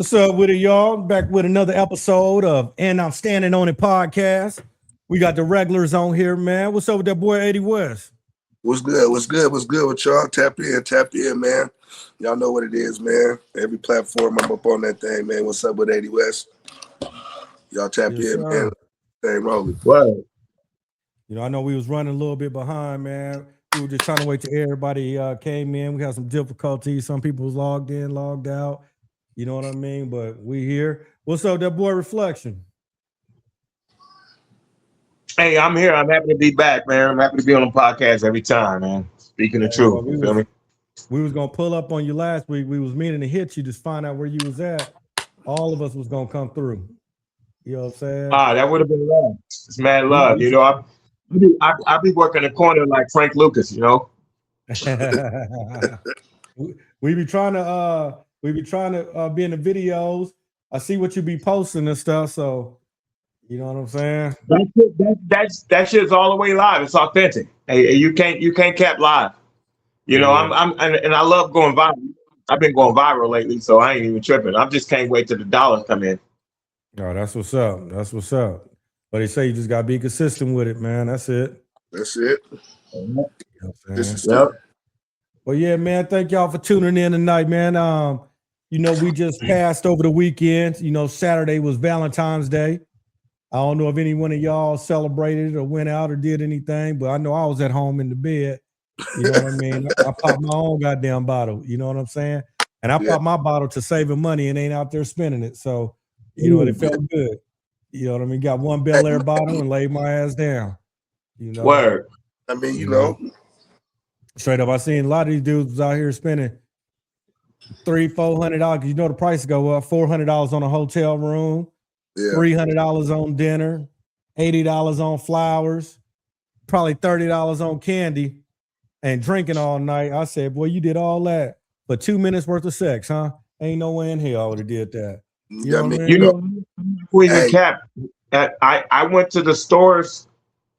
What's up with it, y'all? Back with another episode of And I'm Standing on It podcast. We got the regulars on here, man. What's up with that boy 80 West? What's good? What's good? What's good with y'all? Tap in, man. Y'all know what it is, man. Every platform I'm up on that thing, man. What's up with 80 West? Y'all tap in, man. Thing rolling. Right. You know, I know we was running a little bit behind, man. We were just trying to wait till everybody came in. We had some difficulties. Some people was logged in, logged out. You know what I mean? But we here. What's up, that boy Reflection? Hey, I'm here. I'm happy to be back, man. I'm happy to be on the podcast every time, man. Speaking the truth, you feel me? We was gonna pull up on you last week. We was meaning to hit you, just find out where you was at. All of us was gonna come through. You know what I'm saying? That would have been love. It's mad love. You know, I be working the corner like Frank Lucas, you know. we be trying to be in the videos. I see what you be posting and stuff, so you know what I'm saying? That shit's all the way live. It's authentic. Hey, you can't cap live. You know, and I love going viral. I've been going viral lately, so I ain't even tripping. I just can't wait till the dollars come in. Oh, that's what's up. That's what's up. But they say you just gotta be consistent with it, man. That's it. That's it. You know this is yep. Well, yeah, man. Thank y'all for tuning in tonight, man. You know, we just passed over the weekend. You know, Saturday was Valentine's Day. I don't know if any one of y'all celebrated or went out or did anything, but I know I was at home in the bed. You know what I mean? I popped my own goddamn bottle. You know what I'm saying? And I popped my bottle to saving money and ain't out there spending it. So, you know, it felt good. You know what I mean? Got one Bel Air bottle and laid my ass down. You know? Word. I mean, you know. Straight up, I seen a lot of these dudes out here spending $300-$400. You know the price go up. $400 on a hotel room. $300 on dinner, $80 on flowers, probably $30 on candy, and drinking all night. I said, boy, you did all that for 2 minutes worth of sex, huh? Ain't no way in hell I would have did that. You know, Cap. I went to the stores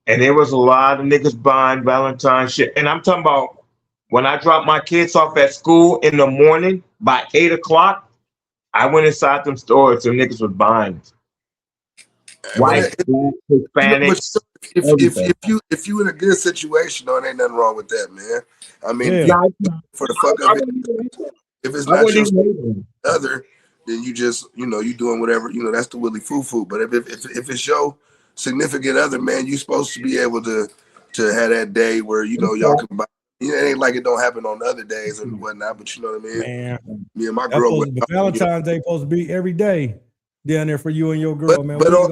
and there was a lot of niggas buying Valentine shit. And I'm talking about when I dropped my kids off at school in the morning by 8 o'clock, I went inside them stores and niggas was buying it. White, Hispanics. If you in a good situation, though, it ain't nothing wrong with that, man. I mean, for the fuck of it, if it's not your other, then you just, you know, you doing whatever, you know, that's the Willy Foo. But if it's your significant other, man, you supposed to be able to have that day where, you know, y'all can buy. You know, it ain't like it don't happen on other days and whatnot, but you know what I mean? Man, me and my girl. Valentine's Day supposed to be every day down there for you and your girl, man. But you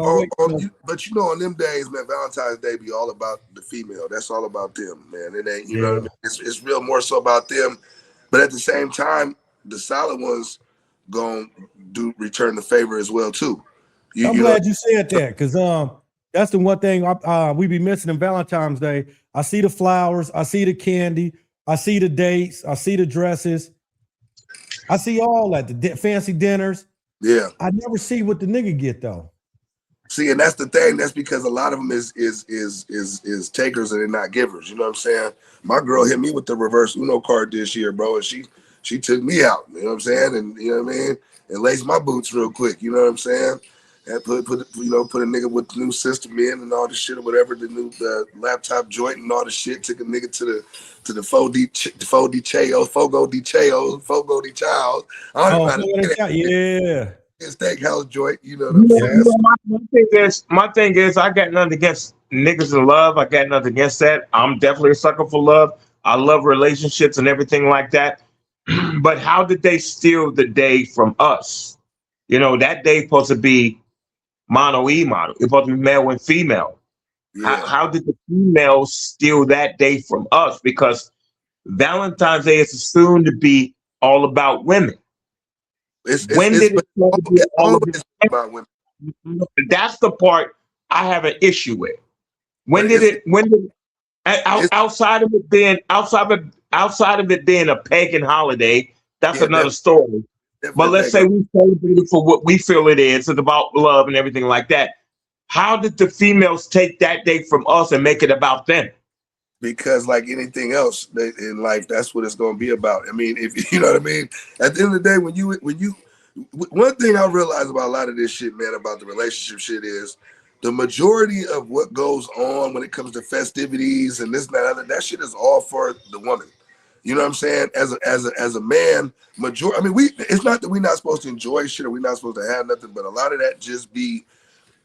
know, on them days, man, Valentine's Day be all about the female. That's all about them, man. It ain't, you know what I mean? It's real more so about them. But at the same time, the solid ones gonna return the favor as well too. I'm glad you said that, because that's the one thing we be missing in Valentine's Day. I see the flowers, I see the candy, I see the dates, I see the dresses, I see all that, the fancy dinners. Yeah, I never see what the nigga get though. See, and that's the thing. That's because a lot of them is takers and they're not givers. You know what I'm saying? My girl hit me with the reverse Uno card this year, bro, and she took me out. You know what I'm saying? And you know what I mean? And laced my boots real quick. You know what I'm saying? And put a nigga with the new system in and all the shit or whatever, the new laptop joint and all the shit. Took a nigga to the Fogo de Chao. Yeah. Steakhouse joint, you know what I'm saying? My thing is, I got nothing against niggas in love. I got nothing against that. I'm definitely a sucker for love. I love relationships and everything like that. But how did they steal the day from us? You know, that day supposed to be mono. It's supposed to be male and female. Yeah. How did the females steal that day from us? Because Valentine's Day is assumed to be all about women. When did it be all about women? That's the part I have an issue with. When did it outside of it being a pagan holiday, that's another story. But let's say we celebrate it for what we feel it is. It's about love and everything like that. How did the females take that day from us and make it about them? Because like anything else in life, that's what it's going to be about. I mean, if you know what I mean. At the end of the day, when one thing I realize about a lot of this shit, man, about the relationship shit is the majority of what goes on when it comes to festivities and this and that other, that shit is all for the woman. You know what I'm saying? As a man, majority. I mean, it's not that we're not supposed to enjoy shit or we're not supposed to have nothing, but a lot of that just be.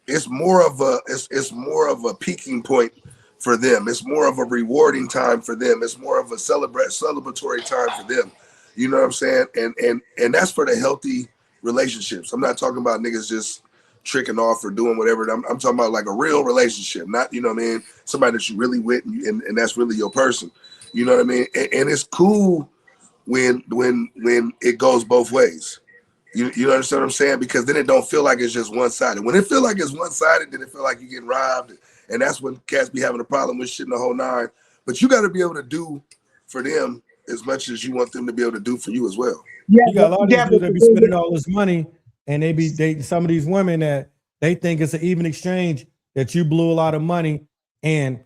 It's more of a peaking point for them. It's more of a rewarding time for them. It's more of a celebratory time for them. You know what I'm saying? And that's for the healthy relationships. I'm not talking about niggas just tricking off or doing whatever. I'm talking about like a real relationship, not, you know what I mean, somebody that you really with and that's really your person. You know what I mean? And it's cool when it goes both ways. You understand what I'm saying? Because then it don't feel like it's just one-sided. When it feel like it's one-sided, then it feel like you're getting robbed. And that's when cats be having a problem with shit in the whole nine. But you got to be able to do for them as much as you want them to be able to do for you as well. Yeah, you got a lot of these dudes that be spending all this money, and they be dating some of these women that they think it's an even exchange, that you blew a lot of money and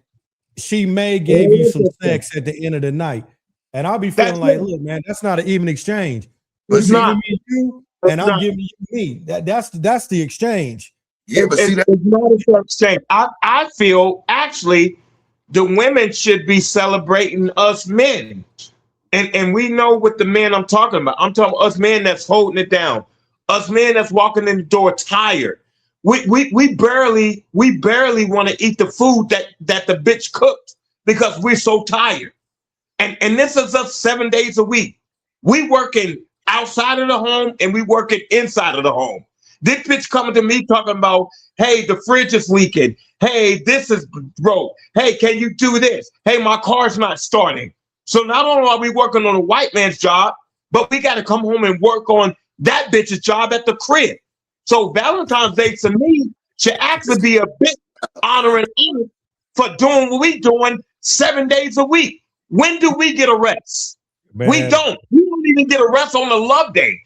she may gave you some sex at the end of the night. And I'll be feeling like, look, man, that's not an even exchange. But It's giving me you, and I'm giving you me. That's the exchange. Yeah, but see, it's not a fair exchange. I feel actually the women should be celebrating us men. And we know what the men I'm talking about. I'm talking us men that's holding it down. Us men that's walking in the door tired. We barely want to eat the food that the bitch cooked because we're so tired. And this is us 7 days a week. We working outside of the home and we working inside of the home. This bitch coming to me talking about, hey, the fridge is leaking. Hey, this is broke. Hey, can you do this? Hey, my car's not starting. So not only are we working on a white man's job, but we got to come home and work on that bitch's job at the crib. So Valentine's Day to me should actually be a bit honoring us for doing what we doing 7 days a week. When do we get a rest? Man. We don't. We don't even get a rest on the love day.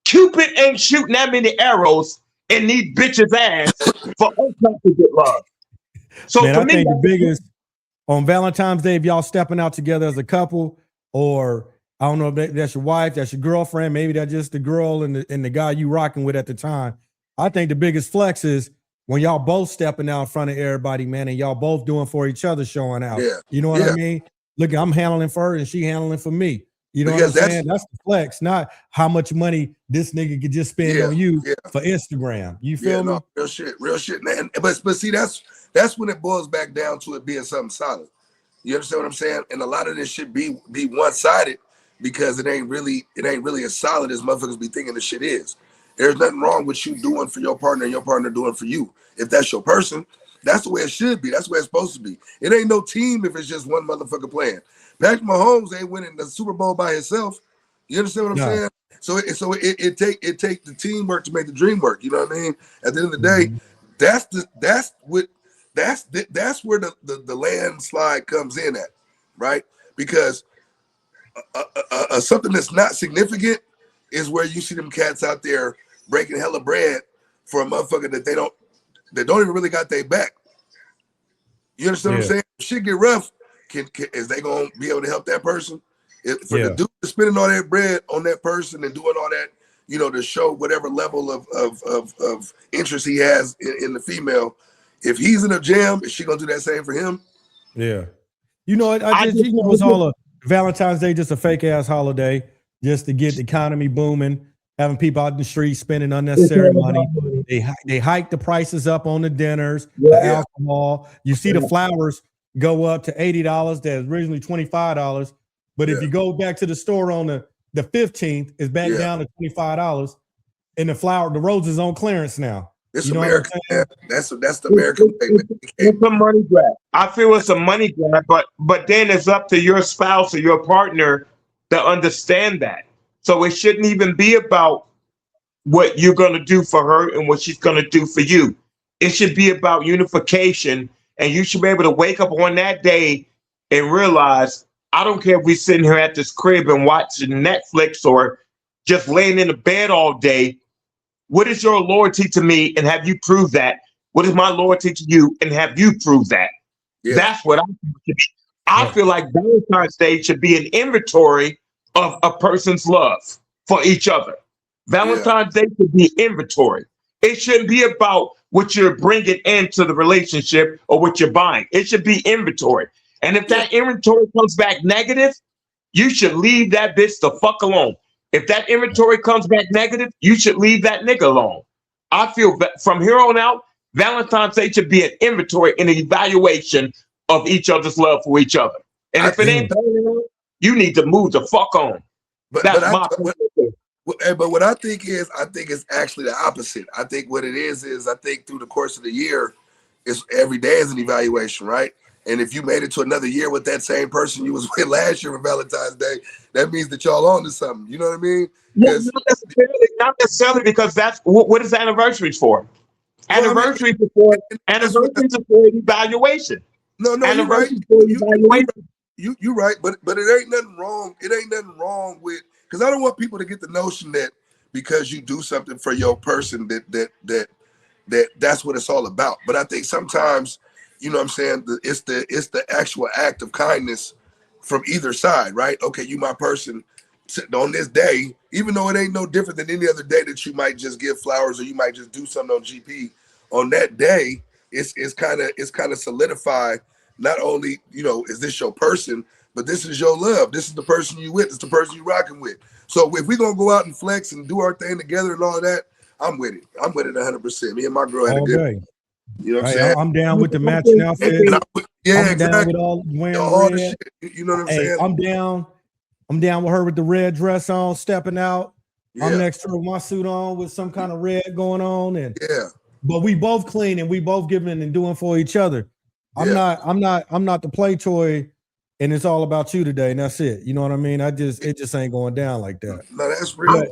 Cupid ain't shooting that many arrows in these bitches' ass for us not to get love. So man, to I me, think the biggest on Valentine's Day, if y'all stepping out together as a couple, or I don't know if that's your wife, that's your girlfriend, maybe that's just the girl and the guy you rocking with at the time. I think the biggest flex is when y'all both stepping out in front of everybody, man, and y'all both doing for each other, showing out. Yeah. You know what I mean? Look, I'm handling for her and she handling for me. You know Because what I'm saying? That's the flex, not how much money this nigga could just spend on you for Instagram. You feel me? No, real shit, man. But see, that's when it boils back down to it being something solid. You understand what I'm saying? And a lot of this shit be one-sided because it ain't really as solid as motherfuckers be thinking the shit is. There's nothing wrong with you doing for your partner and your partner doing for you. If that's your person, that's the way it should be. That's the way it's supposed to be. It ain't no team if it's just one motherfucker playing. Patrick Mahomes ain't winning the Super Bowl by himself. You understand what I'm saying? So it take the teamwork to make the dream work. You know what I mean? At the end of the day, that's where the landslide comes in at, right? Because something that's not significant is where you see them cats out there breaking hella bread for a motherfucker that don't even really got their back. You understand what I'm saying? If shit get rough, is they gonna be able to help that person? For the dude spending all that bread on that person and doing all that, you know, to show whatever level of interest he has in the female, if he's in a jam, is she gonna do that same for him? Yeah. You know, I just you know, it's all a Valentine's Day, just a fake ass holiday, just to get the economy booming, having people out in the street spending unnecessary money. They hike the prices up on the dinners, the alcohol. You see the flowers go up to $80 that's originally $25. But if you go back to the store on the 15th, it's back down to $25. And the roses on clearance now. It's you know America. That's the American way. It's a money grab. I feel it's a money grab, but then it's up to your spouse or your partner to understand that. So it shouldn't even be about what you're going to do for her and what she's going to do for you. It should be about unification, and you should be able to wake up on that day and realize, I don't care if we're sitting here at this crib and watching Netflix or just laying in the bed all day. What is your loyalty to me, and have you proved that? What is my loyalty to you, and have you proved that? Yeah. That's what I think. I feel like Valentine's Day should be an inventory of a person's love for each other. Valentine's Day should be inventory. It shouldn't be about what you're bringing into the relationship or what you're buying. It should be inventory. And if Yeah. that inventory comes back negative, you should leave that bitch the fuck alone. If that inventory comes back negative, you should leave that nigga alone. I feel that from here on out, Valentine's Day should be an inventory and an evaluation of each other's love for each other. And if it ain't done, you need to move the fuck on. But That's my but what I think it's actually the opposite. I think what it is I think through the course of the year, it's every day is an evaluation, right? And if you made it to another year with that same person you was with last year for Valentine's Day, that means that y'all on to something. You know what I mean? Yeah, not necessarily, because that's what is anniversaries for? Anniversaries are for evaluation. No, you're right. You're right, but it ain't nothing wrong. It ain't nothing wrong with, because I don't want people to get the notion that because you do something for your person that's what it's all about. But I think sometimes, you know what I'm saying, it's the actual act of kindness from either side, right? Okay, you my person on this day, even though it ain't no different than any other day that you might just give flowers or you might just do something on GP. On that day, it's kind of solidified. Not only, you know, is this your person, but this is your love. This is the person you with. It's the person you rocking with. So if we're gonna go out and flex and do our thing together and all that, I'm with it. I'm with it 100%. Me and my girl had a good day. You know what I'm saying? I'm down with the matching outfits. I'm down with all wearing red. You know what I'm saying? I'm down with her with the red dress on, stepping out. Yeah. I'm next to her with my suit on with some kind of red going on, and but we both clean and we both giving and doing for each other. I'm not the play toy, and it's all about you today, and that's it. You know what I mean? It just ain't going down like that. No, that's real.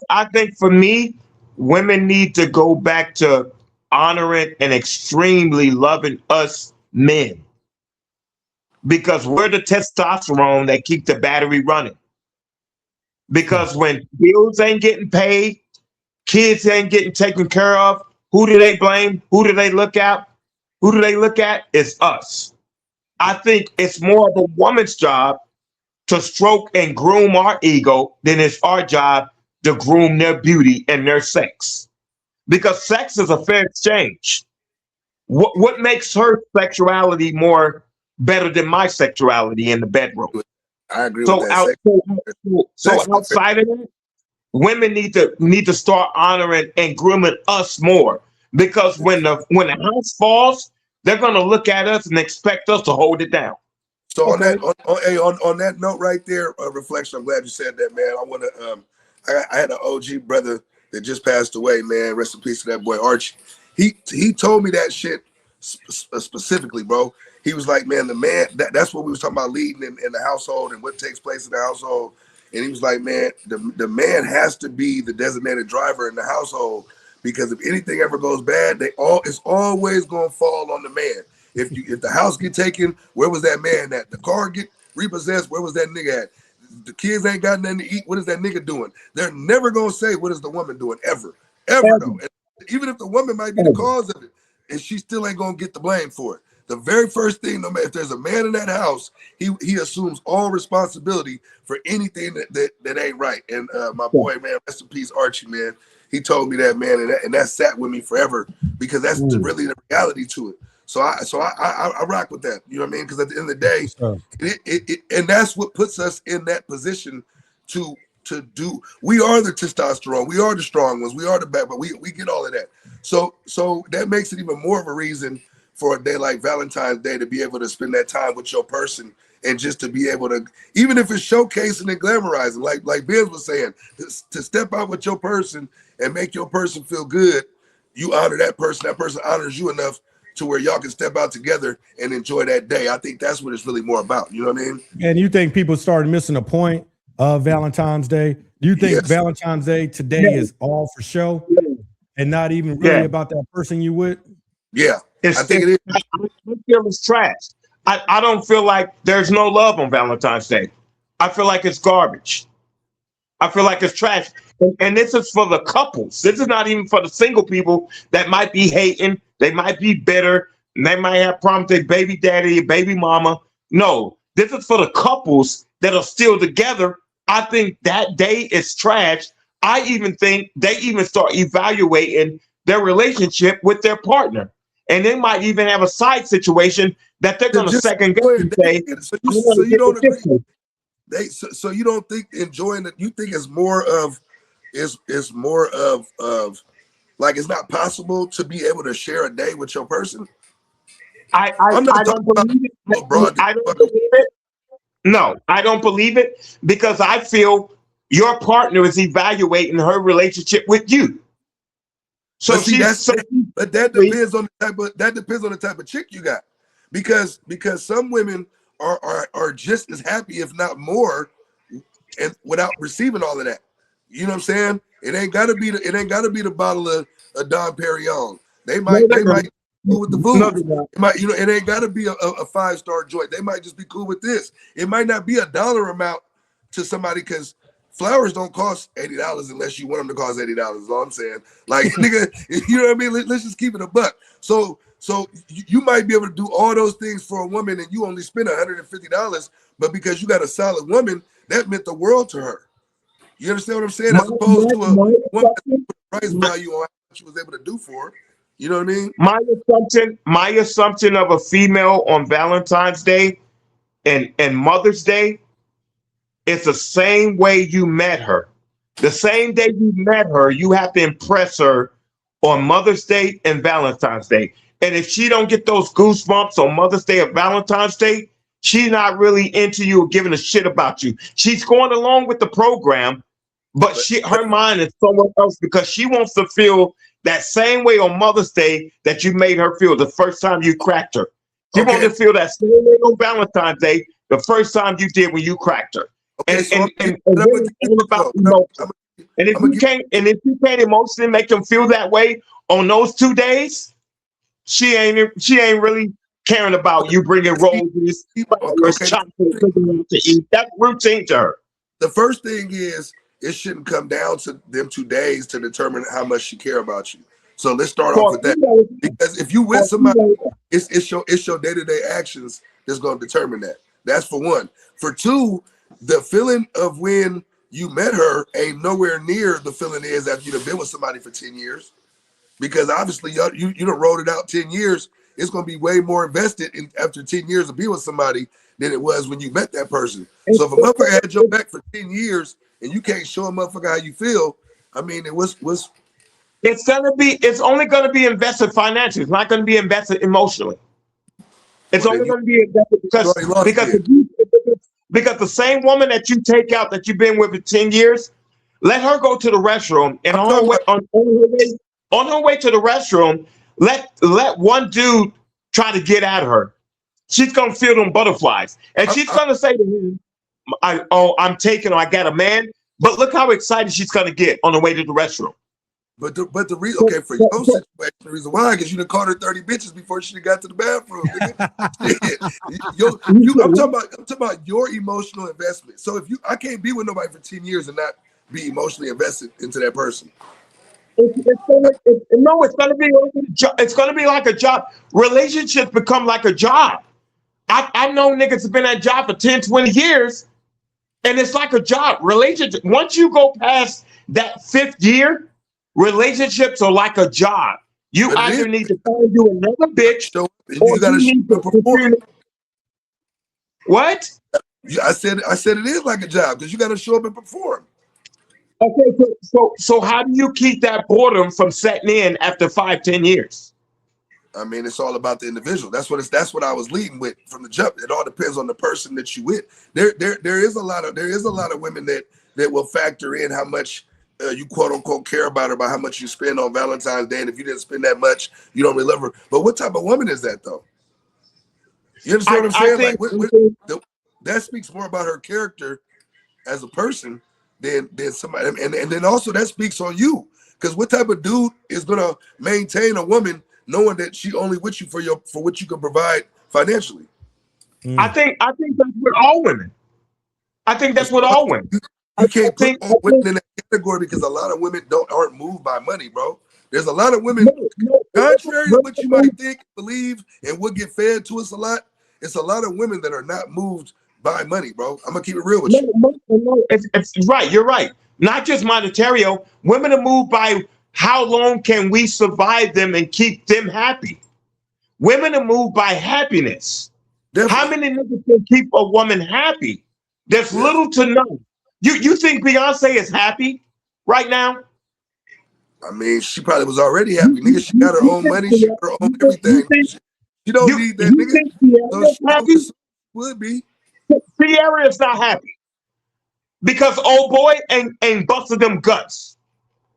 I think for me, women need to go back to honoring and extremely loving us men, because we're the testosterone that keep the battery running. Because when bills ain't getting paid, kids ain't getting taken care of, who do they blame? Who do they look at? Who do they look at? It's us. I think it's more of a woman's job to stroke and groom our ego than it's our job to groom their beauty and their sex. Because sex is a fair exchange. What makes her sexuality more better than my sexuality in the bedroom? I agree with that. So outside of that, women need to start honoring and grooming us more. Because when the house falls, they're gonna look at us and expect us to hold it down. So on that note right there, reflection. I'm glad you said that, man. I want to. I had an OG brother that just passed away, man. Rest in peace to that boy Archie. He told me that shit specifically, bro. He was like, man, that's what we was talking about, leading in the household and what takes place in the household. And he was like, man, the man has to be the designated driver in the household, because if anything ever goes bad, it's always gonna fall on the man. If the house get taken, where was that man at? The car get repossessed, where was that nigga at? The kids ain't got nothing to eat, what is that nigga doing? They're never gonna say, what is the woman doing? Ever though. And even if the woman might be the cause of it, and she still ain't gonna get the blame for it. The very first thing, no matter if there's a man in that house, he assumes all responsibility for anything that ain't right. And my boy, man, rest in peace, Archie, man. He told me that, man, and that sat with me forever, because that's really the reality to it. So I rock with that. You know what I mean? Because at the end of the day, and that's what puts us in that position to do. We are the testosterone. We are the strong ones. We are the bad, but we get all of that. So that makes it even more of a reason for a day like Valentine's Day to be able to spend that time with your person, and just to be able to, even if it's showcasing and glamorizing, like Biz was saying, to step out with your person and make your person feel good. You honor that person honors you enough to where y'all can step out together and enjoy that day. I think that's what it's really more about. You know what I mean? And you think people started missing a point of Valentine's Day? Do you think Valentine's Day today is all for show and not even really about that person you with? Yeah, I think it is. I feel it's trash. I don't feel like there's no love on Valentine's Day. I feel like it's garbage. I feel like it's trash. And this is for the couples. This is not even for the single people that might be hating. They might be bitter. And they might have problems with their baby daddy, baby mama. No, this is for the couples that are still together. I think that day is trash. I even think they even start evaluating their relationship with their partner. And they might even have a side situation that they're going to Just second guess enjoying and say, dating. I'm So going to you get don't with this agree. person. So you don't think enjoying it? You think it's more of is more of like it's not possible to be able to share a day with your person. I'm not I talking don't about believe it. abroad. I don't believe it. No, I don't believe it because I feel your partner is evaluating her relationship with you. But So see, but that she's depends on the type of chick you got, because some women are just as happy, if not more, and without receiving all of that. You know what I'm saying? It ain't gotta be the bottle of Dom Perignon. They no, might they're not. cool with the No, food. they're not. It might, it ain't gotta be a 5-star joint. They might just be cool with this. It might not be a dollar amount to somebody, because flowers don't cost $80 unless you want them to cost $80. Is all I'm saying. Like, nigga, you know what I mean? Let's just keep it a buck. So you might be able to do all those things for a woman and you only spend $150, but because you got a solid woman, that meant the world to her. You understand what I'm saying? My, As opposed to a my woman assumption, price value on what she was able to do for her. You know what I mean? my assumption of a female on Valentine's Day and Mother's Day, it's the same way you met her. The same day you met her, you have to impress her on Mother's Day and Valentine's Day. And if she don't get those goosebumps on Mother's Day or Valentine's Day, she's not really into you or giving a shit about you. She's going along with the program, but But her mind is somewhere else because she wants to feel that same way on Mother's Day that you made her feel the first time you cracked her. She wants okay, to feel that same way on Valentine's Day the first time you did when you cracked her. okay. So And I'm gonna women give you all this about though. emotion. And I'm gonna give if you can't emotionally make them feel that way on those 2 days, she ain't really caring about you bringing roses, flowers, okay. chocolate, taking out to eat. That's routine to her. The first thing is it shouldn't come down to them 2 days to determine how much she care about you. So let's start off For a with that. female, Because if you with for a somebody, female, it's your day-to-day actions that's going to determine that. That's for one. For two, the feeling of when you met her ain't nowhere near the feeling is after you've been with somebody for 10 years. Because obviously you done rolled it out 10 years. It's going to be way more invested in after 10 years of being with somebody than it was when you met that person. it's, So if a motherfucker had your back for 10 years and you can't show a motherfucker how you feel, I mean, it was it's only gonna be invested financially. It's not gonna be invested emotionally. It's well, then only going to be invested you already lost because then. because the same woman that you take out that you've been with for 10 years, let her go to the restroom and I'm talking about on her way to the restroom, let one dude try to get at her. She's gonna feel them butterflies. And she's gonna say to him, I'm taken or I got a man. But look how excited she's gonna get on the way to the restroom. but the reason, So, okay, for so, your so, situation, the reason why, because you done called her 30 bitches before she got to the bathroom, nigga. I'm talking about your emotional investment. So if I can't be with nobody for 10 years and not be emotionally invested into that person. it's gonna be like a job. Relationships become like a job. I know niggas have been at a job for 10, 20 years, and it's like a job. Relationship. Once you go past that 5th year, relationships are like a job. You But it is either need to find you another bitch, show up and or you gotta you show need up to and perform. what? I said it is like a job because you gotta show up and perform. Okay, so how do you keep that boredom from setting in after 5, 10 years? I mean, it's all about the individual. That's what I was leading with from the jump. It all depends on the person that you with. There is a lot of women that will factor in how much you quote unquote care about her by how much you spend on Valentine's Day. And if you didn't spend that much, you don't really love her. But what type of woman is that though? You understand what I'm I saying? Like think, I think that speaks more about her character as a person than somebody, and then also that speaks on you. Because what type of dude is gonna maintain a woman knowing that she only with you for what you can provide financially? I think that's with all women. I think that's with all women. You can't put I all women think in that category because a lot of women aren't moved by money, bro. There's a lot of women, no, contrary to what you might think, believe, and would get fed to us a lot. It's a lot of women that are not moved buy money, bro. I'm gonna keep it real with No, you. no, it's right. You're right. Not just monetary. Women are moved by how long can we survive them and keep them happy. Women are moved by happiness. How Definitely. many niggas can keep a woman happy? There's Yes. little to none. You think Beyonce is happy right now? I mean, she probably was already happy. Nigga, she got her own money. She got her own everything. She don't need that, You nigga. think So Sierra's she happy? would be. Sierra is not happy because old boy ain't busted them guts.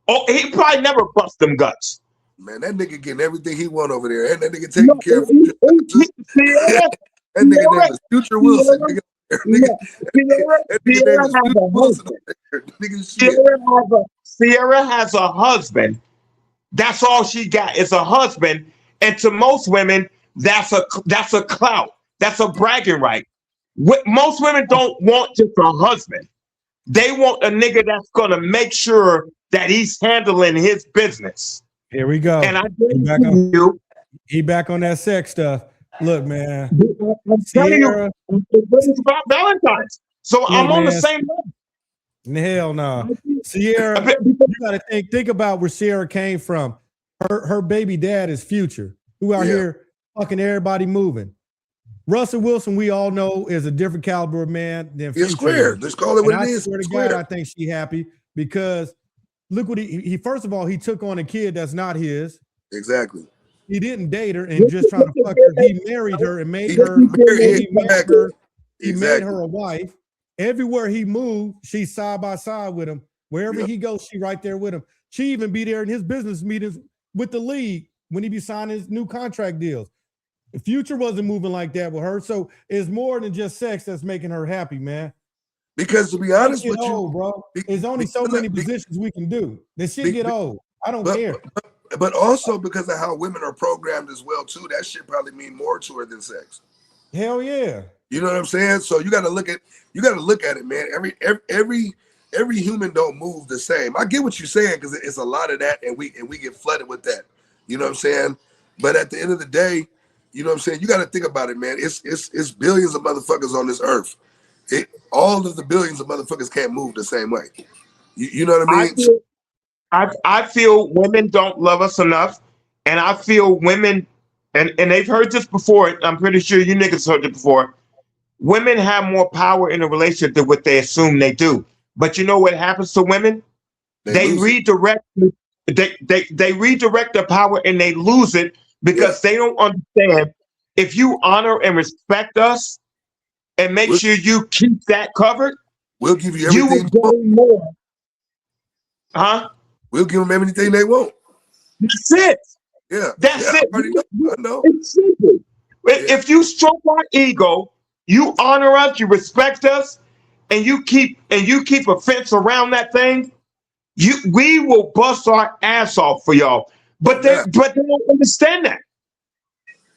Oh, he probably never bust them guts. Man, that nigga getting everything he want over there. And that nigga No, taking care of Sierra, that nigga name is Future Wilson. Nigga, that nigga name Sierra is has Future a Wilson. husband. Nigga, shit. Sierra has a husband. That's all she got is a husband. And to most women, that's a clout. That's a bragging right. Most women don't want just a husband. They want a nigga that's gonna make sure that he's handling his business. Here we go. And I guarantee you, he back on that sex stuff. Look, man. I'm telling you, it's about Valentine's. So Look, I'm on the man. same level. Hell no. Sierra, you gotta think about where Sierra came from. Her baby dad is Future, who out here fucking everybody moving. Russell Wilson, we all know, is a different caliber of man than Future. It's square. Just call it what it is. I swear to God, I think she happy because look what he first of all, he took on a kid that's not his. Exactly. He didn't date her and just try to fuck her. He married her and made her. He made her a wife. Everywhere he moved, she's side by side with him. Wherever he goes, she right there with him. She even be there in his business meetings with the league when he be signing his new contract deals. The Future wasn't moving like that with her. So it's more than just sex that's making her happy, man. Because to be honest with old, you, bro, there's only so many positions we can do. This shit get old. I don't care. But also because of how women are programmed as well, too. That shit probably mean more to her than sex. Hell yeah. You know what I'm saying? So you got to look at it, man. Every human don't move the same. I get what you're saying because it's a lot of that, and we get flooded with that. You know what I'm saying? But at the end of the day, you know what I'm saying? You got to think about it, man. It's billions of motherfuckers on this earth. All of the billions of motherfuckers can't move the same way. You know what I mean? I feel women don't love us enough, and I feel women, and they've heard this before. I'm pretty sure you niggas heard it before. Women have more power in a relationship than what they assume they do. But you know what happens to women? They redirect. They redirect their power and they lose it because they don't understand. If you honor and respect us and make sure you keep that covered, we'll give you everything. You will gain more. Huh? We'll give them everything they want. That's it. Yeah. That's it. I know. It's simple. If you stroke our ego, you honor us, you respect us, and you keep a fence around that thing, we will bust our ass off for y'all. But they don't understand that.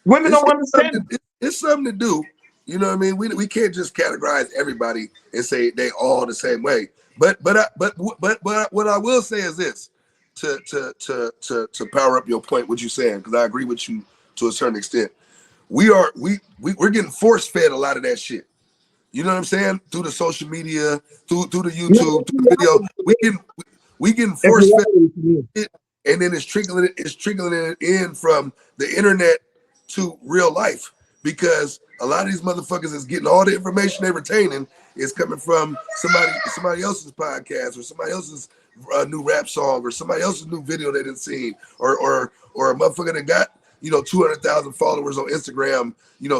Women don't understand. It's something to do. You know what I mean? We can't just categorize everybody and say they all the same way. But what I will say is this to power up your point, what you're saying, because I agree with you to a certain extent. We're getting force fed a lot of that shit. You know what I'm saying? Through the social media, through the YouTube, through the video, we getting force fed, and then it's trickling it in from the internet to real life, because a lot of these motherfuckers is getting all the information they're retaining is coming from somebody else's podcast or somebody else's new rap song or somebody else's new video they didn't see, or a motherfucker that got 200,000 followers on Instagram,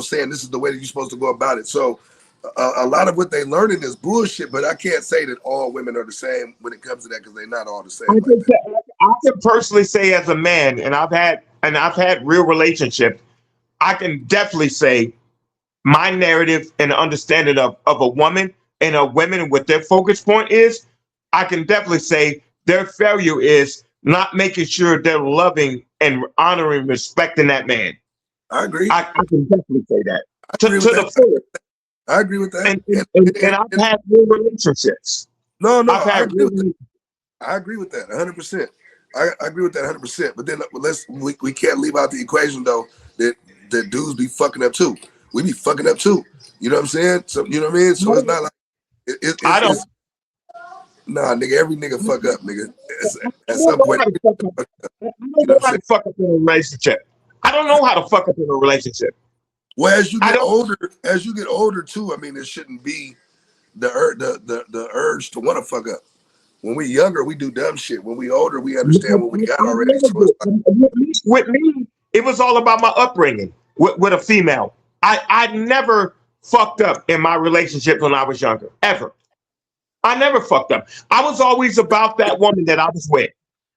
saying this is the way that you're supposed to go about it. So a lot of what they learning is bullshit, but I can't say that all women are the same when it comes to that, because they're not all the same. I can personally say, as a man, and I've had real relationships, I can definitely say my narrative and understanding of a woman and a women, what their focus point is, I can definitely say their failure is not making sure they're loving and honoring, respecting that man. I agree. I can definitely say that. I agree with that. And I've had real relationships. No, I agree with that. I agree with that 100%. I agree with that 100%. But then we can't leave out the equation though that dudes be fucking up too. We be fucking up too. You know what I'm saying? So you know what I mean? So it's not like I don't. it's nah, nigga. Every nigga fuck up, nigga. I At don't some know point, how to fuck up. I you don't know know what I'm how saying? to fuck up in a relationship. I don't know how to fuck up in a relationship. Well, as you I get don't. older too. I mean, it shouldn't be the urge to want to fuck up. When we younger, we do dumb shit. When we older, we understand what we got I already. never So it's did. With me, it was all about my upbringing with a female. I never fucked up in my relationship when I was younger, ever. I never fucked up. I was always about that woman that I was with.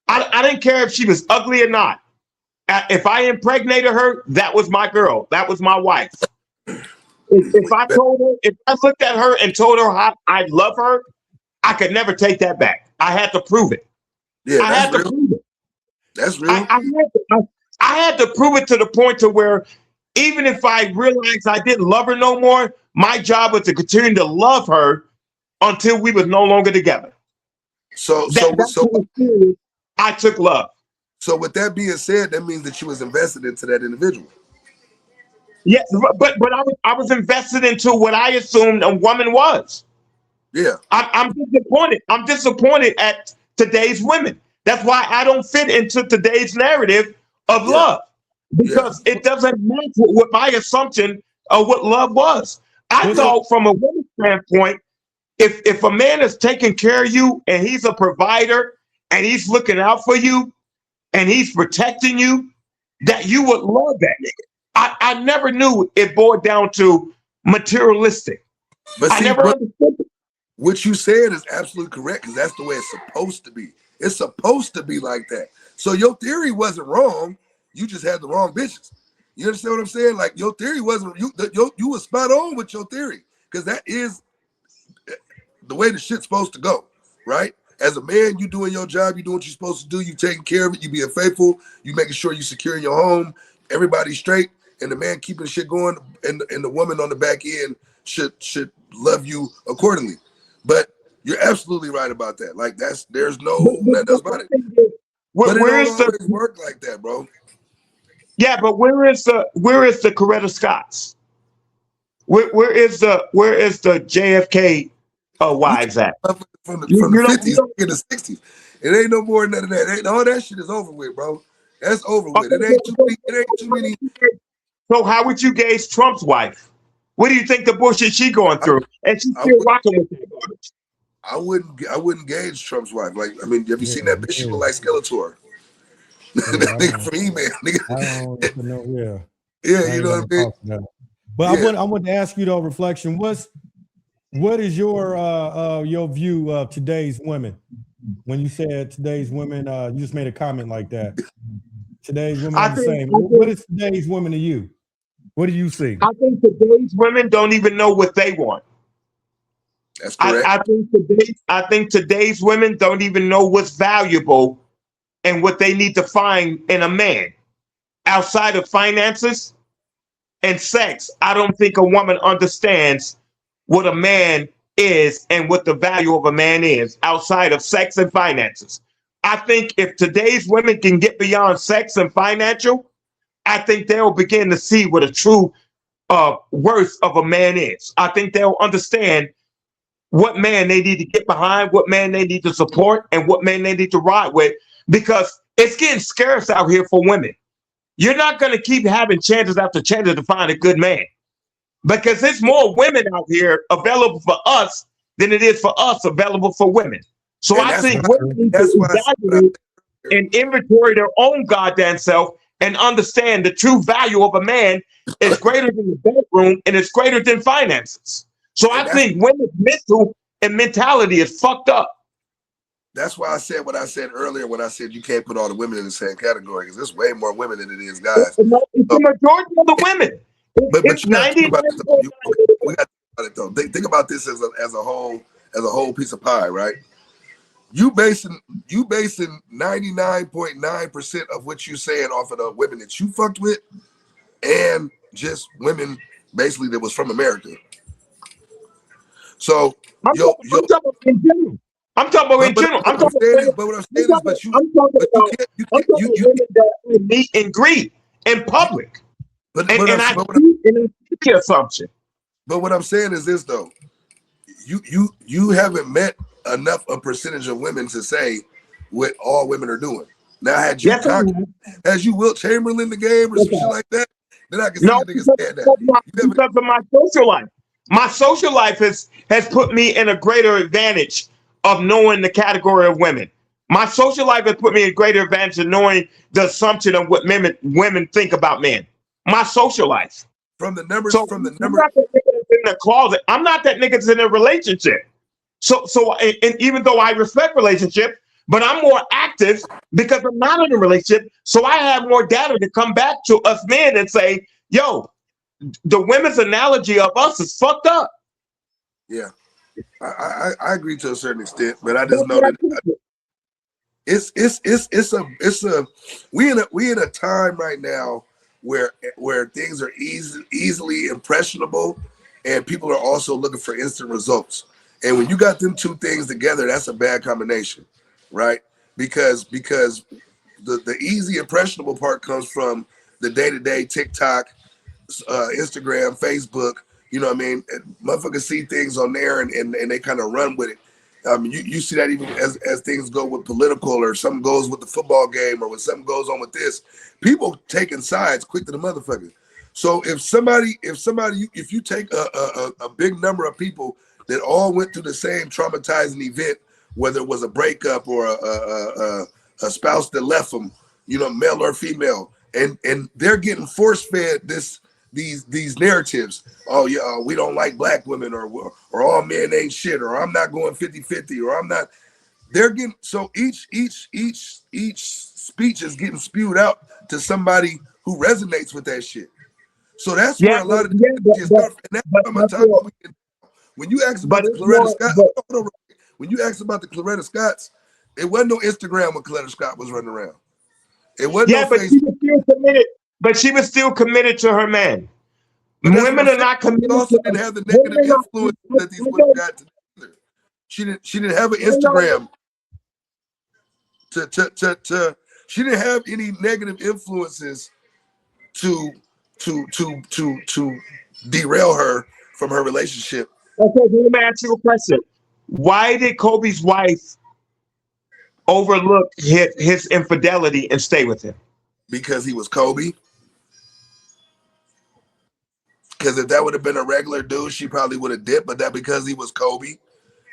I didn't care if she was ugly or not. If I impregnated her, that was my girl. That was my wife. If I told her, if I looked at her and told her how I love her, I could never take that back. I had to prove it. yeah, I that's had to real. prove it. That's I, real. I, had to, I had to prove it to the point to where even if I realized I didn't love her no more, my job was to continue to love her until we was no longer together. So That's how serious I took love. so with that being said, that means that you was invested into that individual. Yeah, but I was invested into what I assumed a woman was. Yeah, I'm disappointed. I'm disappointed at today's women. That's why I don't fit into today's narrative of yeah, love yeah. because it doesn't match with my assumption of what love was. I What's thought from a woman's standpoint, if a man is taking care of you and he's a provider and he's looking out for you and he's protecting you, that you would love that nigga. I never knew it boiled down to materialistic. But I see, never understood it. what you said is absolutely correct because that's the way it's supposed to be. It's supposed to be like that. So your theory wasn't wrong. You just had the wrong bitches. You understand what I'm saying? Like your theory wasn't you was spot on with your theory because that is the way the shit's supposed to go, right? As a man, you doing your job, you doing what you're supposed to do, you taking care of it, you being faithful, you making sure you securing your home, everybody's straight, and the man keeping shit going, and the woman on the back end should love you accordingly. But you're absolutely right about that. Like there's nothing else about it. But it Where don't is the always work like that, bro. yeah? But where is the Coretta Scotts? Where is the JFK You wives at? from the You don't. You 50s don't in the 60s. It ain't no more than that. Ain't all that shit is over with, bro. That's over with. okay, It ain't too many. so how would you gauge Trump's wife? What do you think the bullshit she going I, through? And she's I still would rocking with that garbage. I wouldn't gauge Trump's wife. Like, I mean, have you seen yeah, that bitch? She look like Skeletor. yeah, That nigga from He-Man, I nigga. don't even know. Yeah, Yeah, I you ain't know gonna what I mean? talk about it. But Yeah. I want to ask you though, reflection. What is your view of today's women? When you said today's women, you just made a comment like that. Today's women I are the think same. I What think is today's women to you? What do you see? I think today's women don't even know what they want. That's I, correct. I think today's women don't even know what's valuable and what they need to find in a man outside of finances and sex. I don't think a woman understands what a man is and what the value of a man is outside of sex and finances. I think if today's women can get beyond sex and financial, I think they'll begin to see what a true worth of a man is. I think they'll understand what man they need to get behind, what man they need to support, and what man they need to ride with, because it's getting scarce out here for women. You're not going to keep having chances after chances to find a good man because there's more women out here available for us than it is for us available for women. So And I That's think true. women need that's to why I said what I evaluate said. and inventory their own goddamn self and understand the true value of a man is greater than the bedroom and it's greater than finances. So I And think women's mental and mentality is fucked up. that's why I said what I said earlier when I said you can't put all the women in the same category because there's way more women than it is guys. It's the majority of the women. But It's you got to think about this though. 99.9%. We got to think about it though. Think about this as a whole piece of pie, right? You basing 99.9% of what you're saying off of the women that you fucked with and just women basically that was from America. So I'm talking about in general. I'm talking about in general. I'm talking about what I'm I'm saying is, talking, I'm talking about I'm talking about women that meet and greet in public. but And what I'm I but what see an assumption. But what I'm saying is this though, you haven't met enough a percentage of women to say what all women are doing. Now, Yes, as you Wilt Chamberlain the game or some shit like that, then I can see no, you niggas saying that. because of my social life. My social life has put me in a greater advantage of knowing the category of women. My social life has put me in a greater advantage of knowing the assumption of what women think about men. My social life. From the numbers, So from the I'm number. not that nigga that's in the closet. I'm not that nigga that's in a relationship. And even though I respect relationship, but I'm more active because I'm not in a relationship. So I have more data to come back to us men and say, yo, the women's analogy of us is fucked up. Yeah, I agree to a certain extent, but I just know that it's a we in a time right now where things are easily impressionable, and people are also looking for instant results. And when you got them two things together, that's a bad combination, right? Because the easy impressionable part comes from the day-to-day TikTok, Instagram, Facebook. You know what I mean? And motherfuckers see things on there and they kind of run with it. You see that even as things go with political, or something goes with the football game, or when something goes on with this, people taking sides quick to the motherfucker. So if you take a big number of people that all went through the same traumatizing event, whether it was a breakup or a spouse that left them, you know, male or female, and they're getting force fed these narratives. Oh yeah, we don't like black women, or all men ain't shit, or I'm not going 50-50, or I'm not. They're getting, so each speech is getting spewed out to somebody who resonates with that shit. So that's where a lot of stuff. And that's what I'm talking about. When you ask about the Coretta Scott, when you ask about the Coretta Scotts, it wasn't no Instagram when Coretta Scott was running around. It wasn't no but Facebook. she was still committed. But she was still committed to her man. Women are not committed. She also didn't have the negative influence that these women got together. She didn't have an Instagram she didn't have any negative influences to derail her from her relationship. Okay, let me ask you a question. Why did Kobe's wife overlook his infidelity and stay with him? Because he was Kobe. Because if that would have been a regular dude, she probably would have dipped, but that because he was Kobe.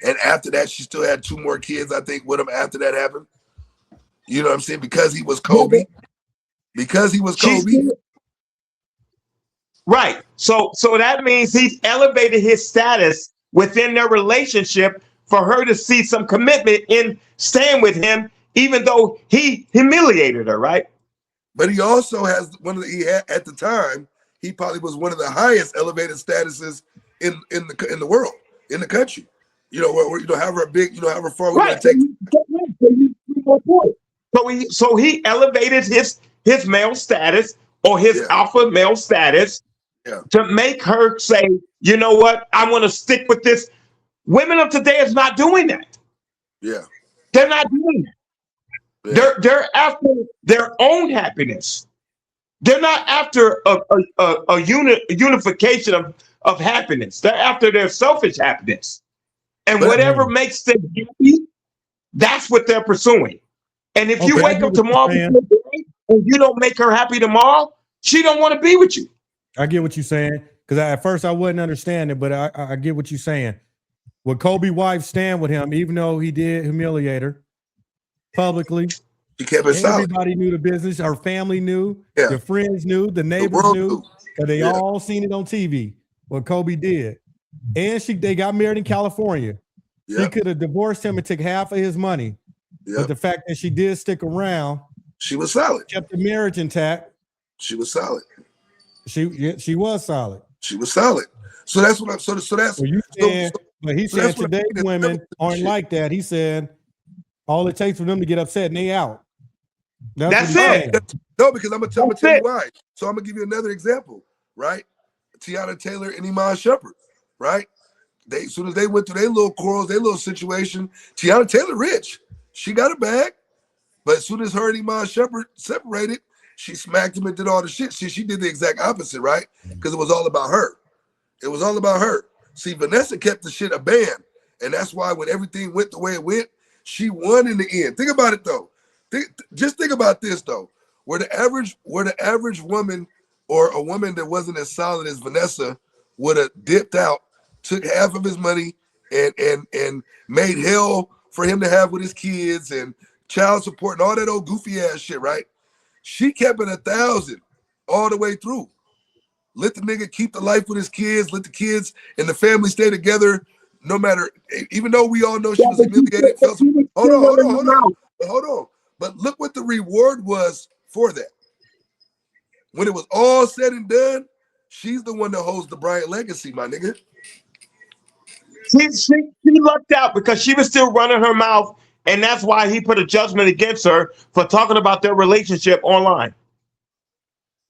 And after that, she still had 2 more kids, I think, with him after that happened. You know what I'm saying? Because he was Kobe. Because he was Kobe. Right. So that means he's elevated his status within their relationship for her to see some commitment in staying with him, even though he humiliated her, right? But he also has he had at the time, he probably was one of the highest elevated statuses in the world, in the country. You know, where you know, however big, you know, however far we want to take. So he elevated his male status, or his alpha male status, to make her say, you know what, I want to stick with this. Women of today is not doing that. Yeah. They're not doing that. Yeah. They're after their own happiness. They're not after a unification of happiness. They're after their selfish happiness. And whatever makes them happy, that's what they're pursuing. And if you wake up tomorrow and you don't make her happy tomorrow, she don't want to be with you. I get what you're saying. Because at first I wouldn't understand it, but I get what you're saying. Would Kobe's wife stand with him, even though he did humiliate her publicly? He kept it solid. Everybody knew the business. Her family knew. Yeah. The friends knew. The neighbors knew. Because they all seen it on TV, what Kobe did. And they got married in California. She could have divorced him and took half of his money. But the fact that she did stick around, she was solid. Kept the marriage intact. She was solid. She was solid. She was solid. So that's what I'm. So that's. So you saying, but he said today's women aren't like that. He said all it takes for them to get upset and they out. That's it. No, because I'm gonna tell you why. So I'm gonna give you another example, right? Tiana Taylor and Iman Shumpert, right? As soon as they went through their little quarrels, their little situation, Tiana Taylor rich. She got a bag, but as soon as her and Iman Shumpert separated, she smacked him and did all the shit. She did the exact opposite, right? Because it was all about her. It was all about her. See, Vanessa kept the shit a band, and that's why when everything went the way it went, she won in the end. Think about it though. Just think about this though. Where the average woman or a woman that wasn't as solid as Vanessa would have dipped out, took half of his money, and made hell for him to have with his kids and child support and all that old goofy ass shit, right? She kept it 1,000 all the way through. Let the nigga keep the life with his kids. Let the kids and the family stay together, no matter. Even though we all know she was humiliated. Hold on. But look what the reward was for that. When it was all said and done, she's the one that holds the Bryant legacy, my nigga. She lucked out because she was still running her mouth, and that's why he put a judgment against her for talking about their relationship online.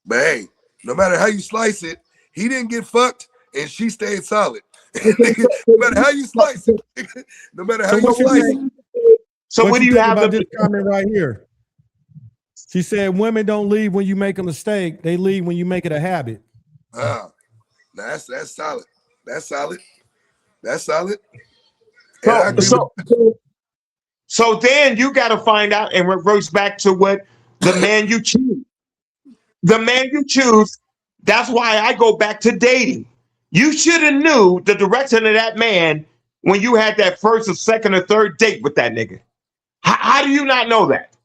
But hey, no matter how you slice it, he didn't get fucked, and she stayed solid. No matter how you slice it, no matter how you slice it. So what do you have about this comment right here? She said, "Women don't leave when you make a mistake; they leave when you make it a habit." That's solid. That's solid. That's solid. So then you got to find out and reverse back to what the man you choose. The man you choose. That's why I go back to dating. You should have knew the direction of that man when you had that first or second or third date with that nigga. How do you not know that?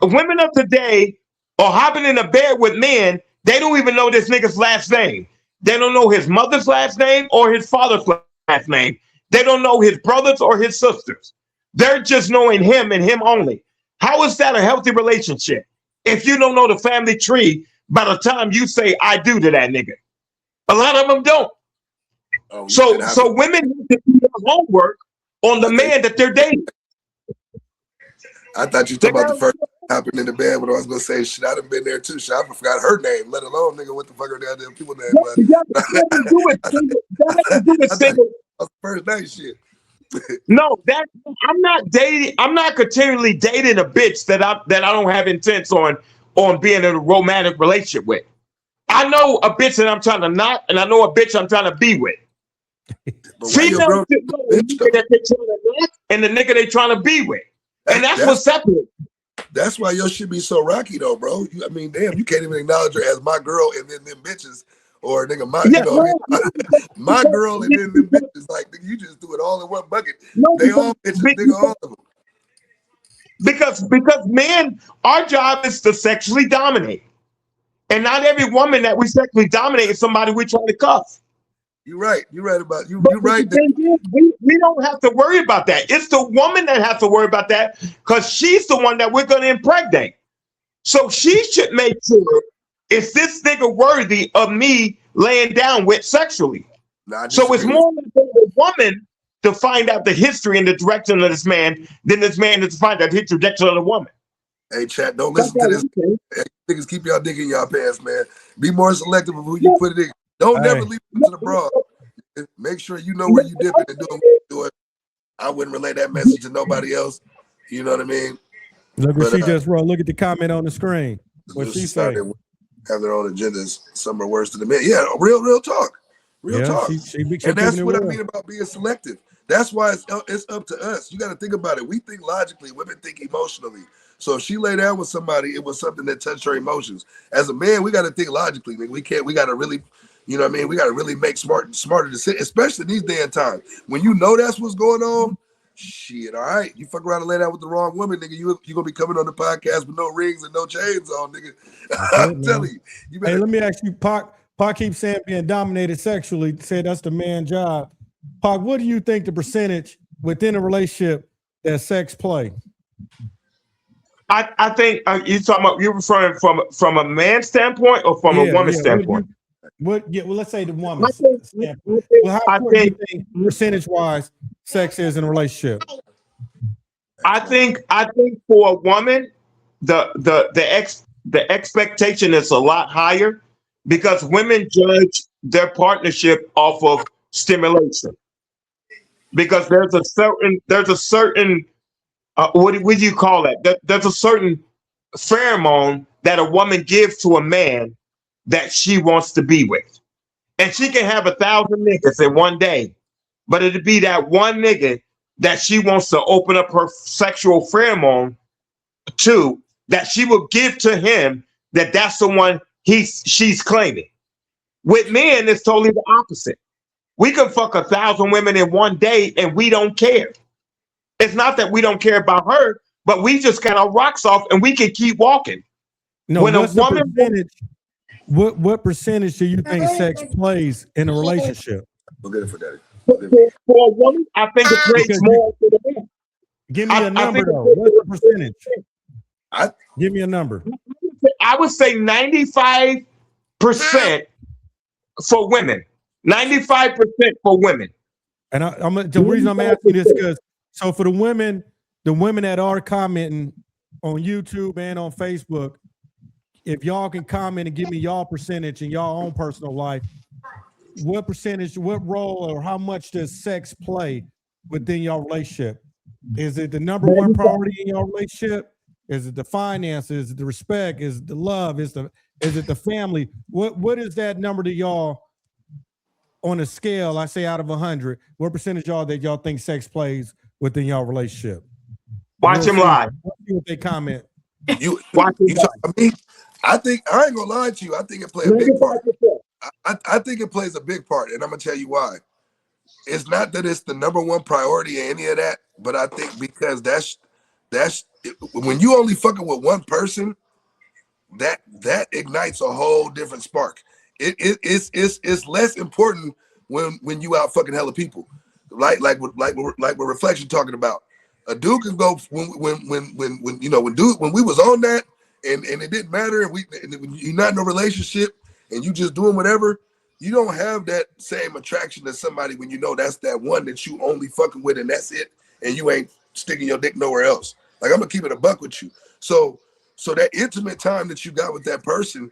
Women of today are hopping in a bed with men. They don't even know this nigga's last name. They don't know his mother's last name or his father's last name. They don't know his brothers or his sisters. They're just knowing him and him only. How is that a healthy relationship? If you don't know the family tree by the time you say I do to that nigga. A lot of them don't. So women need to do their homework on the man that they're dating. I thought you were talking about the first hopping in the bed, but I was gonna say shit. I done been there too. Shit, I forgot her name, let alone nigga what the fuck are the other people name was. That's first night shit. No, I'm not dating. I'm not continually dating a bitch that I don't have intents on being in a romantic relationship with. I know a bitch that I'm trying to not, and I know a bitch I'm trying to be with. Females know the nigga that they're trying to not and the nigga they trying to be with. And that's what's separate. That's why your shit be so rocky though, bro. I mean, damn, you can't even acknowledge her as my girl and then them bitches. Or nigga, my girl and then them bitches. Like, nigga, you just do it all in one bucket. They all bitches, nigga, all of them. Because men, our job is to sexually dominate. And not every woman that we sexually dominate is somebody we're trying to cuff. You're right. You're right about you. You're right. We don't have to worry about that. It's the woman that has to worry about that because she's the one that we're going to impregnate. So she should make sure, is this nigga worthy of me laying down with sexually? So it's more than the woman to find out the history and the direction of this man than this man to find out the direction of the woman. Hey, chat, don't listen to this. Hey, niggas, keep y'all dick in y'all pants, man. Be more selective of who you put it in. Don't never leave it to the broad. Make sure you know where you dipping and doing what you doing. I wouldn't relay that message to nobody else. You know what I mean? Look what she just wrote. Look at the comment on the screen. What she said. Have their own agendas. Some are worse than the men. Yeah, real talk. Real talk. And that's what I mean about being selective. That's why it's up to us. You got to think about it. We think logically. Women think emotionally. So if she lay down with somebody, it was something that touched her emotions. As a man, we got to think logically. I mean, we got to really, you know what I mean? We got to really make smarter decisions, especially in these damn times. When you know that's what's going on, shit, all right. You fuck around and lay down with the wrong woman, nigga. You going to be coming on the podcast with no rings and no chains on, nigga. I'm telling you. Hey, let me ask you, Pac keeps saying being dominated sexually, say that's the man's job. Pac, what do you think the percentage within a relationship that sex play? I think you're referring from a man's standpoint or from a woman's standpoint? Well, let's say the woman's standpoint. Well, how important do you think percentage-wise sex is in a relationship? I think for a woman, the expectation is a lot higher because women judge their partnership off of stimulation. Because there's a certain what do you call that? There's a certain pheromone that a woman gives to a man that she wants to be with. and she can have 1,000 niggas in one day, but it'd be that one nigga that she wants to open up her sexual pheromone to, that she will give to him, that's the one she's claiming. With men, it's totally the opposite. We can fuck 1,000 women in one day and we don't care. It's not that we don't care about her, but we just got our rocks off and we can keep walking. No, when what's a woman, the percentage? What percentage do you think sex plays in a relationship? We'll get it for daddy. For a woman, I think it plays more for the man. Give me a number though. What's the percentage? Give me a number. I would say 95% for women. 95% for women. And the reason I'm asking this because so for the women that are commenting on YouTube and on Facebook, if y'all can comment and give me y'all percentage in y'all own personal life, what percentage, what role, or how much does sex play within your relationship? Is it the number one priority in your relationship? Is it the finances? Is it the respect? Is it the love? Is it the family? What is that number to y'all on a scale? I say out of 100, what percentage y'all that y'all think sex plays within your relationship? Watch him live. See what they comment. You I mean, I think I ain't gonna lie to you. I think it plays a big part. I think it plays a big part, and I'm gonna tell you why. It's not that it's the number one priority or any of that, but I think because that's when you only fucking with one person, that ignites a whole different spark. It's less important when you out fucking hella people, like what Reflection talking about. A dude can go when we was on that and it didn't matter, and when you're not in a relationship and you just doing whatever, you don't have that same attraction to somebody when you know that's that one that you only fucking with and that's it, and you ain't sticking your dick nowhere else. Like, I'm gonna keep it a buck with you. So that intimate time that you got with that person,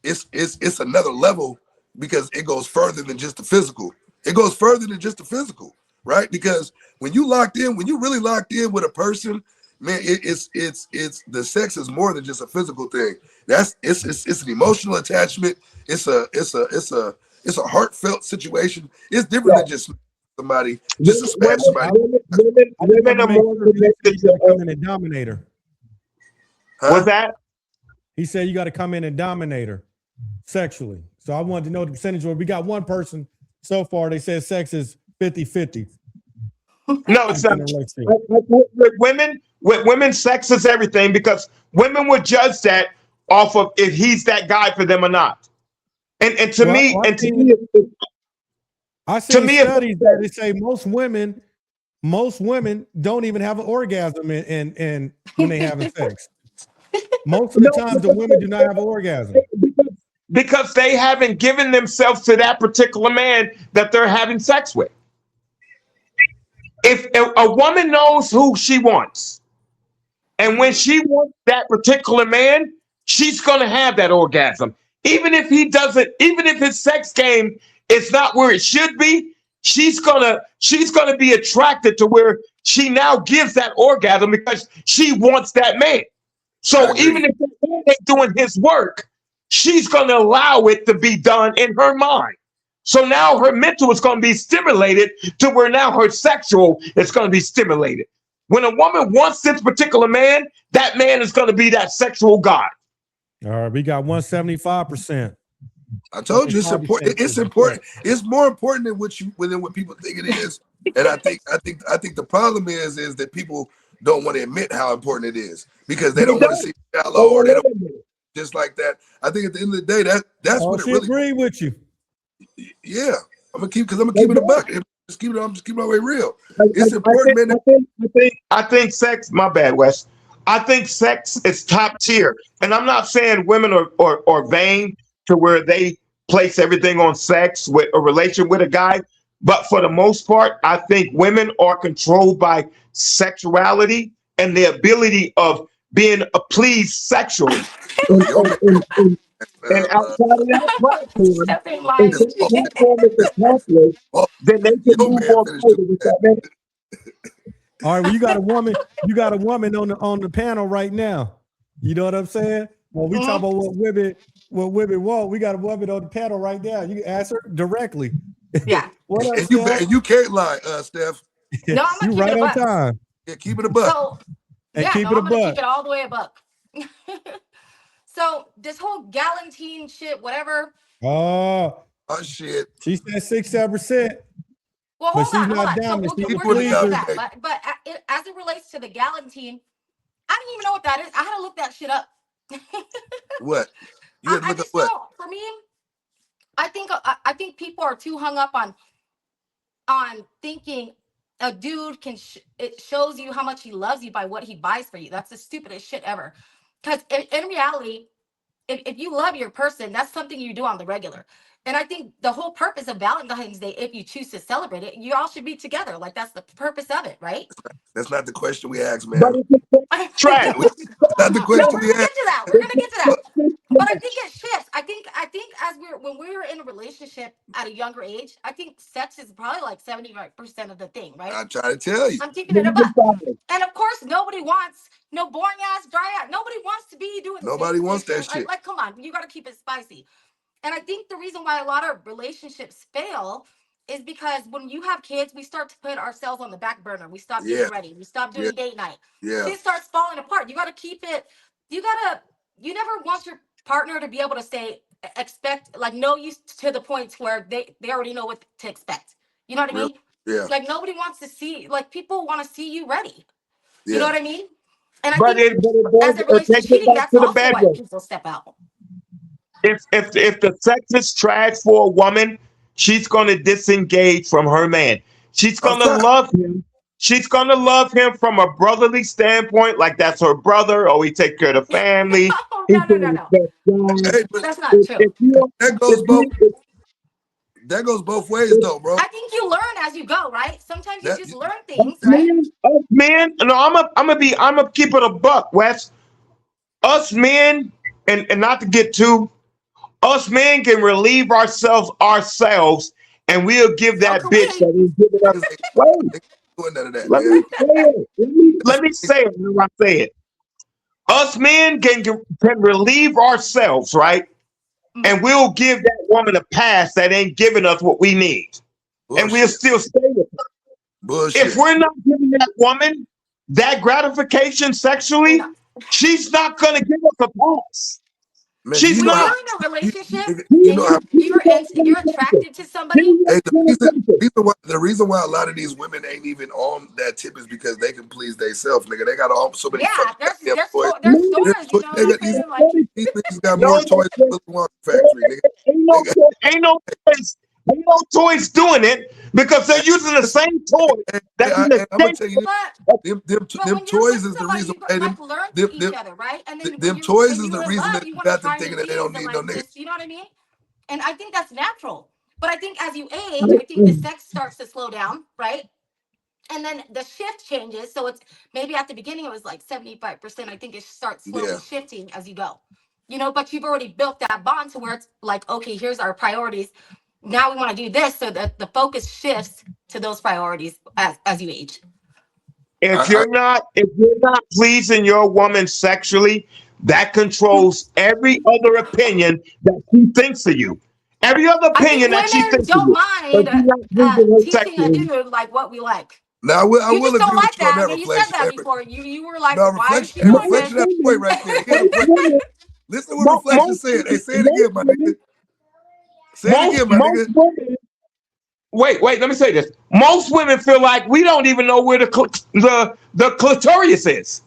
it's another level because it goes further than just the physical. It goes further than just the physical, right? Because when you really locked in with a person, man, it's the sex is more than just a physical thing. It's an emotional attachment. It's a heartfelt situation. It's different than just somebody, just to smash somebody. Women are more connected to come in and dominate her. Huh? What's that? He said you got to come in and dominate her sexually. So I wanted to know the percentage. Where we got one person so far, they said sex is 50-50. No, it's not. With women, sex is everything because women would judge that off of if he's that guy for them or not. And to me, I see studies that they say most women don't even have an orgasm and when they having sex. Most of the times the women do not have an orgasm. Because they haven't given themselves to that particular man that they're having sex with. If a woman knows who she wants, and when she wants that particular man, she's going to have that orgasm. Even if he doesn't, even if his sex game is not where it should be, she's gonna be attracted to where she now gives that orgasm because she wants that man. So even if the man ain't doing his work, she's going to allow it to be done in her mind. So now her mental is going to be stimulated to where now her sexual is going to be stimulated. When a woman wants this particular man, that man is going to be that sexual god. All right, we got 175%. I told you it's important. It's important. It's more important than what people think it is. And I think the problem is that people don't want to admit how important it is because they don't want to see shallow or they don't just like that. I think at the end of the day, that's what it really. Agree with you. Yeah, I'm gonna keep it a buck. I'm just keeping my way real. It's important, man. I think sex. My bad, Wes. I think sex is top tier, and I'm not saying women are vain to where they place everything on sex with a relation with a guy. But for the most part, I think women are controlled by sexuality and the ability of being pleased sexually. And outside of that platform, then they can move on forward with that man. All right, well, you got a woman on the panel right now. You know what I'm saying? Well, we talk about what women what women want. We got a woman on the panel right now. You can ask her directly. Yeah. What up, And Steph? you can't lie, Steph. No, I'm You gonna keep right it a on buck. time. Yeah, keep it a buck. So And yeah, keep no, it a I'm gonna buck. keep it all the way a buck. So this whole Galentine shit, whatever. Oh, Shit. she said 6-7%. Well, But hold she's on, hold not on. So dominant. She's we're a gonna get to pleaser. that, but as it relates to the Galentine, I don't even know what that is. I had to look that shit up. What? You had to I look up just what? don't. For me, I think people are too hung up on thinking a dude can it shows you how much he loves you by what he buys for you. That's the stupidest shit ever. Because in reality, if you love your person, that's something you do on the regular. And I think the whole purpose of Valentine's Day, if you choose to celebrate it, you all should be together. Like that's the purpose of it, right? That's not the question we asked, But man. it's trash. That's not the No, question we're we gonna asked. get to that. We're gonna get to that. But I think it shifts. I think as when we were in a relationship at a younger age, I think sex is probably like 75% of the thing, right? I'm trying to tell you. I'm keeping it a buck. And of course, nobody wants no boring ass, dry ass. Nobody wants to be doing the Nobody same wants that shit. shit. Like, come on, you got to keep it spicy. And I think the reason why a lot of relationships fail is because when you have kids, we start to put ourselves on the back burner. We stop getting Yeah. ready. We stop Yeah. doing date night. Yeah. Shit starts falling apart. You got to keep it. You never want your partner to be able to say, expect, like, know you to the point where they already know what to expect. You know what I mean? Yeah. Like, nobody wants to see, like, people want to see you ready. Yeah. You know what I mean? And I But think as it relates to takes it cheating, back that's to the also why bedroom. people step out. If the sex is trash for a woman, she's gonna disengage from her man. She's gonna Okay. love him. She's gonna love him from a brotherly standpoint, like that's her brother, or he take care of the family. No, no. Hey, but That's not true. that goes both ways though, bro. I think you learn as you go, right? Sometimes you That just learn things, right? Man, no, I'm gonna keep it a buck, Wes. Us men, and not to get too, us men can relieve ourselves, and we'll give So that can bitch we. that ain't giving us. niggas ain't Wait, doing none of that, let man. me say it. Let me say it. How I say it. Us men can relieve ourselves, right? And we'll give that woman a pass that ain't giving us what we need, and we'll Bullshit. still stay with her. Bullshit. If we're not giving that woman that gratification sexually, No. she's not gonna give us a pass. Man, She's When not. you're in a relationship you and know how you're attracted to somebody, hey, the reason why a lot of these women ain't even on that tip is because they can please themselves, nigga. They got all so many yeah, fucking goddamn toys. there's stores, you know what I'm These saying? Like, niggas got No, more toys than Willy Wonka factory, nigga. ain't no toys doing it because they're using the same toy that's in the I'm gonna tell you, but them when you're toys with is the somebody, reason. you Hey, like learn them, each them, other, right? And then them toys when is the you're in reason love, that you you want to got them try new thinking that they don't things and need no like nigga. just, you know what I mean? And I think that's natural. But I think as you age, I think the sex starts to slow down, right? And then the shift changes. So it's maybe at the beginning it was like 75%. I think it starts slowly Yeah. shifting as you go. You know, but you've already built that bond to where it's like, okay, here's our priorities. Now we want to do this, so that the focus shifts to those priorities as you age. If I, you're not pleasing your woman sexually, that controls every other opinion that she thinks of you. Every other I think opinion that she women thinks of don't you. If mind you're not pleasing her teaching a sexually, dude like what we like. now I You will just don't agree with like you on that. that Yeah, you said reflection. that before. You were like, No, why is reflection. she Hey, doing this? reflection. That boy right there. He had a point. Listen to what reflection said. Hey, say it again, my nigga. Say it again, my most nigga. women. Wait. Let me say this. Most women feel like we don't even know where the clitoris is.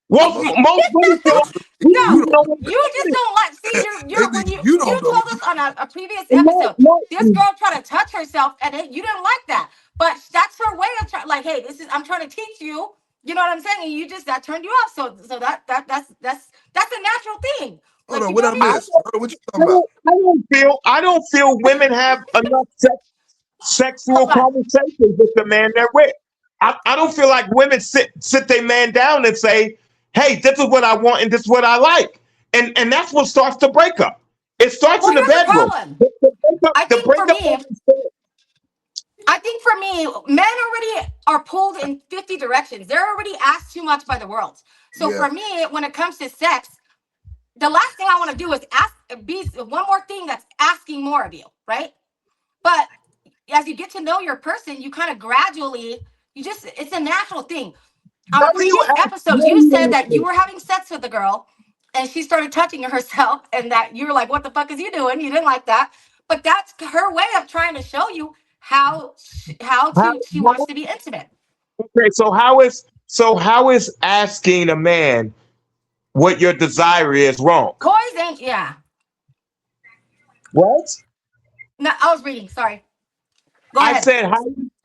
Most Most, women feel most like we don't No, you even know where you just the don't like. See, they you're when think you you don't know. told us on a previous clitoris episode, is. this girl tried to touch herself, and you didn't like that. But that's her way of trying. Like, hey, I'm trying to teach you. You know what I'm saying? And you just that turned you off. So that's a natural thing. Hold Like, on, you what feel I me? missed? Hold on, what you talking about? I don't feel women have enough sexual Hold on. conversations with the man they're with. I don't feel like women sit their man down and say, "Hey, this is what I want and this is what I like," and that's what starts the breakup. It starts Well, in the here's the bedroom. problem. The I think for breakup me, doesn't start. men already are pulled in 50 directions. They're already asked too much by the world. So Yeah. for me, when it comes to sex, the last thing I want to do is be one more thing that's asking more of you, right? But as you get to know your person, you kind of gradually, it's a natural thing. On a Why do you previous ask episode, you said that you were having sex with a girl and she started touching herself and that you were like, what the fuck is you doing? You didn't like that. But that's her way of trying to show you how how, she wants to be intimate. okay, how is asking a man what your desire is wrong? Boys ain't, yeah. What? No, I was reading. Sorry. Go I ahead. said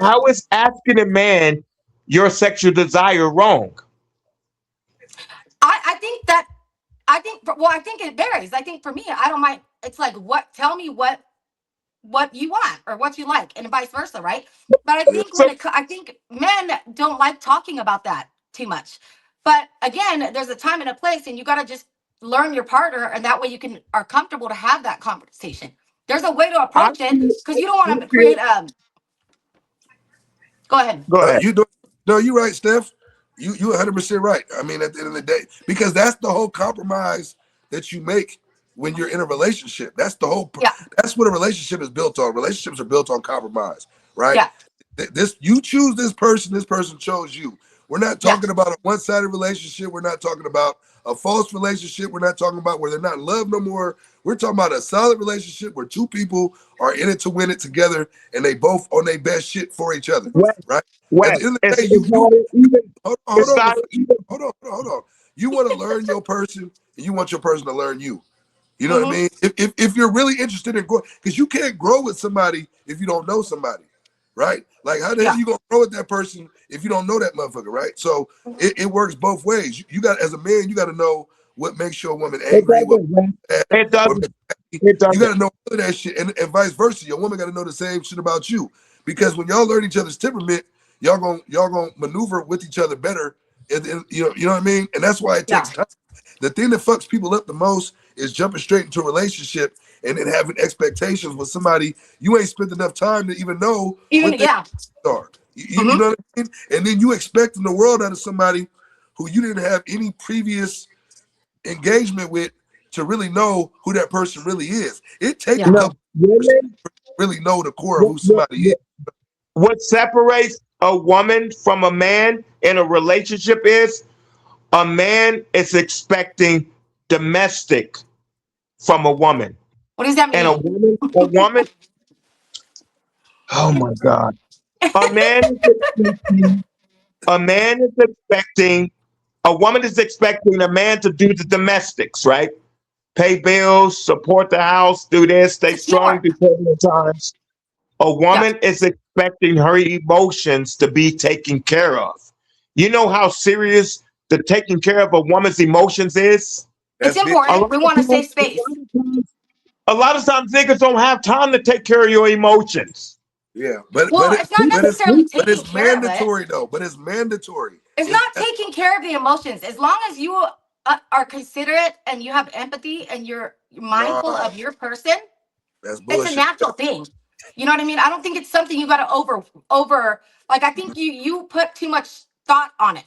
how is asking a man your sexual desire wrong? I think I think it varies. I think for me, I don't mind. It's like, tell me what you want or what you like, and vice versa, right? But I think So I think men don't like talking about that too much. But again, there's a time and a place, and you got to just learn your partner, and that way you are comfortable to have that conversation. There's a way to I approach it feel, because you don't I want to feel, create. Go ahead. go ahead. You do. No, you're right, Steph. You 100% right. I mean, at the end of the day, because that's the whole compromise that you make when you're in a relationship. That's the whole. Yeah. That's what a relationship is built on. Relationships are built on compromise, right? Yeah. This you choose this person. This person chose you. We're not Yeah. talking about a one-sided relationship. We're not talking about a false relationship. We're not talking about where they're not in love no more. We're talking about a solid relationship where two people are in it to win it together, and they both on their best shit for each other, West, right? At the West. end of the day, It's not even. hold It's on, not even. hold on. You want to learn your person, and you want your person to learn you. You know what I Mm-hmm. mean? If you're really interested in growing, because you can't grow with somebody if you don't know somebody, right? Like how the hell Yeah. you gonna grow with that person if you don't know that motherfucker, right? So it works both ways. You got, as a man, you got to know what makes your woman It angry, what doesn't. Man. It what doesn't. makes her happy. It You got doesn't. to know all of that shit, and vice versa. Your woman got to know the same shit about you, because when y'all learn each other's temperament, y'all gonna maneuver with each other better. And you know what I mean? And that's why it Yeah. takes time. The thing that fucks people up the most is jumping straight into a relationship and then having expectations with somebody you ain't spent enough time to even know Even what they yeah. are. You Mm-hmm. know what I mean? And then you expecting the world out of somebody who you didn't have any previous engagement with to really know who that person really is. It take a Yeah. No, couple years to women. really know the core of What, who what, somebody is. what what separates a woman from a man in a relationship is a man is expecting domestic from a woman, What does that and a mean? woman, a woman. Oh my God! A man is expecting. A man is expecting. A woman is expecting a man to do the domestics, right? Pay bills, support the house, do this, stay It's strong teamwork. through turbulent times. A Yeah. woman is expecting her emotions to be taken care of. You know how serious the taking care of a woman's emotions is? It's That's big. A important. lot We of want a times, safe space. a lot of times niggas don't have time to take care of your emotions. Yeah, but Well, it's not necessarily taking it's care of it. mandatory though. But it's mandatory. It's It's not taking care of the emotions. As long as you are considerate and you have empathy and you're mindful no, of your person, that's it's a bullshit. natural thing. You know what I mean? I don't think it's something you got to like. I think you put too much thought on it.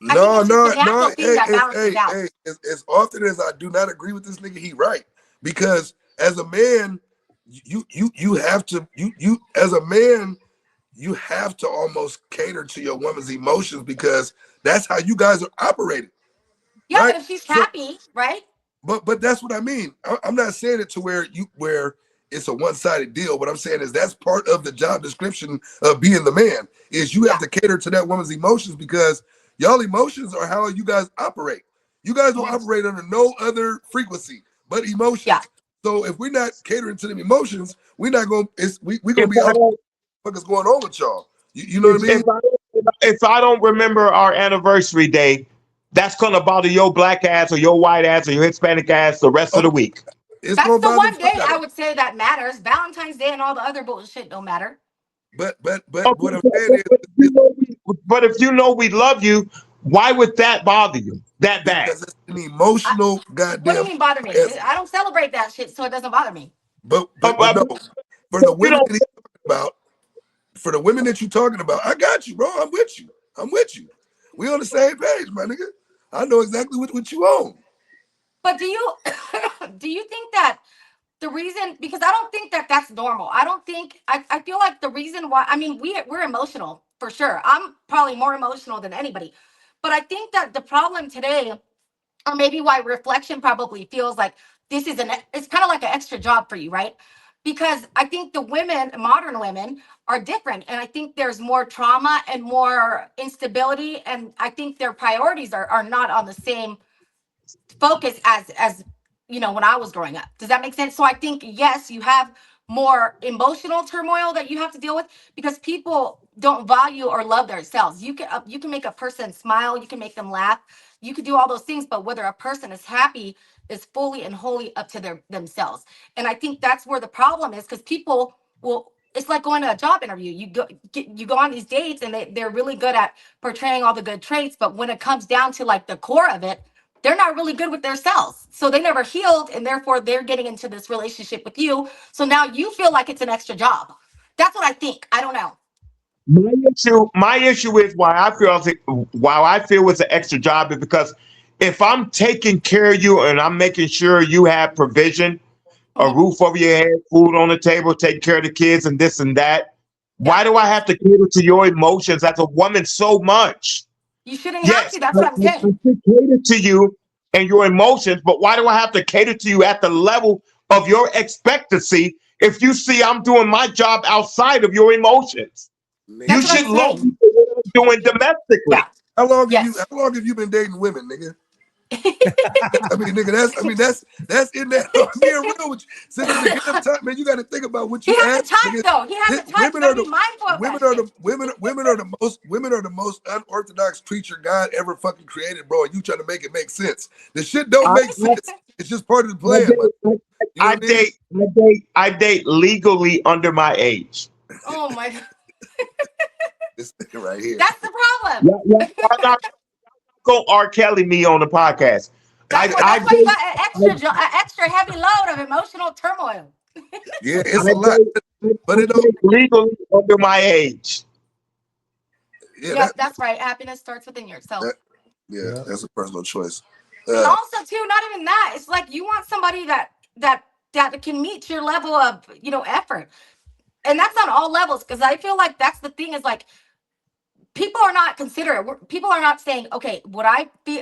I think No, it's just a no. natural thing that balances out. As often as I do not agree with this nigga, he right. Because as a man, you have to you as a man, you have to almost cater to your woman's emotions because that's how you guys are operating, Yeah, right? but if she's So happy, right? but that's what I mean. I'm not saying it to where it's a one-sided deal. What I'm saying is that's part of the job description of being the man is you have Yeah. to cater to that woman's emotions because y'all emotions are how you guys operate. You guys don't Mhm. operate under no other frequency but Yeah. emotions. So if we're not catering to them emotions, we're not gonna we gonna If be I out don't, what's going on with y'all. You know what I mean? if I don't remember our anniversary day, that's gonna bother your black ass or your white ass or your Hispanic ass the rest Oh, of the week. it's That's gonna the bother the one fuck day out I of would say that matters. Valentine's Day and all the other bullshit don't matter. but Okay, what I'm saying is but if you know we love you, why would that bother you that bad? because it's an I, emotional what do you goddamn mean bother me? orgasm. I don't celebrate that shit, so it doesn't bother me. But no, for the You women know, that he's talking about, for the women that you're talking about, I got you, bro. I'm with you. I'm with you. We on the same page, my nigga. I know exactly what you on. But do you do you think that the reason, because I don't think that that's normal. I don't think I feel like the reason why, I mean, we're emotional for sure. I'm probably more emotional than anybody. But I think that the problem today, or maybe why reflection probably feels like this is it's kind of like an extra job for you, right? Because I think the women, modern women, are different. And I think there's more trauma and more instability. And I think their priorities are not on the same focus as when I was growing up. Does that make sense? So I think, yes, you have more emotional turmoil that you have to deal with because people don't value or love themselves. You can make a person smile, you can make them laugh, you can do all those things, but whether a person is happy is fully and wholly up to themselves. And I think that's where the problem is, because people will, it's like going to a job interview. You go on these dates and they're really good at portraying all the good traits, but when it comes down to like the core of it, they're not really good with themselves. So they never healed, and therefore they're getting into this relationship with you. So now you feel like it's an extra job. That's what I think. I don't know. My issue is why I feel it's an extra job is because if I'm taking care of you and I'm making sure you have provision, a roof over your head, food on the table, taking care of the kids and this and that, why do I have to cater to your emotions as a woman so much? You shouldn't have to. That's I what I'm saying. should cater to you and your emotions, but why do I have to cater to you at the level of your expectancy if you see I'm doing my job outside of your emotions? Nigga, You That's what should I'm love saying. me for what I'm doing domestically. Yeah. Yes. how long have you been dating women, nigga? That's in there. I'm being real with you. Since the beginning of time, man, you got to think about what He you has ask. the time Nigga. though. He has the time. You gotta be mindful of that shit. Women are the most unorthodox creature God ever fucking created, bro. And you trying to make it make sense. The shit don't I, make sense. It's just part of the I, plan. But date, you know what I mean? I date legally under my age. Oh my God. This nigga right here. That's the problem. Y'all not go R. Kelly me on the podcast. That's why you got an extra heavy load of emotional turmoil. Yeah, it's a lot. But it don't. Legally under my age. Yeah, Yep, that's right. Happiness starts within yourself. that's a personal choice. And also too, not even that. It's like you want somebody that can meet your level of effort, and that's on all levels. Because I feel like that's the thing is like people are not considerate. People are not saying, okay,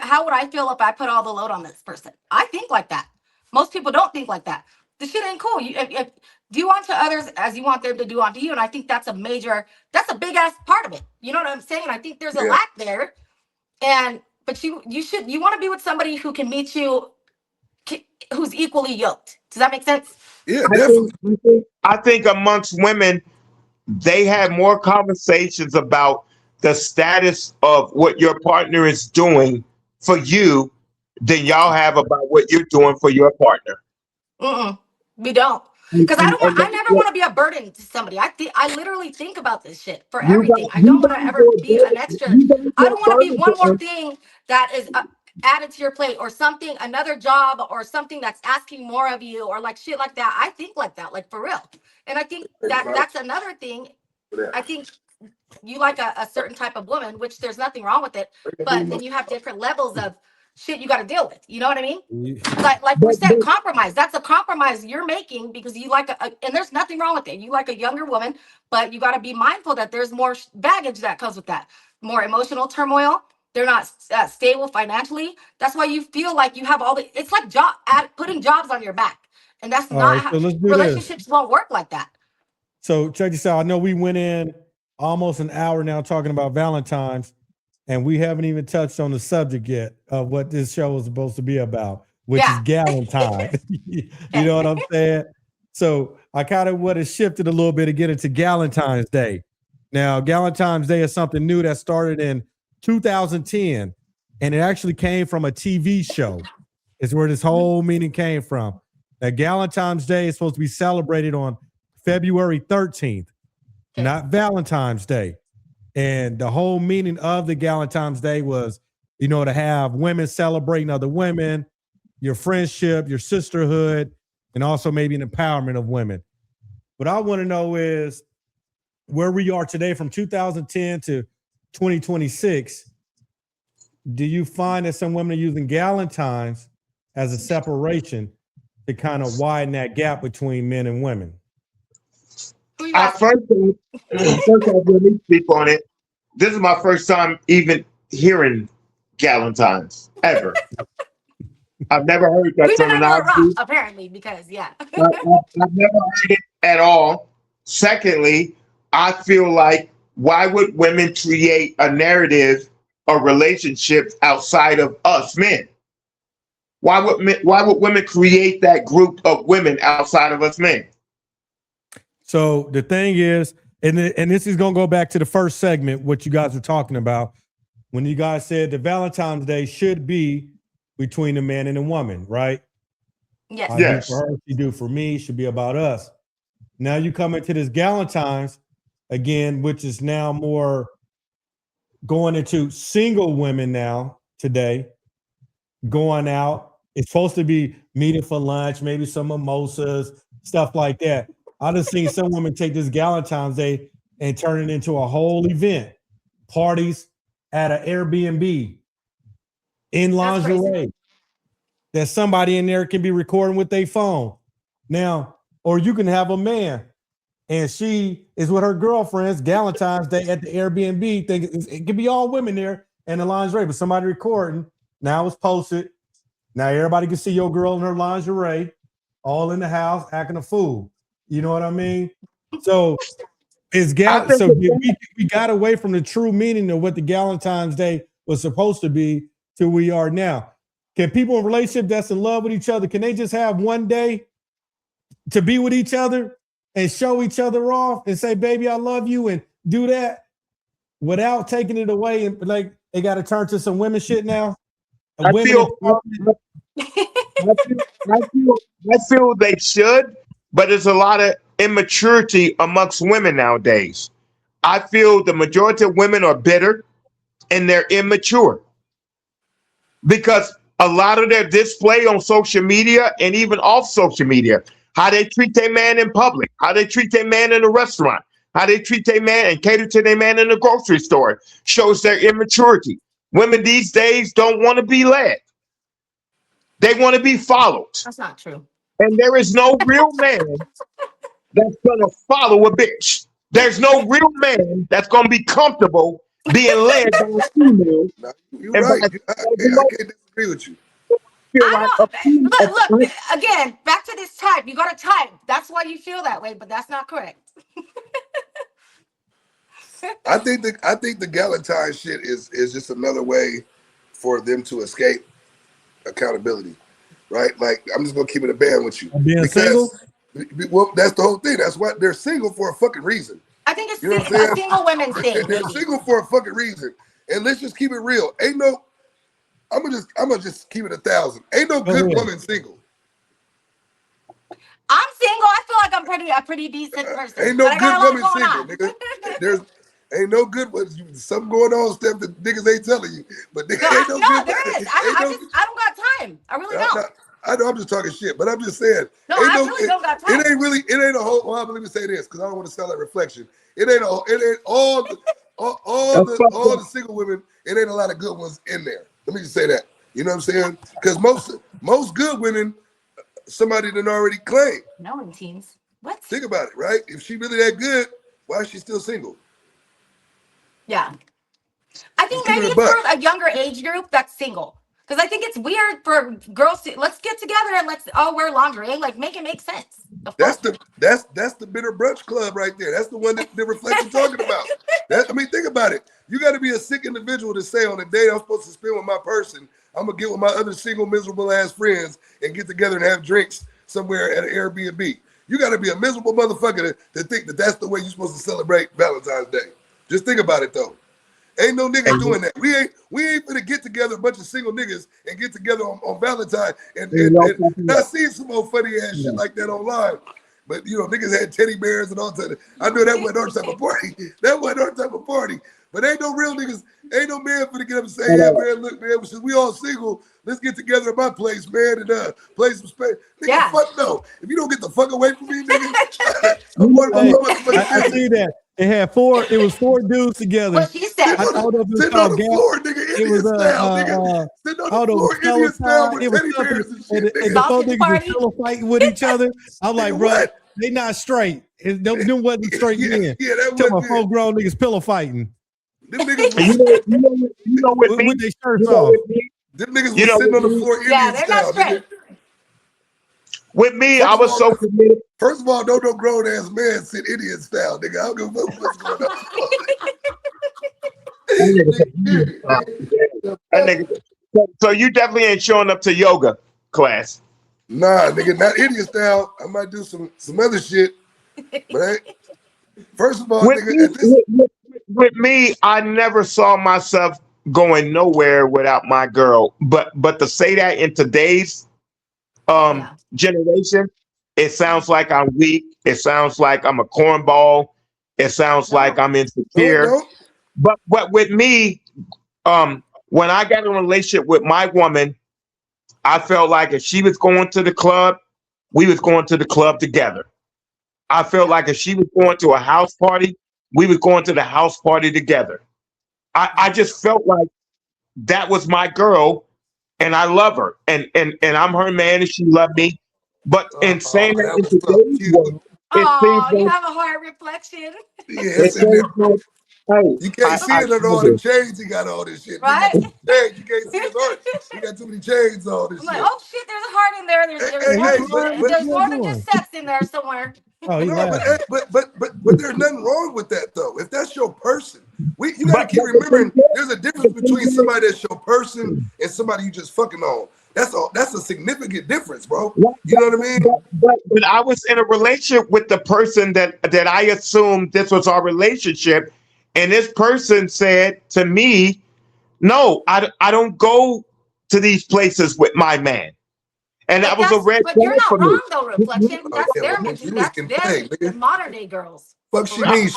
how would I feel if I put all the load on this person? I think like that. Most people don't think like that. This shit ain't cool. If do unto others as you want them to do unto you, and I think that's a big ass part of it. You know what I'm saying? I think there's a lack there, but you want to be with somebody who can meet you, who's equally yoked. Does that make sense? Yeah, definitely. I think amongst women, they have more conversations about the status of what your partner is doing for you than y'all have about what you're doing for your partner. We don't. Because I never want to be a burden to somebody. I literally think about this shit for everything. I don't want to ever be an extra. I don't want to be one more thing that is added to your plate, or something, another job, or something that's asking more of you, or like shit like that. I think like that, like for real. And I think that's another thing. I think you like a certain type of woman, which there's nothing wrong with it, but then you have different levels of shit you got to deal with. You know what I mean? Like we said, compromise. That's a compromise you're making because you like and there's nothing wrong with it. You like a younger woman, but you got to be mindful that there's more baggage that comes with that, more emotional turmoil. They're not stable financially. That's why you feel like you have it's like putting jobs on your back, and that's not how relationships won't work like that. So check this out. I know we went in almost an hour now talking about Valentine's, and we haven't even touched on the subject yet of what this show is supposed to be about, which is Galentine. You know what I'm saying? So I kind of want to shift it a little bit to get into Galentine's Day. Now, Galentine's Day is something new that started in 2010, and it actually came from a TV show. It's where this whole meaning came from. Now, Galentine's Day is supposed to be celebrated on February 13th, not Valentine's Day. And the whole meaning of the Galentine's Day was, to have women celebrating other women, your friendship, your sisterhood, and also maybe an empowerment of women. What I want to know is where we are today from 2010 to 2026. Do you find that some women are using Galentine's as a separation to kind of widen that gap between men and women? Who you I asking? first let me speak on it. This is my first time even hearing Galentines ever. I've never heard that We've been under a rock, terminology. apparently, because yeah. I've never heard it at all. Secondly, I feel like why would women create a narrative or relationships outside of us men? Why would women create that group of women outside of us men? So the thing is, and this is gonna go back to the first segment, what you guys were talking about, when you guys said the Valentine's Day should be between the man and the woman, right? Yes. I Yes. do for her, she do for me, should be about us. Now you come into this Galentine's again, which is now more going into single women now today, going out. It's supposed to be meeting for lunch, maybe some mimosas, stuff like that. I just seen some women take this Galentine's Day and turn it into a whole event, parties at an Airbnb in That's crazy. lingerie. That somebody in there can be recording with their phone. Now, or you can have a man and she is with her girlfriends, Galentine's Day at the Airbnb. It could be all women there and the lingerie, but somebody recording. Now it's posted. Now everybody can see your girl in her lingerie, all in the house, acting a fool. You know what I mean? So we got away from the true meaning of what the Galentine's Day was supposed to be to we are now. Can people in a relationship that's in love with each other, can they just have one day to be with each other and show each other off and say, baby, I love you, and do that without taking it away? And like they got to turn to some women shit now. I feel they should, but there's a lot of immaturity amongst women nowadays. I feel the majority of women are bitter and they're immature because a lot of their display on social media and even off social media, how they treat their man in public, how they treat their man in a restaurant, how they treat their man and cater to their man in the grocery store shows their immaturity. Women these days don't want to be led. They want to be followed. That's not true. And there is no real man that's going to follow a bitch. There's no real man that's going to be comfortable being led by a female. No, you're right. I can't disagree with you. Look, again, back to this type. You got a type. That's why you feel that way, but that's not correct. I think the Galentine shit is just another way for them to escape accountability, right? Like, I'm just gonna keep it a band with you. Being single? Well, that's the whole thing. That's why they're single for a fucking reason. I think it's You know what I'm a saying? single women thing. They're Maybe. single for a fucking reason. And let's just keep it real. I'm gonna just keep it 1,000. Ain't no good woman single. I'm single. I feel like I'm a pretty decent person. Ain't no but I got good a lot woman going single, on. nigga. Ain't no good ones. Something going on, stuff that niggas ain't telling you. But nigga, ain't no good. There is. I don't got time. I really don't. I know I'm just talking shit, but I'm just saying. No, I really don't got time. It ain't a whole. Well, let me say this because I don't want to sound like reflection. It ain't all the single women. It ain't a lot of good ones in there. Let me just say that. You know what I'm saying? Because most good women, somebody done already claimed. No, in teens. What? Think about it, right? If she really that good, why is she still single? Yeah. I think maybe it's for a younger age group that's single. Because I think it's weird for girls to let's get together and let's all wear lingerie. Like, make it make sense. That's the bitter brunch club right there. That's the one that the reflection talking about. Think about it. You got to be a sick individual to say on the day I'm supposed to spend with my person, I'm gonna get with my other single miserable ass friends and get together and have drinks somewhere at an Airbnb. You got to be a miserable motherfucker to think that that's the way you're supposed to celebrate Valentine's Day. Just think about it though. Ain't no niggas doing that. We ain't gonna get together a bunch of single niggas and get together on Valentine and I seen some old funny ass shit like that online. But you know, niggas had teddy bears and all that. I know that wasn't our type of party. That wasn't our type of party. But ain't no real niggas, ain't no man finna get up and say, yeah, man, look, man, since we all single, let's get together at my place, man, and play some space. Nigga, Yeah. fuck no. If you don't get the fuck away from me, nigga, I see that. It was 4 dudes together. What she said. Sit on the floor, nigga, It was style, nigga. Sitting on the floor, Indian style with teddy bears and shit. and the four niggas was pillow fighting with each other. I'm like, bro, they not straight. Them wasn't straight men. Yeah, that Tell my was full grown niggas pillow fighting. Them niggas you know with me, with their shirts off. Them niggas was sitting on the floor Indian style, nigga. With me, I was so committed. First of all, no grown ass man sit Indian style, nigga. I don't give a fuck what's going on. So you definitely ain't showing up to yoga class. Nah, nigga, not Indian style. I might do some other shit, but first of all, with me, I never saw myself going nowhere without my girl. But to say that in today's generation, it sounds like I'm weak. It sounds like I'm a cornball. It sounds like I'm insecure. But with me, when I got in a relationship with my woman, I felt like if she was going to the club, we was going to the club together. I felt like if she was going to a house party, we was going to the house party together. I just felt like that was my girl, and I love her, and I'm her man, and she loved me. But in saying that, in today's world, you have a hard reflection. Yeah, you can't see it on all the chains. He got all this shit, right? You can't see his heart. He got too many chains. All this I'm shit. like, oh shit, there's a heart in there. There's more than just sex in there somewhere. Oh, but there's nothing wrong with that though. If that's your person, you gotta keep remembering there's a difference between somebody that's your person and somebody you just fucking on. That's a significant difference, bro. You know what I mean? But I was in a relationship with the person that I assumed this was our relationship, and this person said to me, "No, I don't go to these places with my man." And that was a red flag. But you're not wrong, though, Reflection. That's their mentality. That's them, modern day girls. Fuck she mean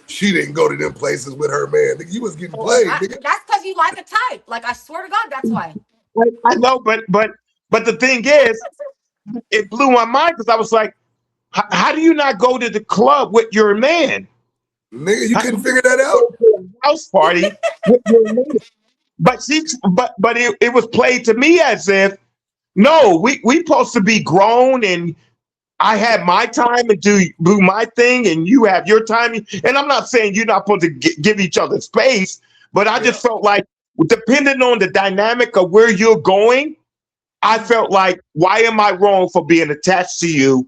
she didn't go to them places with her man. Nigga, you was getting played, nigga. That's because you like a type. Like, I swear to God, that's why. I know, but the thing is, it blew my mind because I was like, how do you not go to the club with your man? Nigga, you couldn't figure that out? House party with your man. But it was played to me as if, no, we supposed to be grown, and I had my time and do my thing, and you have your time. And I'm not saying you're not supposed to give each other space, but I just felt like, depending on the dynamic of where you're going, I felt like, why am I wrong for being attached to you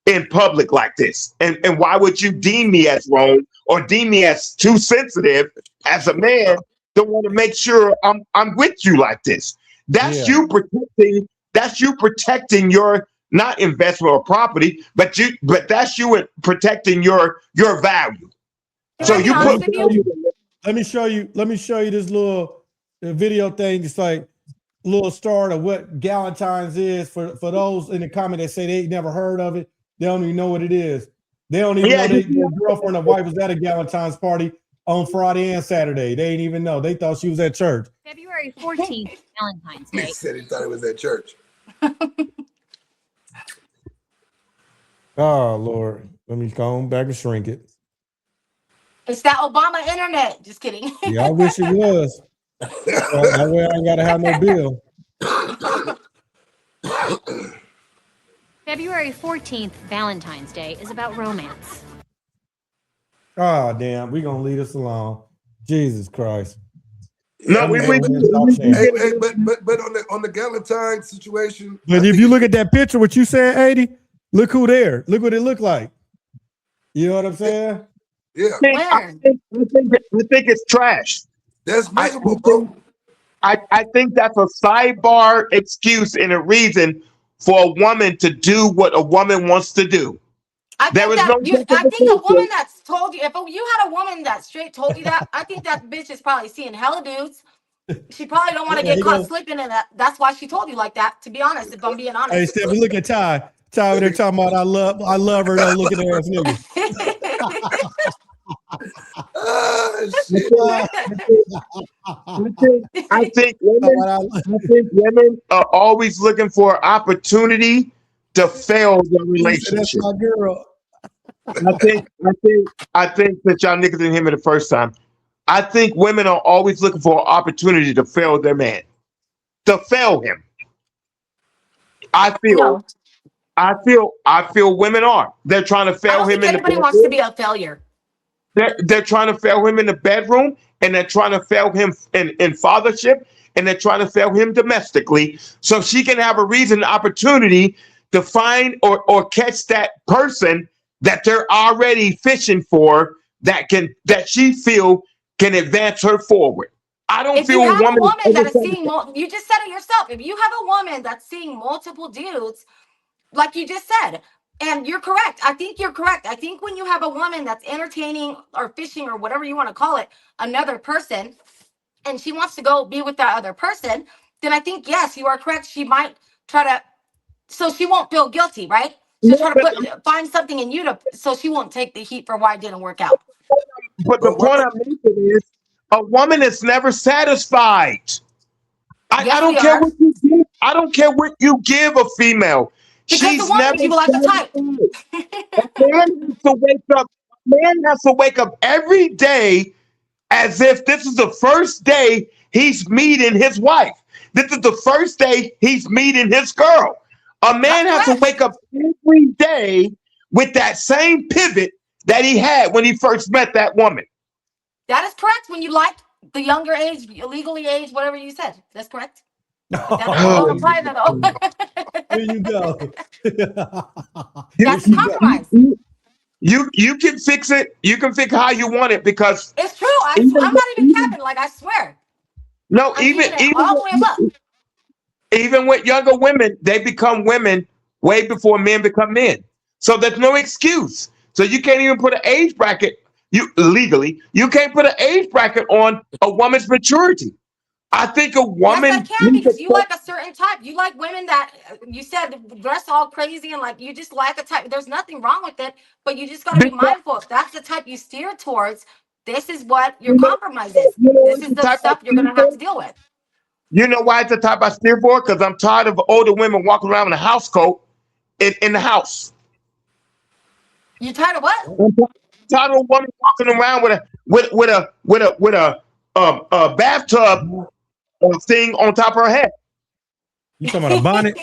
in public like this? And why would you deem me as wrong or deem me as too sensitive as a man to want to make sure I'm with you like this? That's you protecting. That's you protecting your not investment or property, but that's you protecting your value. So you put. Let me show you this little video thing. It's like a little start of what Galentine's is for those in the comment that say they ain't never heard of it. They don't even know what it is. They don't even know their girlfriend or wife was at a Galentine's party on Friday and Saturday. They ain't even know. They thought she was at church. February 14th, Valentine's Day. He said he thought it was at church. Oh, Lord. Let me go back and shrink it. It's that Obama internet. Just kidding. Yeah, I wish it was. That way I ain't got to have no bill. February 14th, Valentine's Day, is about romance. Oh, damn. We're going to leave this alone. Jesus Christ. No, but on the Galentine situation. But if you look at that picture, what you said, 80, look who there. Look what it looked like. You know what I'm saying? Yeah. I think it's trash. That's miserable, bro. I think that's a sidebar excuse and a reason for a woman to do what a woman wants to do. I think a woman that's told you, if you had a woman that straight told you that, I think that bitch is probably seeing hella dudes. She probably don't want to get caught slipping in that. That's why she told you like that, to be honest, if I'm being honest. Hey, Stephanie, look at Ty. Ty over there talking about I love her, don't look at her ass nigga. I think women are always looking for an opportunity to fail the relationship. That's my girl. I think that y'all niggas didn't hear me the first time. I think women are always looking for an opportunity to fail their man, to fail him. I feel, No, I feel women are. They're trying to I fail don't him think in the anybody wants to bedroom. be a failure. They're trying to fail him in the bedroom, and they're trying to fail him in fathership, and they're trying to fail him domestically, so she can have a reason, opportunity to find or catch that person that they're already fishing for that she feel can advance her forward. I don't If you feel a have a woman is woman ever that is seeing, satisfied. you just said it yourself. If you have a woman that's seeing multiple dudes, like you just said, and you're correct. I think you're correct. I think when you have a woman that's entertaining or fishing or whatever you want to call it, another person, and she wants to go be with that other person, then I think, yes, you are correct. She might try to, so she won't feel guilty, right? She'll try But to find something in you to, so she won't take the heat for why it didn't work out. the But what? point I'm making is a woman is never satisfied. I Yes, we don't care are. what you give. I don't care what you give a female. Because the She's woman, never you like the type. satisfied. A man has to wake up. A man has to wake up every day as if this is the first day he's meeting his wife. This is the first day he's meeting his girl. A man That's has to correct. wake up every day with that same pivot that he had when he first met that woman. That is correct. When you like the younger age, illegally age, whatever you said, that's correct. But that still Oh, don't apply to though. here you go. You, That's a compromise. you can fix it. You can fix how you want it because It's true. even I'm not even even capping. Like I swear, no I'm keeping it all the way up. even with younger women, they become women way before men become men. So there's no excuse. So you can't even put an age bracket. You legally, you can't put an age bracket on a woman's maturity. I think a Yes, I woman can needs to because you like a certain type. You like women that you said dress all crazy and like you just like a type. There's nothing wrong with it, but you just got to be because mindful. If that's the type you steer towards, this is what your you know, compromise is. you know This what's is the the type I stuff you're steer gonna have for? to deal with. You know why it's the type I steer for? Because I'm tired of older women walking around in a house coat in the house. You tired of what? I'm tired of a woman walking around with a bathtub thing on top of her head. You talking about a bonnet?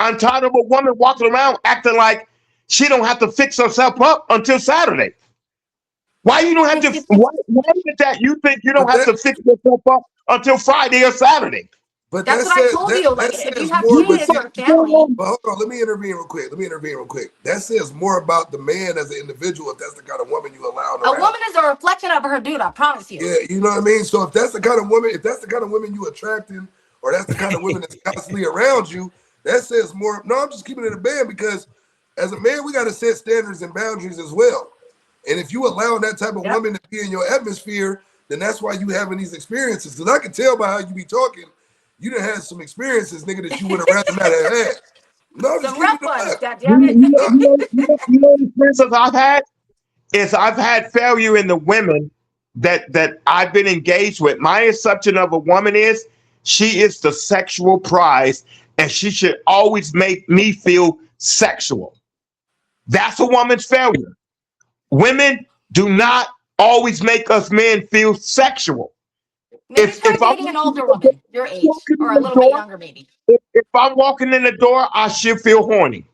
I'm tired of a woman walking around acting like she don't have to fix herself up until Saturday. Why you don't have to? Why is it that you think you don't But have that to fix yourself up until Friday or Saturday? but That's that what I says told you. Like that if you says have more. You But just kids see, or a family, but hold on, let me intervene real quick. That says more about the man as an individual if that's the kind of woman you allow a around. woman is a reflection of her dude. I promise you. Yeah, you know what I mean? So if that's the kind of woman, you attracting, or that's the kind of women that's constantly around you, that says more. No, I'm just keeping it a band because as a man, we got to set standards and boundaries as well. And if you allow that type of Yep. woman to be in your atmosphere, then that's why you having these experiences. Because I can tell by how you be talking, you done had some experiences, nigga, that you would have rather not have had. No, I'm just Some keeping rough it ones. up. God You, damn it. you, know, you, know, you, know, you know the experiences I've had is I've had failure in the women that I've been engaged with. My assumption of a woman is she is the sexual prize and she should always make me feel sexual. That's a woman's failure. Women do not always make us men feel sexual. Maybe If try if I'm dating an older woman, your age, walking or in a the little bit door, younger, maybe. if I'm walking in the door, I should feel horny.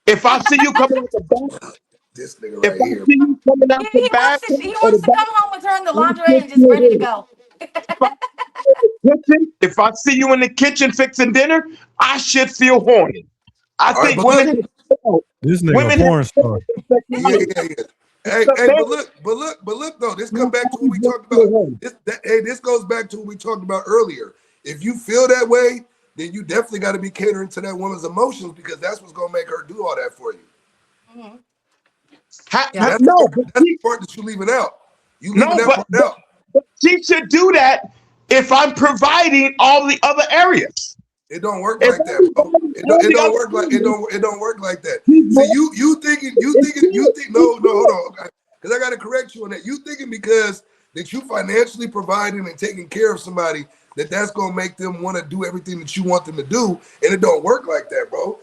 If I see you coming out the back, This nigga if right I here. see you coming out the He bathroom or the wants to back, come home with her in the I lingerie should and just feel ready to horny. go. If I see you in the kitchen, if I see you in the kitchen fixing dinner, I should feel horny. I All right, think but look, This nigga a women have porn star. yeah, sexuality. yeah, yeah. Hey, The hey, man but look though, this come will back to what always we make talked you about. horny. This goes back to what we talked about earlier. If you feel that way, then you definitely got to be catering to that woman's emotions because that's what's gonna make her do all that for you. Mhm. And Yep. No, but that's the part that you leaving out. You leaving no, that part out. but she should do that if I'm providing all the other areas. It don't work If like I'm that, bro. providing all It the don't other work like areas, it don't work like that. she's See, more. It's you good. think It's no, hold good. on, because I got to correct you on that. You thinking because that you financially providing and taking care of somebody that's gonna make them want to do everything that you want them to do, and it don't work like that, bro.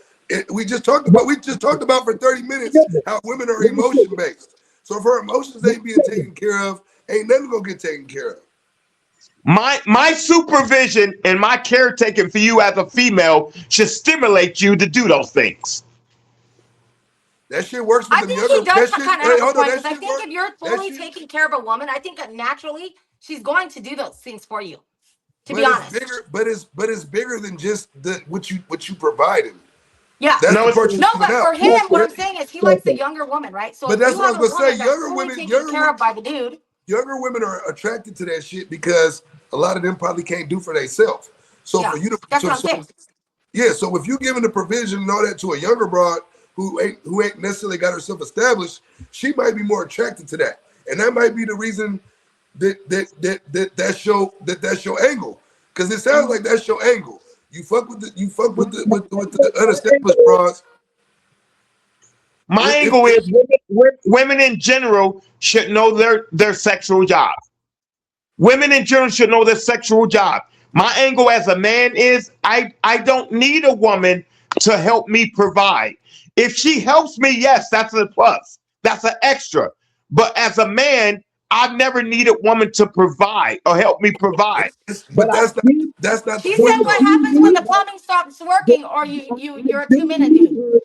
We just talked about for 30 minutes how women are emotion based. So if her emotions ain't being taken care of, ain't nothing gonna get taken care of. My supervision and my caretaking for you as a female should stimulate you to do those things. That shit works with I them think younger. she does That shit, kind of hey, have a hold on, point, that because I shit think work. if you're That fully shit, taking care of a woman, I think that naturally she's going to do those things for you. To but be it's honest, bigger. But it's bigger than just what you provided. yeah. That's No, the it's part you're No, leaving but out. for him, what I'm saying is he likes a younger woman, right? So But if that's you what I have a was gonna say. woman that's fully taken care of by the dude, Younger women are attracted to that shit because a lot of them probably can't do for themselves. So yeah, for you to, that's what I'm saying. yeah. So if you giving the provision and all that to a younger broad who ain't necessarily got herself established, she might be more attracted to that, and that might be the reason that's your angle. Because it sounds like that's your angle. You fuck with the unestablished broads. my If angle is women in general should know their sexual job. Women in general should know their sexual job. My angle as a man is I don't need a woman to help me provide. If she helps me, yes, that's a plus. That's an extra. But as a man, I've never needed woman to provide or help me provide. but But I do, that's not the She point said, though. "What happens when the plumbing stops working, or you're a 2 minute dude?"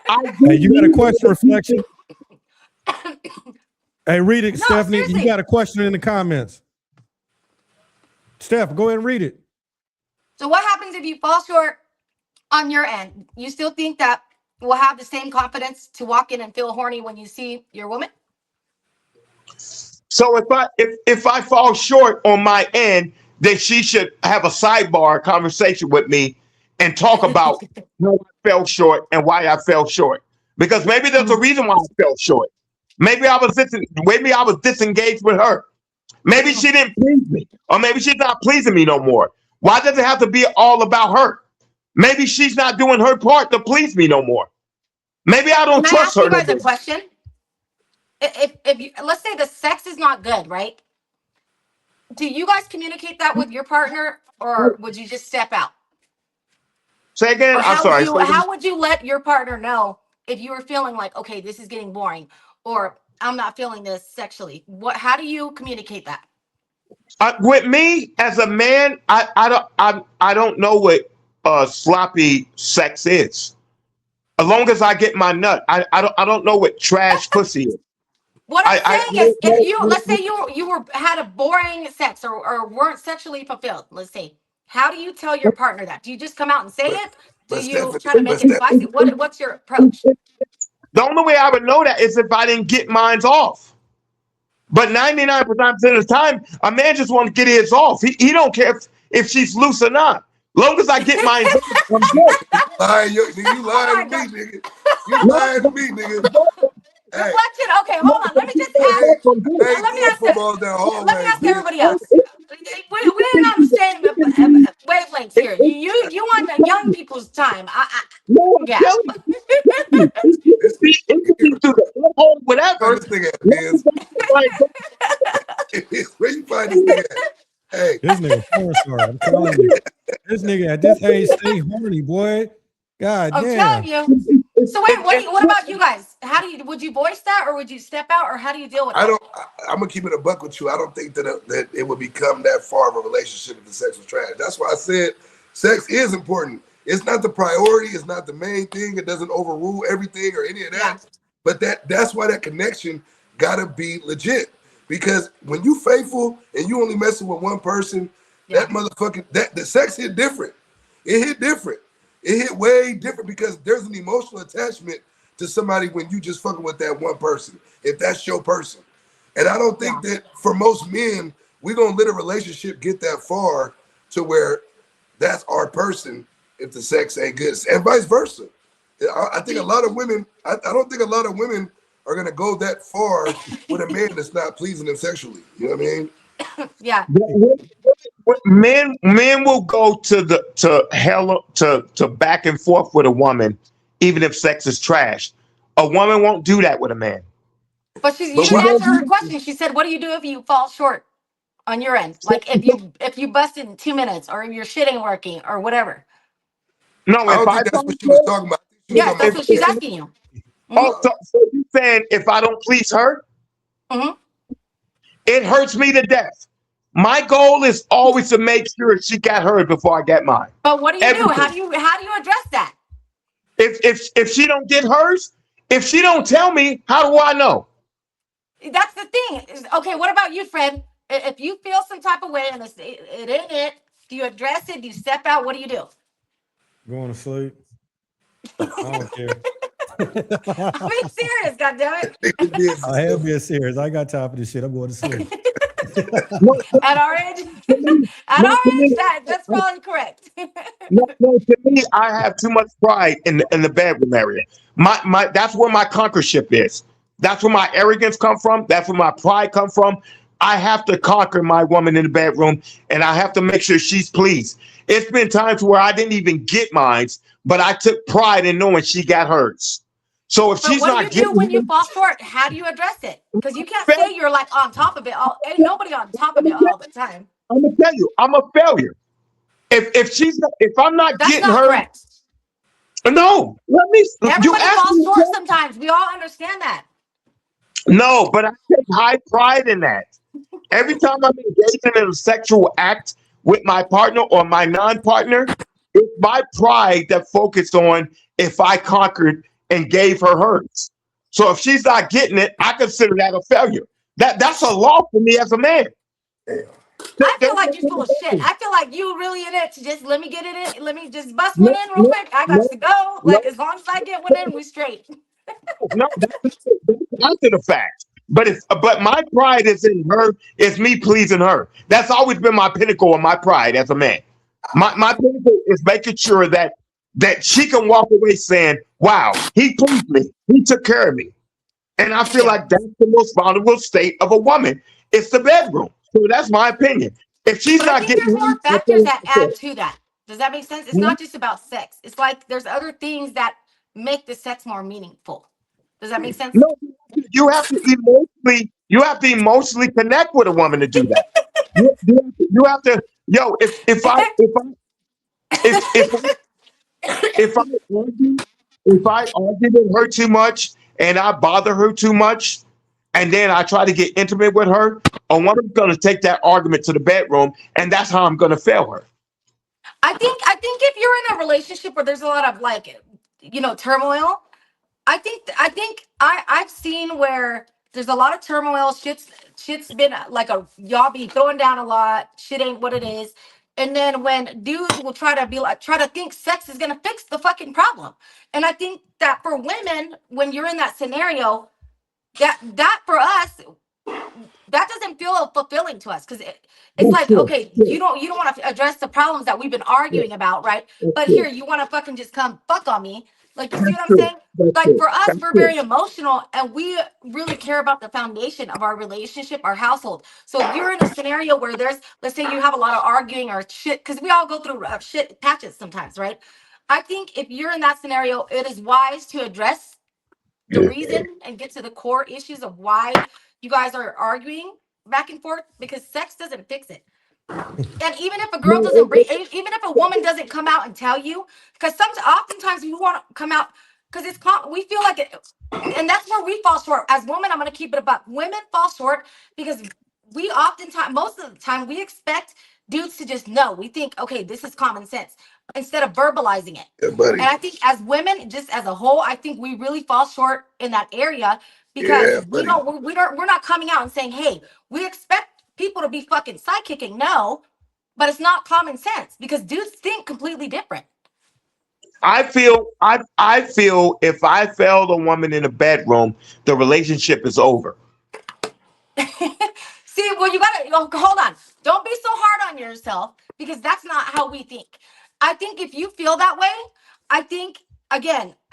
I Hey, do you got a need question, Reflection? Hey, read it, No, Stephanie. You seriously. got a question in the comments. Steph, go ahead and read it. So what happens if you fall short on your end? You still think that we'll have the same confidence to walk in and feel horny when you see your woman? So if I fall short on my end, then she should have a sidebar conversation with me and talk about how I fell short and why I fell short. Because maybe there's a reason why I fell short. Maybe I was disengaged with her. Maybe she didn't please me, or maybe she's not pleasing me no more. Why does it have to be all about her? Maybe she's not doing her part to please me no more. Maybe I don't Can I trust ask you her no guys a more. question? If you, let's say the sex is not good, right? Do you guys communicate that with your partner, or would you just step out? Say again. Or I'm sorry. how would you let your partner know if you were feeling like, okay, this is getting boring, or I'm not feeling this sexually? How do you communicate that? With me as a man, I don't know what sloppy sex is. As long as I get my nut, I don't know what trash pussy is. What I'm I saying is, if you, let's say you were had a boring sex, or weren't sexually fulfilled, let's say, how do you tell your partner that? Do you just come out and say But it? Do but you Stephanie, try to make but it Stephanie, spicy? What's your approach? The only way I would know that is if I didn't get mine off. But 99% of the time, a man just wants to get his off. He don't care if she's loose or not. Long as I get mine off, I'm good. you Oh lying my to god. me, nigga. You lying to me, nigga. Hey, Reflection. Okay, hold on. Let me just I ask. ain't, I ain't Let me throwing ask that. footballs down Let me hallways, ask nigga. everybody else. We ain't on the same wavelengths here. You want the young people's time. No, I'm Yeah. telling you, This it could be nigga, through the hole, find whatever. this nigga at, Long as Biz. I get mine Where you find this nigga at? Hey, This nigga porn star. I'm telling you. This nigga at this age stay horny, boy. God I'm telling damn. you. So wait, what off. about you guys? Would you voice that, or would you step out, or how do you deal with I that? don't. I'm gonna keep it a buck with you. I don't think that it would become that far of a relationship if the sex was trash. That's why I said sex is important. It's not the priority. It's not the main thing. It doesn't overrule everything or any of Yeah. that. But that's why that connection gotta be legit. Because when you faithful and you only messing with one person, Yeah. that motherfucking the sex hit different. It hit different. It hit way different because there's an emotional attachment to somebody when you just fucking with that one person, if that's your person. And I don't Yeah. think that for most men, we're gonna let a relationship get that far to where that's our person if the sex ain't good, and vice versa. I think a lot of women, I don't think a lot of women are gonna go that far with a man that's not pleasing them sexually. You know what I mean? Yeah. Men will go to hell to back and forth with a woman, even if sex is trash. A woman won't do that with a man. But you But didn't why? answer her question. She said, "What do you do if you fall short on your end? Like if you busted in 2 minutes, or if your shit ain't working, or whatever." No, I if don't I think that's fall what she was short, talking about. I think she was Yes, talking that's about what for she's sex. asking you. so you saying if I don't please her, Hmm. It hurts me to death. My goal is always to make sure she got hers before I get mine. But what do you do? Everything. How do you address that? If she don't get hers, if she don't tell me, how do I know? That's the thing. Okay, what about you, Fred? If you feel some type of way and it ain't it, do you address it? Do you step out? What do you do? Going to sleep. I don't care. I'm being serious, goddammit. I am being serious. I ain't got time for this shit. I'm going to sleep. At our age, that's probably correct. No, to me, I have too much pride in the bedroom area. My that's where my conquerorship is. That's where my arrogance come from. That's where my pride come from. I have to conquer my woman in the bedroom, and I have to make sure she's pleased. It's been times where I didn't even get mine, but I took pride in knowing she got hers. So if But she's what do not you do getting when you it, fall short? How do you address it? Because you can't say you're like on top of it. Ain't nobody on top of it all the time. I'm gonna tell you, I'm a failure. If I'm not That's getting not her, correct. no. You Everybody asked falls me. short sometimes. We all understand that. No, but I take high pride in that. Every time I'm engaging in a sexual act with my partner or my non-partner, it's my pride that focused on if I conquered and gave her hers. So if she's not getting it, I consider that a failure. That's a loss for me as a man. I feel like you're full of shit. I feel like you really in it to just let me get it in. Let me just bust one No, in real no, quick. I got no, to go. no, Like as long as I get one in, we straight. no. That's after the fact. But my pride is in her. It's me pleasing her. That's always been my pinnacle of my pride as a man. My pinnacle is making sure that she can walk away saying, "Wow, he pleased me. He took care of me." And I feel Yeah. like that's the most vulnerable state of a woman. It's the bedroom. So that's my opinion. If she's But I not think getting there's more hers, I factors feel that like add to that. Does that make sense? It's not just about sex. It's like there's other things that make the sex more meaningful. Does that make sense? no, you have to emotionally connect with a woman to do that. You have to, yo, if I argue, if I argue with her too much and I bother her too much, and then I try to get intimate with her, a woman's gonna take that argument to the bedroom, and that's how I'm gonna fail her. I think if you're in a relationship where there's a lot of like, turmoil, I've seen where there's a lot of turmoil. Shit's been like y'all be throwing down a lot. Shit ain't what it is. And then when dudes will try to think sex is gonna fix the fucking problem. And I think that for women, when you're in that scenario, that for us, that doesn't feel fulfilling to us because it's That's like, true. okay, you don't want to address the problems that we've been arguing about, right? That's But true. here you want to fucking just come fuck on me. Like, you see That's what I'm true. saying? That's Like true. for us, That's we're true. very emotional and we really care about the foundation of our relationship, our household. So if you're in a scenario where let's say you have a lot of arguing or shit, because we all go through shit patches sometimes, right? I think if you're in that scenario, it is wise to address the reason and get to the core issues of why you guys are arguing back and forth, because sex doesn't fix it. And even if a girl No, doesn't bring, even if a woman doesn't come out and tell you, because oftentimes we want to come out because we feel like it, and that's where we fall short as women. I'm going to keep it above. Women fall short because we oftentimes, most of the time, we expect dudes to just know. We think, okay, this is common sense, instead of verbalizing it. Yeah, buddy. And I think as women, just as a whole, I think we really fall short in that area because Yeah, buddy. we're not coming out and saying, hey, we expect people to be fucking sidekicking. No, but it's not common sense because dudes think completely different. I feel if I failed a woman in a bedroom, the relationship is over. See, well, you gotta hold on. Don't be so hard on yourself because that's not how we think. I think if you feel that way, I think I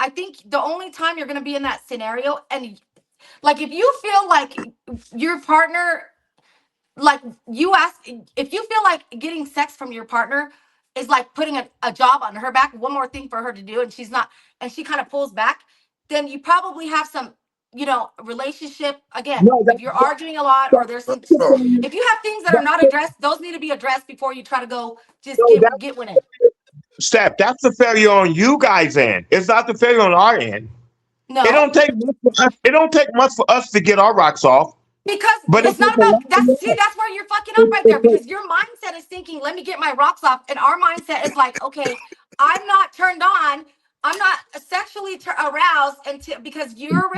think the only time you're gonna be in that scenario, and like if you feel like your partner, like if you feel like getting sex from your partner is like putting a job on her back, one more thing for her to do, and she's not, and she kind of pulls back, then you probably have some, relationship. Again, No, if you're arguing a lot or there's some, No, if you have things that are that's not addressed, those need to be addressed before you try to go just no, get one in. Steph, that's the failure on you guys' end. It's not the failure on our end. It No, don't take much for us. It don't take much for us to get our rocks off. because But it's not about that's where you're fucking up right there, because your mindset is thinking, let me get my rocks off, and our mindset is like, okay, I'm not turned on, I'm not sexually aroused until because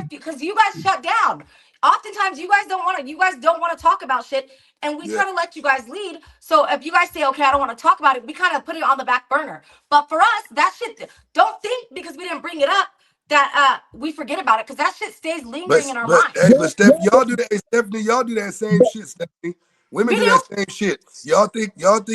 because you guys shut down. Oftentimes you guys don't want to talk about shit, and we try to let you guys lead. So if you guys say, okay, I don't want to talk about it, we kind of put it on the back burner. But for us, that shit, don't think because we didn't bring it up that we forget about it, because that shit stays lingering in our mind. Hey, but Steph, y'all do that. Hey, Stephanie, y'all do that same shit, Stephanie. Women do that same shit. Y'all think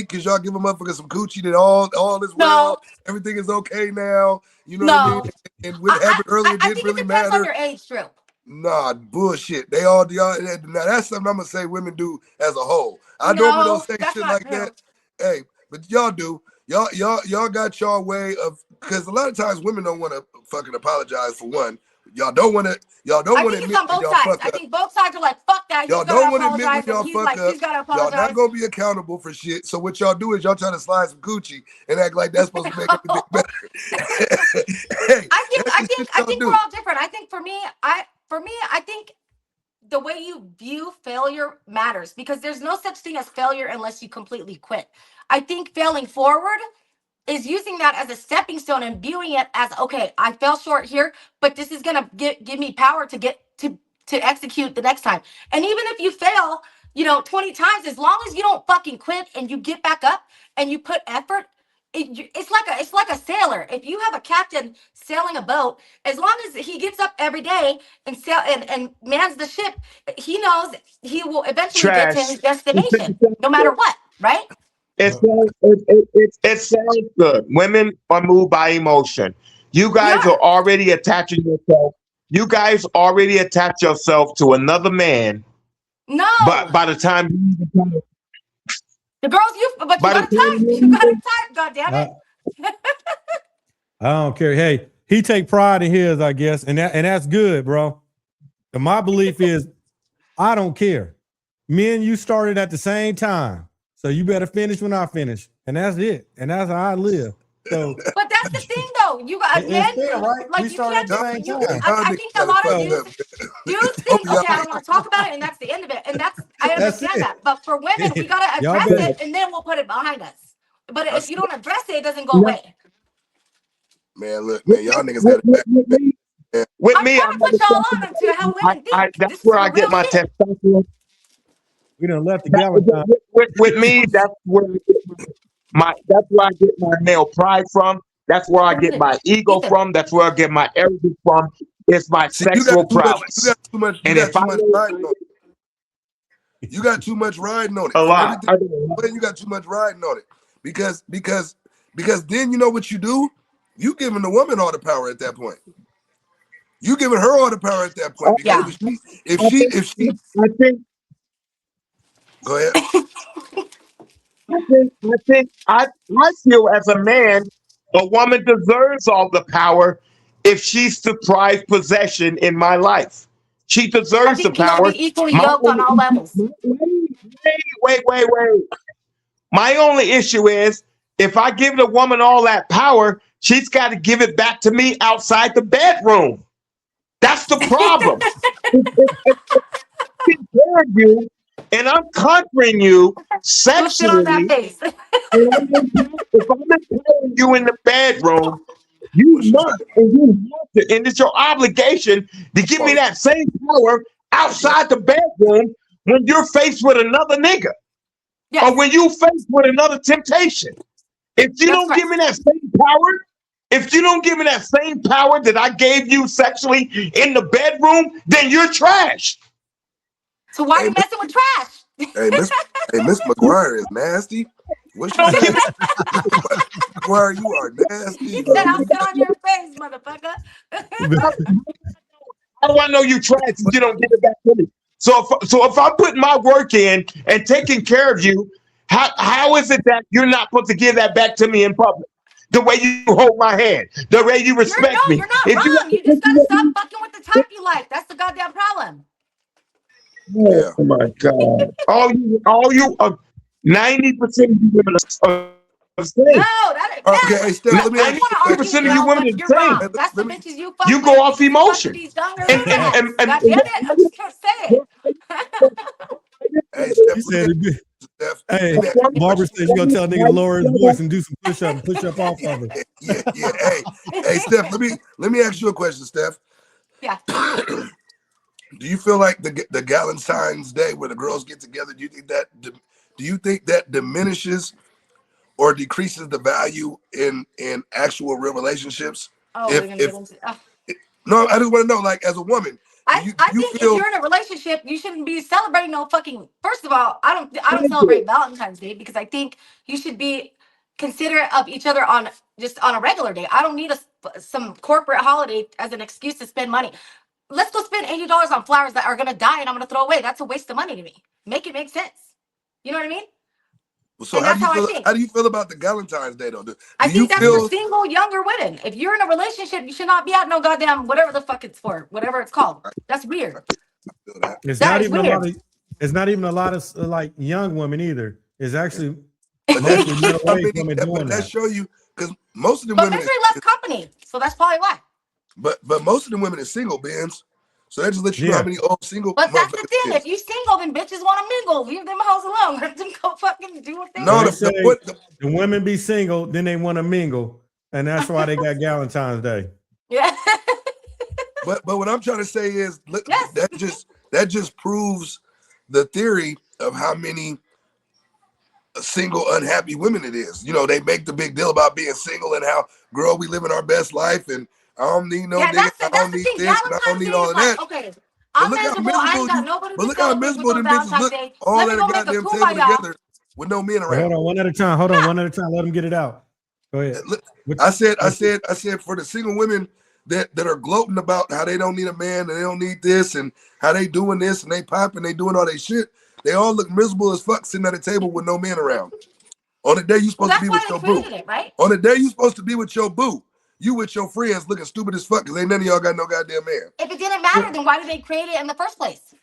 because y'all give a motherfucker some coochie that all is well, everything is okay now. You know what I mean? And what happened earlier didn't really matter. On your age, true. Nah, bullshit. Y'all. Now that's something I'm gonna say women do as a whole. I normally don't say shit like that. Hey, but y'all do. Y'all got y'all way of, because a lot of times women don't want to fucking apologize for one. Y'all don't want to. Y'all don't want to admit when y'all fuck up. I think both sides are like, fuck that. Y'all don't want to admit when y'all fuck up. Y'all not gonna be accountable for shit. So what y'all do is y'all try to slide some coochie and act like that's supposed to make everything better. Hey, I think we're all different. I think for me, I think the way you view failure matters, because there's no such thing as failure unless you completely quit. I think failing forward is using that as a stepping stone and viewing it as, okay, I fell short here, but this is gonna give me power to get to execute the next time. And even if you fail, 20 times, as long as you don't fucking quit and you get back up and you put effort, it's like a sailor. If you have a captain sailing a boat, as long as he gets up every day and and mans the ship, he knows he will eventually get to his destination, no matter what, right? It sounds good. Women are moved by emotion. You guys are already attaching yourself. You guys already attach yourself to another man. No. But by the time the girls, you got a type, God damn it. I don't care. Hey, he take pride in his, I guess, and that's good, bro. And my belief is, I don't care. Me and you started at the same time, so you better finish when I finish, and that's it. And that's how I live. So, but that's the thing, though. You got men, right? like, we you started can't. at the same time. I think a lot of dudes think, okay, I don't want to talk about it, and that's the end of it. And I understand that. But for women, we gotta address it, and then we'll put it behind us. But if you don't address it, it doesn't go away. Man, look, man, y'all niggas got it back. With I'm me, trying to put y'all on to how women think. that's where I get my testosterone. We done left the Galentine. With me, that's where I get my male pride from. That's where I get my ego from. That's where I get my arrogance from. It's my sexual prowess. You got too much riding on it. You got too much riding on it. A lot. You got too much riding on it. Because then you know what you do? You giving the woman all the power at that point. You giving her all the power at that point. Because if she I think go ahead. I feel as a man, a woman deserves all the power if she's the prized possession in my life. She deserves the power. You should be equally yoked on all levels. Wait. My only issue is, if I give the woman all that power, she's got to give it back to me outside the bedroom. That's the problem. You, and I'm conquering you sexually. If I'm empowering you in the bedroom, you must, and it's your obligation to give me that same power outside the bedroom when you're faced with another nigga, or when you faced with another temptation. If you don't give me that same power, that I gave you sexually in the bedroom, then you're trash. So why are you messing with trash? Miss McGuire is nasty. What you say? McGuire, you are nasty. You said I'll sit on your face, motherfucker. How do I know you trash if you don't give it back to me? So if I'm putting my work in and taking care of you, how is it that you're not supposed to give that back to me in public? The way you hold my hand, the way you respect me. You're not wrong. You just gotta stop fucking with the type you like. That's the goddamn problem. Oh my God! All you, 90% of you women are saying. No, okay. Still, let me ask you. 90% of you women are saying. That's the bitches you fuck. You go off emotion. God damn it! I'm just gonna say it. He said, Steph. hey, Let me Barbara said you gonna tell a nigga to lower his voice and do some push up off of it. yeah. Hey, Steph. Let me ask you a question, Steph. Yeah. Do you feel like the Galentine's Day where the girls get together? Do you think that diminishes or decreases the value in actual real relationships? Oh, we're gonna get into. No, I just want to know, like, as a woman, I you think if feel you're in a relationship, you shouldn't be celebrating no fucking. First of all, I don't celebrate Valentine's Day because I think you should be considerate of each other on a regular day. I don't need some corporate holiday as an excuse to spend money. Let's go spend $80 on flowers that are gonna die and I'm gonna throw away. That's a waste of money to me. Make it make sense. You know what I mean? so And how that's do you how I feel? think. How do you feel about the Galentine's Day though? Do I you think that's feel for single younger women. If you're in a relationship, you should not be at no goddamn whatever the fuck it's for, whatever it's called. That's weird. that? It's That not is even a weird. lot of. It's not even a lot of like young women either. It's actually But that's mostly middle-aged women but doing that that. show you because most of the But women, misery loves company, so that's probably why. but most of the women is single, Benz. So that just lets you know Yeah. how many old single But that's the motherfuckers thing. is. If you single, then bitches want to mingle. Leave them house alone. Let them go fucking do what they No, They want. say point. the women be single, then they want to mingle, and that's why they got Galentine's Day. Yeah. But what I'm trying to say is look, Yes. that just proves the theory of how many single unhappy women it is. You know, they make the big deal about being single and how, girl, we living our best life and I don't need no Yeah, nigga, I that's don't the need thing. this and I don't Valentine's need Day all is of like, that. okay, But I'm look how miserable. I miserable ain't got nobody but to look how celebrate with miserable on them bitches Valentine's look Day. all Let me at a go make a goddamn table kumbaya. together with no men Hold around. on, one at a time. Hold on, one at a time. Let them get it out. Go ahead. Look, I said for the single women that are gloating about how they don't need a man and they don't need this and how they doing this and they popping, they doing all that shit. They all look miserable as fuck sitting at a table with no man around. On the day you Well, supposed to that's be why with they your boo. created it, right? On the day you supposed to be with your boo, you with your friends looking stupid as fuck because ain't none of y'all got no goddamn man. If it didn't matter, then why did they create it in the first place?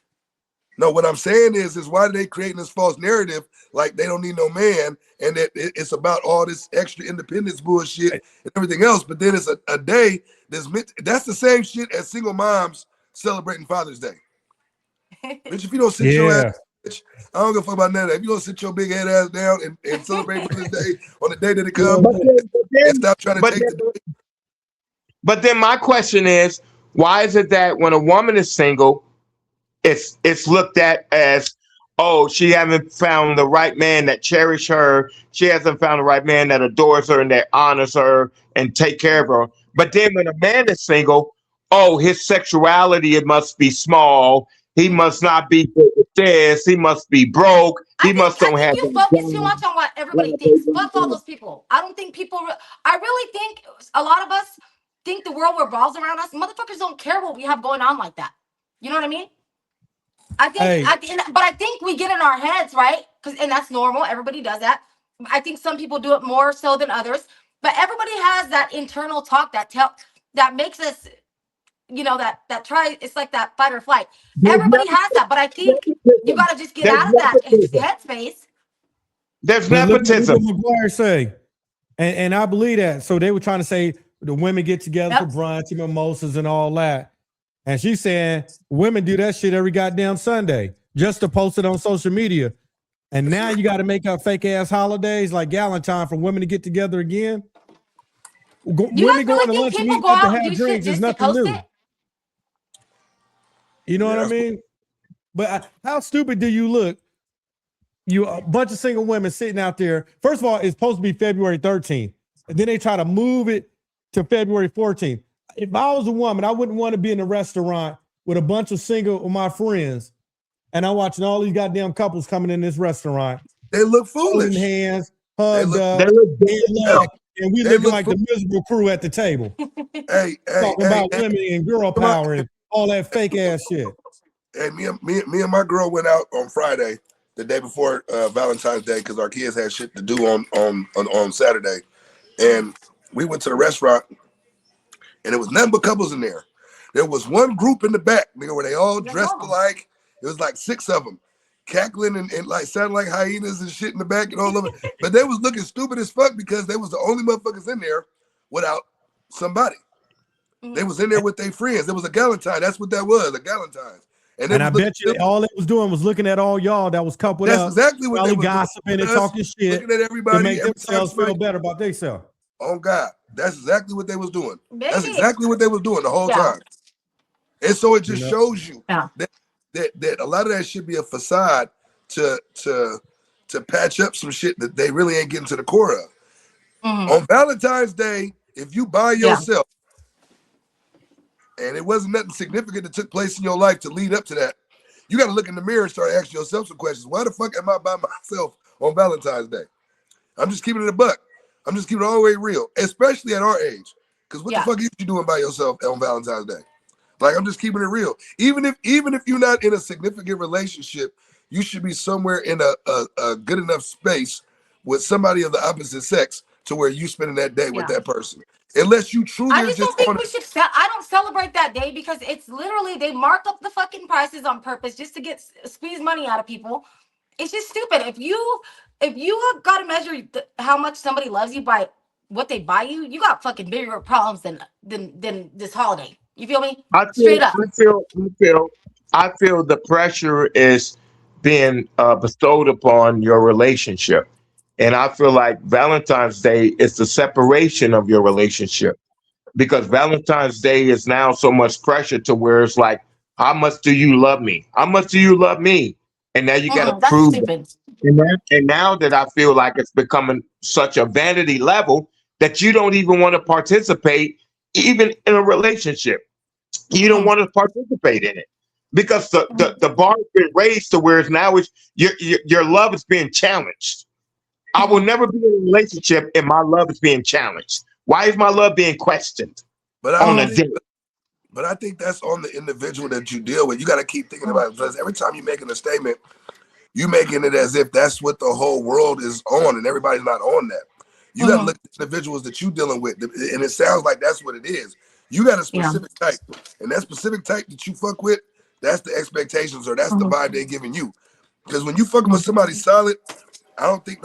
No, what I'm saying is why are they creating this false narrative like they don't need no man and that it's about all this extra independence bullshit and everything else. But then it's a day that's the same shit as single moms celebrating Father's Day. Bitch, if you don't sit your ass, Yeah. bitch, I don't give a fuck about none of that. If you don't sit your big head ass down and celebrate Mother's Day on the day that it comes and stop trying to But take the But then my question is, why is it that when a woman is single, it's looked at as, oh, she hasn't found the right man that cherishes her. She hasn't found the right man that adores her and that honors her and take care of her. But then when a man is single, oh, his sexuality, it must be small. He must not be good with this. He must be broke. He must I don't think have you a focus too job. much on what everybody thinks. Fuck all those people. I don't think people. I really think a lot of us think the world revolves around us. Motherfuckers don't care what we have going on like that. You know what I mean? I think, Hey. but I think we get in our heads, right? And that's normal. Everybody does that. I think some people do it more so than others. But everybody has that internal talk that makes us, it's like that fight or flight. Everybody has that, but I think you got to just get There's out of that nepotism. headspace. There's But look what nepotism. McGuire say, and I believe that. So they were trying to say the women get together Yep. for brunch, mimosas, and all that. And she's saying women do that shit every goddamn Sunday just to post it on social media. And now you got to make up fake ass holidays like Galentine for women to get together again. You Women guys going really to think lunch and people eat go up to out and have do shit drinks is just to nothing post new. it? You know what I Yeah. mean? But how stupid do you look? You a bunch of single women sitting out there. First of all, it's supposed to be February 13th. And then they try to move it to February 14th. If I was a woman, I wouldn't want to be in a restaurant with a bunch of single of my friends. And I'm watching all these goddamn couples coming in this restaurant, They look holding foolish. hands, They hugged look up, There is in love, and we they looking look like the miserable crew at the table, hey, talking about women and girl come on. power and all that fake ass shit. Hey, me and my girl went out on Friday, the day before Valentine's Day, because our kids had shit to do on Saturday, and we went to the restaurant, and it was nothing but couples in there. There was one group in the back, nigga, where they all That's dressed normal. alike. It was like 6 of them, cackling and like sounding like hyenas and shit in the back and all of it. But they was looking stupid as fuck because they was the only motherfuckers in there without somebody. They was in there with their friends. There was a Galentine. That's what that was, a Galentine's. And I bet you all it was doing was looking at all y'all that was coupled That's up, exactly what they probably was gossiping doing. and talking shit Looking at everybody to make every themselves time feel better about themselves. Oh God, that's exactly what they was doing. Maybe. That's exactly what they was doing the whole Yeah. time. And so it just You know? shows you Yeah. that a lot of that should be a facade to patch up some shit that they really ain't getting to the core of. On Valentine's Day, if you by yourself and it wasn't nothing significant that took place in your life to lead up to that, you got to look in the mirror and start asking yourself some questions. Why the fuck am I by myself on Valentine's Day? I'm just keeping it a buck. I'm just keeping it all the way real, especially at our age. Because what the fuck is you doing by yourself on Valentine's Day? Like, I'm just keeping it real. Even if you're not in a significant relationship, you should be somewhere in a good enough space with somebody of the opposite sex to where you spending that day with that person. Unless you truly I are just just don't think we should. I don't celebrate that day because it's literally they mark up the fucking prices on purpose just to get squeeze money out of people. It's just stupid. If you got to measure how much somebody loves you by what they buy you, you got fucking bigger problems than this holiday. You feel me? Straight up. I feel the pressure is being bestowed upon your relationship. And I feel like Valentine's Day is the separation of your relationship because Valentine's Day is now so much pressure to where it's like, how much do you love me? How much do you love me? And now you got to That's prove it. stupid. And now that I feel like it's becoming such a vanity level that you don't even want to participate even in a relationship. You don't want to participate in it because the bar has been raised to where it's now it's your love is being challenged. I will never be in a relationship and my love is being challenged. Why is my love being questioned on a date? But I think that's on the individual that you deal with. You got to keep thinking about it because every time you're making a statement, you making it as if that's what the whole world is on and everybody's not on that. You got to look at the individuals that you're dealing with, and it sounds like that's what it is. You got a specific type, and that specific type that you fuck with, that's the expectations or that's the vibe they're giving you. Because when you fucking with somebody solid, I don't think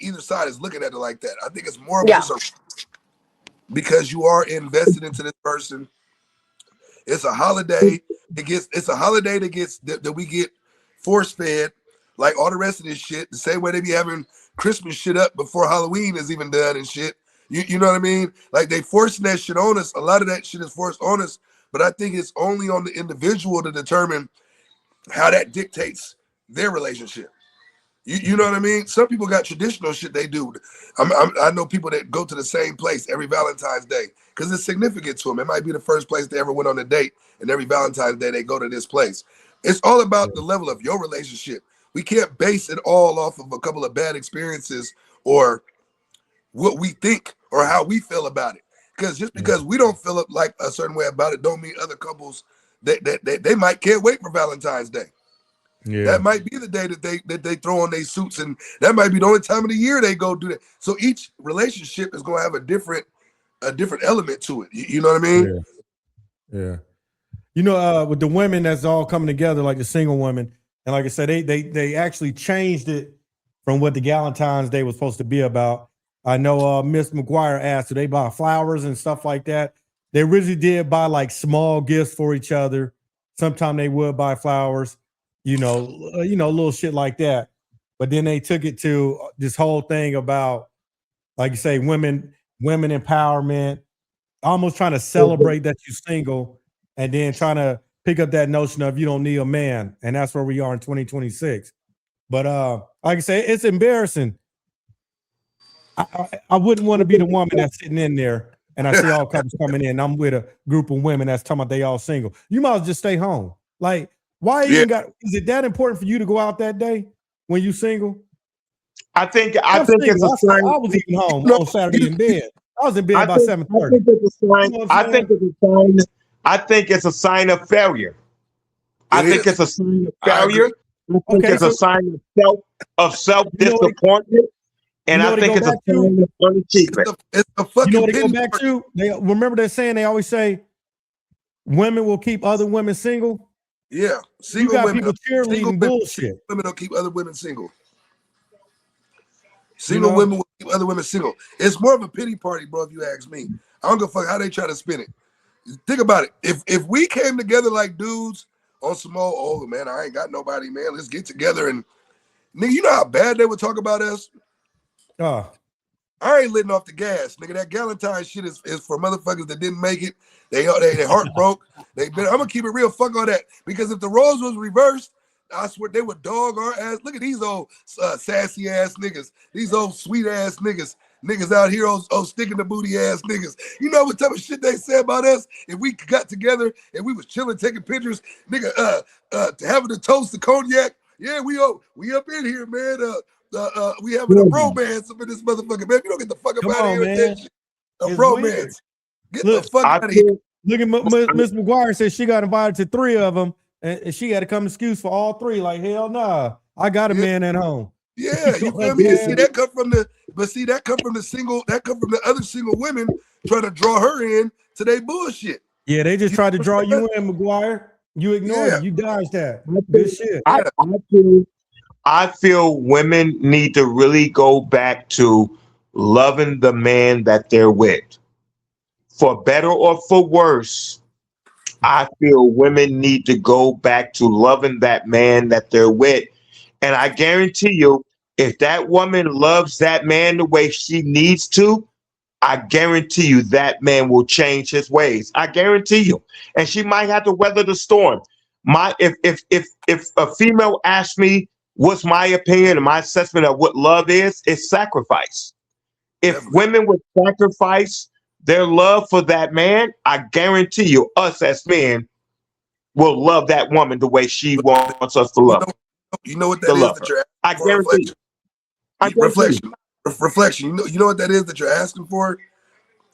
either side is looking at it like that. I think it's more of just because you are invested into this person. It's a holiday. It's a holiday that we get force fed, like all the rest of this shit. The same way they be having Christmas shit up before Halloween is even done and shit. You know what I mean? Like they forcing that shit on us. A lot of that shit is forced on us, but I think it's only on the individual to determine how that dictates their relationship. You know what I mean? Some people got traditional shit they do. I know people that go to the same place every Valentine's Day because it's significant to them. It might be the first place they ever went on a date, and every Valentine's Day they go to this place. It's all about the level of your relationship. We can't base it all off of a couple of bad experiences or what we think or how we feel about it. Because just because we don't feel it like a certain way about it, don't mean other couples they might can't wait for Valentine's Day. Yeah. That might be the day that they throw on their suits, and that might be the only time of the year they go do that. So each relationship is going to have a different element to it. You know what I mean? Yeah. You know, with the women that's all coming together, like the single women, and like I said, they actually changed it from what the Galentine's Day was supposed to be about. I know Miss McGuire asked, do they buy flowers and stuff like that? They really did buy like small gifts for each other. Sometimes they would buy flowers. You know, little shit like that. But then they took it to this whole thing about, like you say, women empowerment, almost trying to celebrate that you're single, and then trying to pick up that notion of you don't need a man, and that's where we are in 2026. But like I say, it's embarrassing. I wouldn't want to be the woman that's sitting in there, and I see all couples coming in. I'm with a group of women that's talking about they all single. You might as well just stay home. Like, why even is it that important for you to go out that day when you single? I think it's a sign. I was even home on Saturday in bed. I was in bed by 7:30. I think it's a sign of failure. I think it's a sign of failure. I think it's a sign of self disappointment. And I think it's a sign of unachievement. It's a fucking. You know what they go back to? They remember they're saying, they always say women will keep other women single. Yeah, single you got women, people cheerleading bullshit. Women don't keep other women single. Single women will keep other women single. It's more of a pity party, bro, if you ask me. I don't give a fuck how they try to spin it. Think about it. If we came together like dudes, on some more, oh man, I ain't got nobody, man. Let's get together and nigga, you know how bad they would talk about us? Oh, I ain't letting off the gas, nigga. That Galentine shit is for motherfuckers that didn't make it. They heart broke. I'm gonna keep it real. Fuck all that. Because if the roles was reversed, I swear they would dog our ass. Look at these old sassy ass niggas. These old sweet ass niggas. Niggas out here, sticking the booty ass niggas. You know what type of shit they say about us? If we got together and we was chilling, taking pictures, nigga, having a toast to cognac. Yeah, we up in here, man. We having a romance up in this motherfucker, man. You don't get the fuck up come out of on, here with man. that shit. A It's romance. weird. Get Look, the fuck I out of here. feel, Look at Miss McGuire said she got invited to 3 of them, and she had to come excuse for all 3. Like, hell nah, I got a man at home. Yeah, you feel me? And see, that come from the other single women trying to draw her in to their bullshit. Yeah, they just tried to draw you in, McGuire. You ignored it. You dodged that. Good shit. I feel women need to really go back to loving the man that they're with. For better or for worse, I feel women need to go back to loving that man that they're with. And I guarantee you, if that woman loves that man the way she needs to, I guarantee you that man will change his ways. I guarantee you. And she might have to weather the storm. If a female asks me what's my opinion and my assessment of what love is, it's sacrifice. If Definitely. women would sacrifice their love for that man, I guarantee you, us as men will love that woman the way she wants us to love her. You know what To that is love that her. you're I asking for? guarantee you. I guarantee you. Reflection. You know what that is that you're asking for?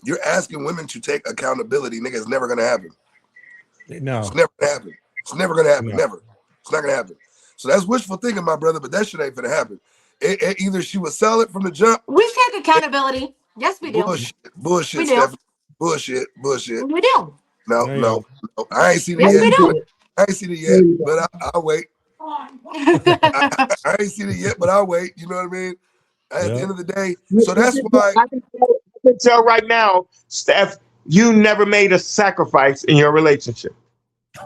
You're asking women to take accountability. Nigga, it's never gonna happen. No, It's never gonna happen. It's never gonna happen. No. Never. It's not gonna happen. So that's wishful thinking, my brother. But that shit ain't gonna happen. Either she was solid from the jump. We take accountability. Yes, we do. Bullshit, We do. Stephanie. Bullshit. We do. No, There you no, no. I ain't seen it Yes, yet. we do. I ain't seen it yet, but I'll wait. I ain't seen it yet, but I'll wait. You know what I mean? At the Yeah. end of the day, so that's why. I can tell right now, Steph, you never made a sacrifice in your relationship.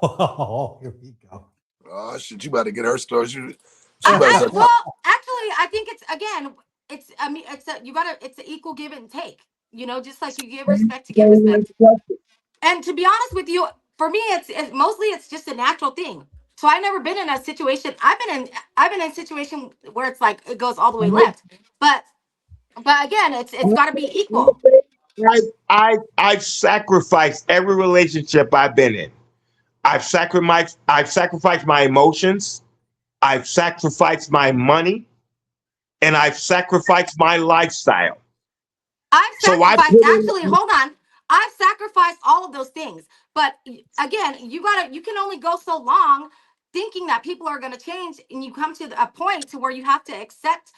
Oh, here we go. Oh shit, you about to get her story. She about to start. Well, actually, I think it's again, it's I mean, it's an equal give and take. You know, just like you give respect to give respect. And to be honest with you, for me, it's mostly it's just a natural thing. So I've never been in a situation. I've been in a situation where it's like it goes all the way left. But again, it's got to be equal. I've sacrificed every relationship I've been in. I've sacrificed my emotions, I've sacrificed my money, and I've sacrificed my lifestyle. I've So I sacrificed. put Actually, in, hold on. I've sacrificed all of those things. But again, you can only go so long thinking that people are going to change, and you come to a point to where you have to accept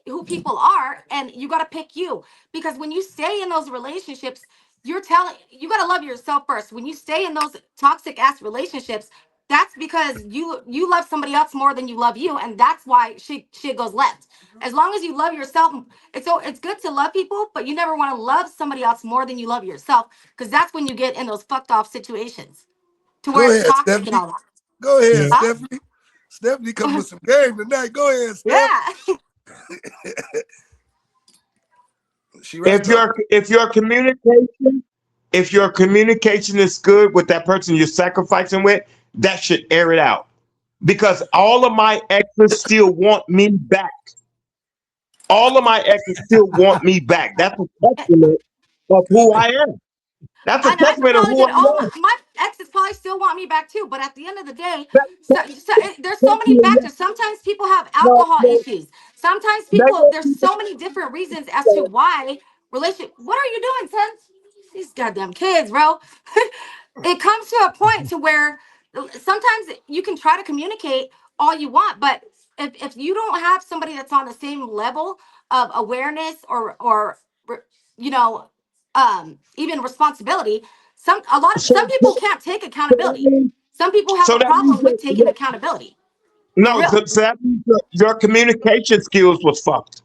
who people are, and you got to pick you. Because when you stay in those relationships, you got to love yourself first. When you stay in those toxic ass relationships, that's because you love somebody else more than you love you, and that's why shit goes left. As long as you love yourself, it's good to love people, but you never want to love somebody else more than you love yourself, because that's when you get in those fucked off situations to Go where it's ahead, toxic and Stephanie. all that. Go ahead, Yeah. Huh? Stephanie. Stephanie coming with some game tonight. Go ahead, Steph. Yeah. She right though. if your communication is good with that person you're sacrificing with, that should air it out. Because all of my exes still want me back. All of my exes still want me back. That's a testament of who I am. That's a And I could testament of probably who get I all am. my exes probably still want me back too. But at the end of the day, That- there's so many factors. Sometimes people have no, alcohol no, issues. Sometimes no, there's so many different reasons as to why relationship. What are you doing, son? These goddamn kids, bro. It comes to a point to where sometimes you can try to communicate all you want, but if you don't have somebody that's on the same level of awareness or you know even responsibility, some so, people can't take accountability. Some people have so a that means problem with taking accountability, for no, real. so that means your communication skills was fucked.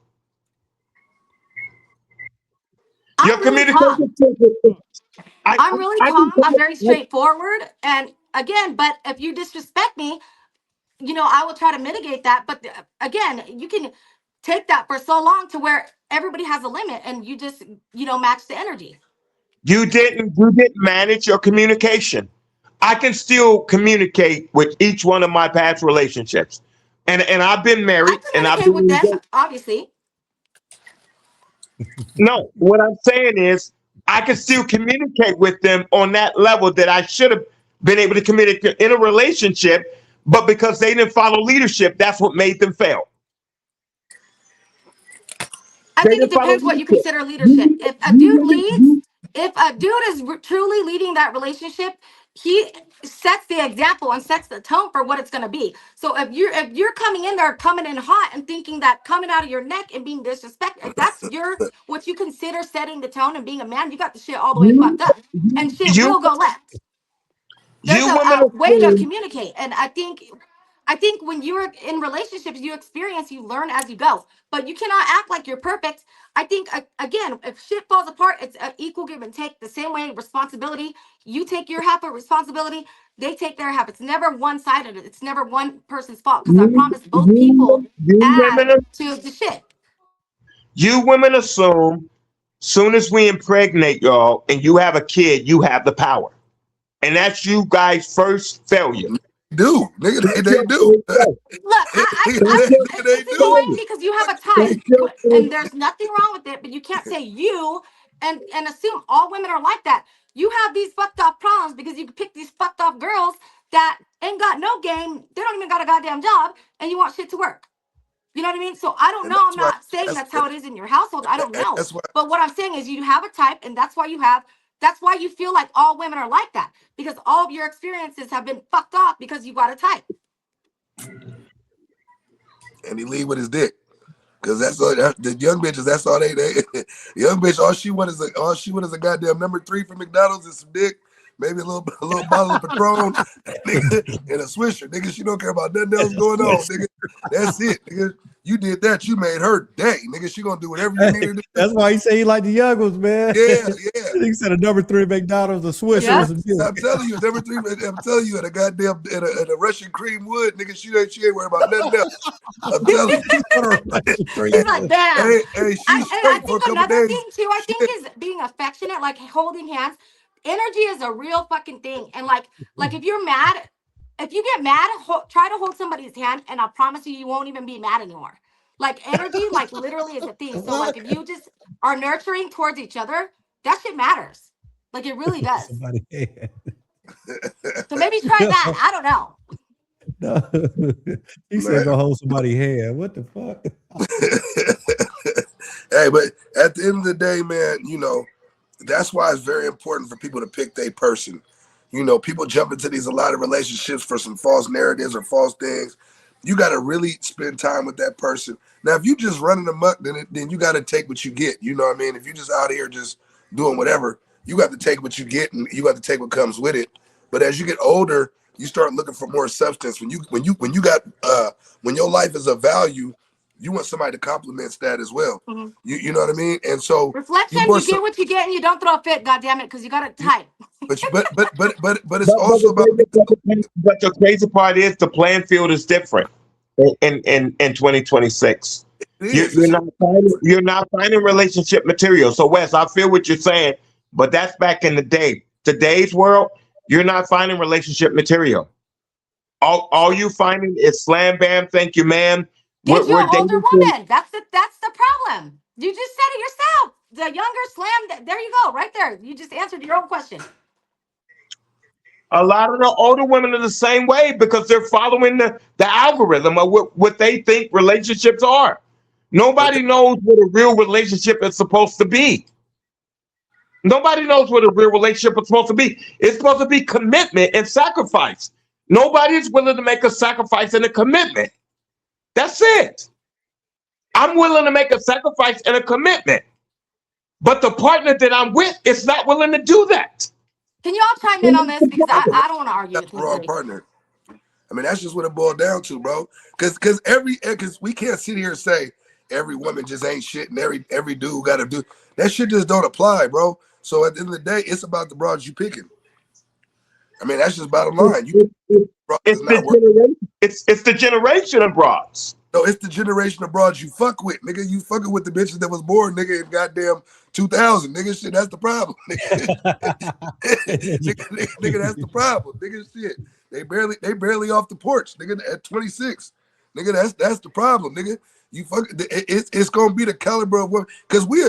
Your I'm really calm. communication skills was fucked. I, I'm I, really I can calm. I'm very tell. straightforward, and again, but if you disrespect me, you know, I will try to mitigate that. But again, you can take that for so long to where everybody has a limit and you just, you know, match the energy. You didn't manage your communication. I can still communicate with each one of my past relationships. And I've been I married and I've communicate been with them, engaged. obviously. No, what I'm saying is I can still communicate with them on that level that I should have been able to communicate in a relationship, but because they didn't follow leadership, that's what made them fail. I They think it didn't follow depends what you leadership. consider leadership. If a dude leads, if a dude is truly leading that relationship, he sets the example and sets the tone for what it's going to be. So if you're coming in there coming in hot and thinking that coming out of your neck and being disrespectful, if that's your what you consider setting the tone and being a man, you got the shit all the way You, fucked up, and shit you, will go left. There's you a women way to assume communicate, and I think when you're in relationships, you experience, you learn as you go, but you cannot act like you're perfect. I think again, if shit falls apart, it's an equal give and take. The same way responsibility, you take your half of responsibility, they take their half. It's never one sided. It's never one person's fault, because I promise both people you add women to the shit. you women assume soon as we impregnate y'all and you have a kid, you have the power. And that's you guys' first failure. Do nigga, That's they your do. first failure. Look, That's your They it's first do. annoying failure. because you have a type, That's your and first there's nothing wrong with it, but you can't say you and assume all women are like that. You have these fucked off problems because you pick these fucked off girls that ain't got no game. They don't even got a goddamn job, and you want shit to work. You know what I mean? So I don't And know. I'm that's why not saying that's that's how it is in your household. I don't know. that's why But what I'm saying is you have a type, and that's why you feel like all women are like that. Because all of your experiences have been fucked off because you got a type. and he lead with his dick. Cause that's all the young bitches. That's all they young bitch. All she want is a goddamn #3 from McDonald's and some dick, maybe a little bottle of Patron, nigga, and a Swisher. Nigga, she don't care about nothing else going on. Nigga, that's it. Nigga, you did that. You made her day. Nigga, she gonna do whatever you need her to do. That's why he say he like the young ones, man. Yeah. He said a #3 McDonald's, a Swisher, Yeah. and some dick. I'm telling you, #3. I'm telling you, at a goddamn in a Russian cream wood, nigga, she ain't worried about nothing else. I'm telling you. He's like, damn. Hey, she's I straight for a think couple another days. thing too, I think is being affectionate, like holding hands. Energy is a real fucking thing. And like if you're mad, if you get mad, try to hold somebody's hand, and I promise you, you won't even be mad anymore. Like energy, like literally is a thing. So like if you just are nurturing towards each other, that shit matters. Like it really does. Somebody hand. So maybe try that. I don't know. No. He said Man. go hold somebody's hand. What the fuck? Hey, but at the end of the day, man, you know, that's why it's very important for people to pick their person. You know, people jump into a lot of relationships for some false narratives or false things. You got to really spend time with that person. Now, if you just running amok, then you got to take what you get. You know what I mean? If you just out here just doing whatever, you got to take what you get, and you got to take what comes with it. But as you get older, you start looking for more substance. When your life is of value, you want somebody to complement that as well. Mhm. You know what I mean? And so Reflection, you more you so, get what you get, and you don't throw a fit, goddammit, because you got it tight. but it's also about But the crazy part is the playing field is different in 2026. it is. You're not finding relationship material. So Wes, I feel what you're saying, but that's back in the day. Today's world, you're not finding relationship material. All you finding is slam bam, thank you, ma'am. Get you We're an older dating for woman. That's the problem. You just said it yourself. The younger slam. There you go, right there. You just answered your own question. a lot of the older women are the same way because they're following the algorithm of what they think relationships are. But Nobody knows what a real relationship is supposed to be. Nobody knows what a real relationship is supposed to be. It's supposed to be commitment and sacrifice. Nobody's willing to make a sacrifice and a commitment. That's it. I'm willing to make a sacrifice and a commitment. But the partner that I'm with is not willing to do that. Can you all chime in on this? Because I don't want to argue got with the wrong anybody. partner. I mean, that's just what it boiled down to, bro. Because we can't sit here and say every woman just ain't shit and every dude got to do that. Shit just don't apply, bro. So at the end of the day, it's about the broads you picking. I mean, that's just bottom line. It's the generation of broads. No, it's the generation of broads you fuck with, nigga. You fucking with the bitches that was born, nigga, in goddamn 2000, nigga. Shit, that's the problem, nigga. nigga, that's the problem, nigga. Shit, they barely off the porch, nigga. At 26, nigga, that's the problem, nigga. You fuck. It's gonna be the caliber of what, because we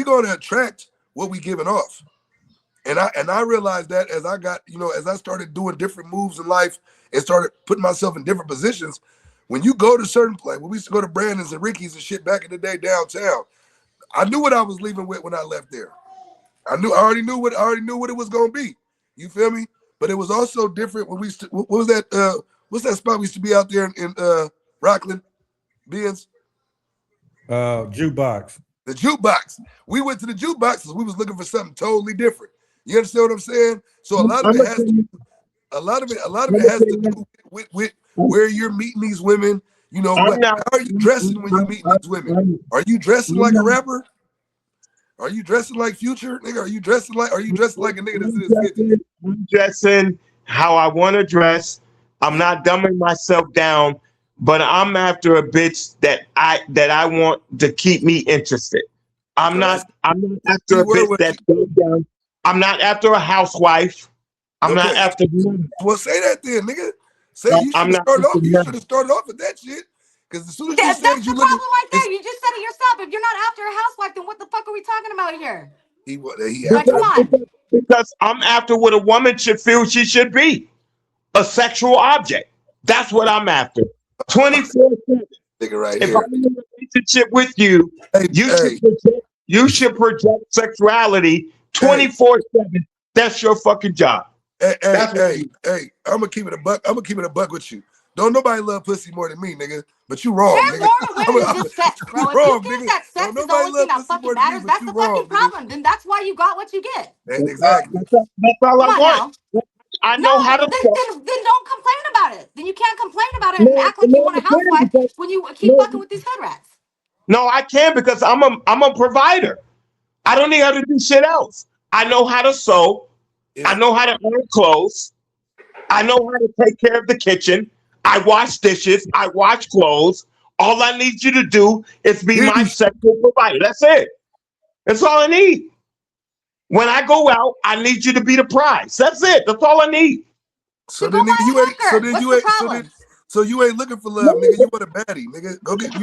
gonna attract what we giving off. And I realized that as I got, as I started doing different moves in life and started putting myself in different positions. When you go to certain places, when we used to go to Brandon's and Ricky's and shit back in the day downtown, I knew what I was leaving with when I left there. I already knew what it was gonna be. You feel me? But it was also different when what was that? What's that spot we used to be out there in Rockland, Benz? Jukebox. The jukebox. We went to the jukebox because we was looking for something totally different. You understand what I'm saying? So a lot of it has to do with where you're meeting these women. How are you dressing when you meet these women? Are you dressing like a rapper? Are you dressing like Future, nigga? Are you dressing like a nigga that's in his 50s? I'm dressing how I want to dress. I'm not dumbing myself down, but I'm after a bitch that I want to keep me interested. I'm not after a bitch that's down. I'm not after a housewife. I'm not after. Well, say that then, nigga. Say you should have started off with that shit. Because as soon as that's the problem right there. You just said it yourself. If you're not after a housewife, then what the fuck are we talking about here? Come on. Because I'm after what a woman should feel she should be. A sexual object. That's what I'm after. 24/7. Right if here. I'm in a relationship with you, you should project sexuality 24/7. That's your fucking job. Hey, I'm gonna keep it a buck. I'm gonna keep it a buck with you. Don't nobody love pussy more than me, nigga. But you wrong, There's nigga. more to women than just sex, bro. If you think that sex is the only thing that fucking matters, that's the fucking problem. Then that's why you got what you get. Exactly. That's all I want. I know how to. Then don't complain about it. Then you can't complain about it and act like you want a housewife when you keep fucking with these hood rats. No, I can't because I'm a provider. I don't need how to do shit else. I know how to sew. Yeah. I know how to iron clothes. I know how to take care of the kitchen. I wash dishes. I wash clothes. All I need you to do is be my sexual provider. That's it. That's all I need. When I go out, I need you to be the prize. That's it. That's all I need. So then you ain't looking for love, nigga. You want a baddie, nigga. Go get you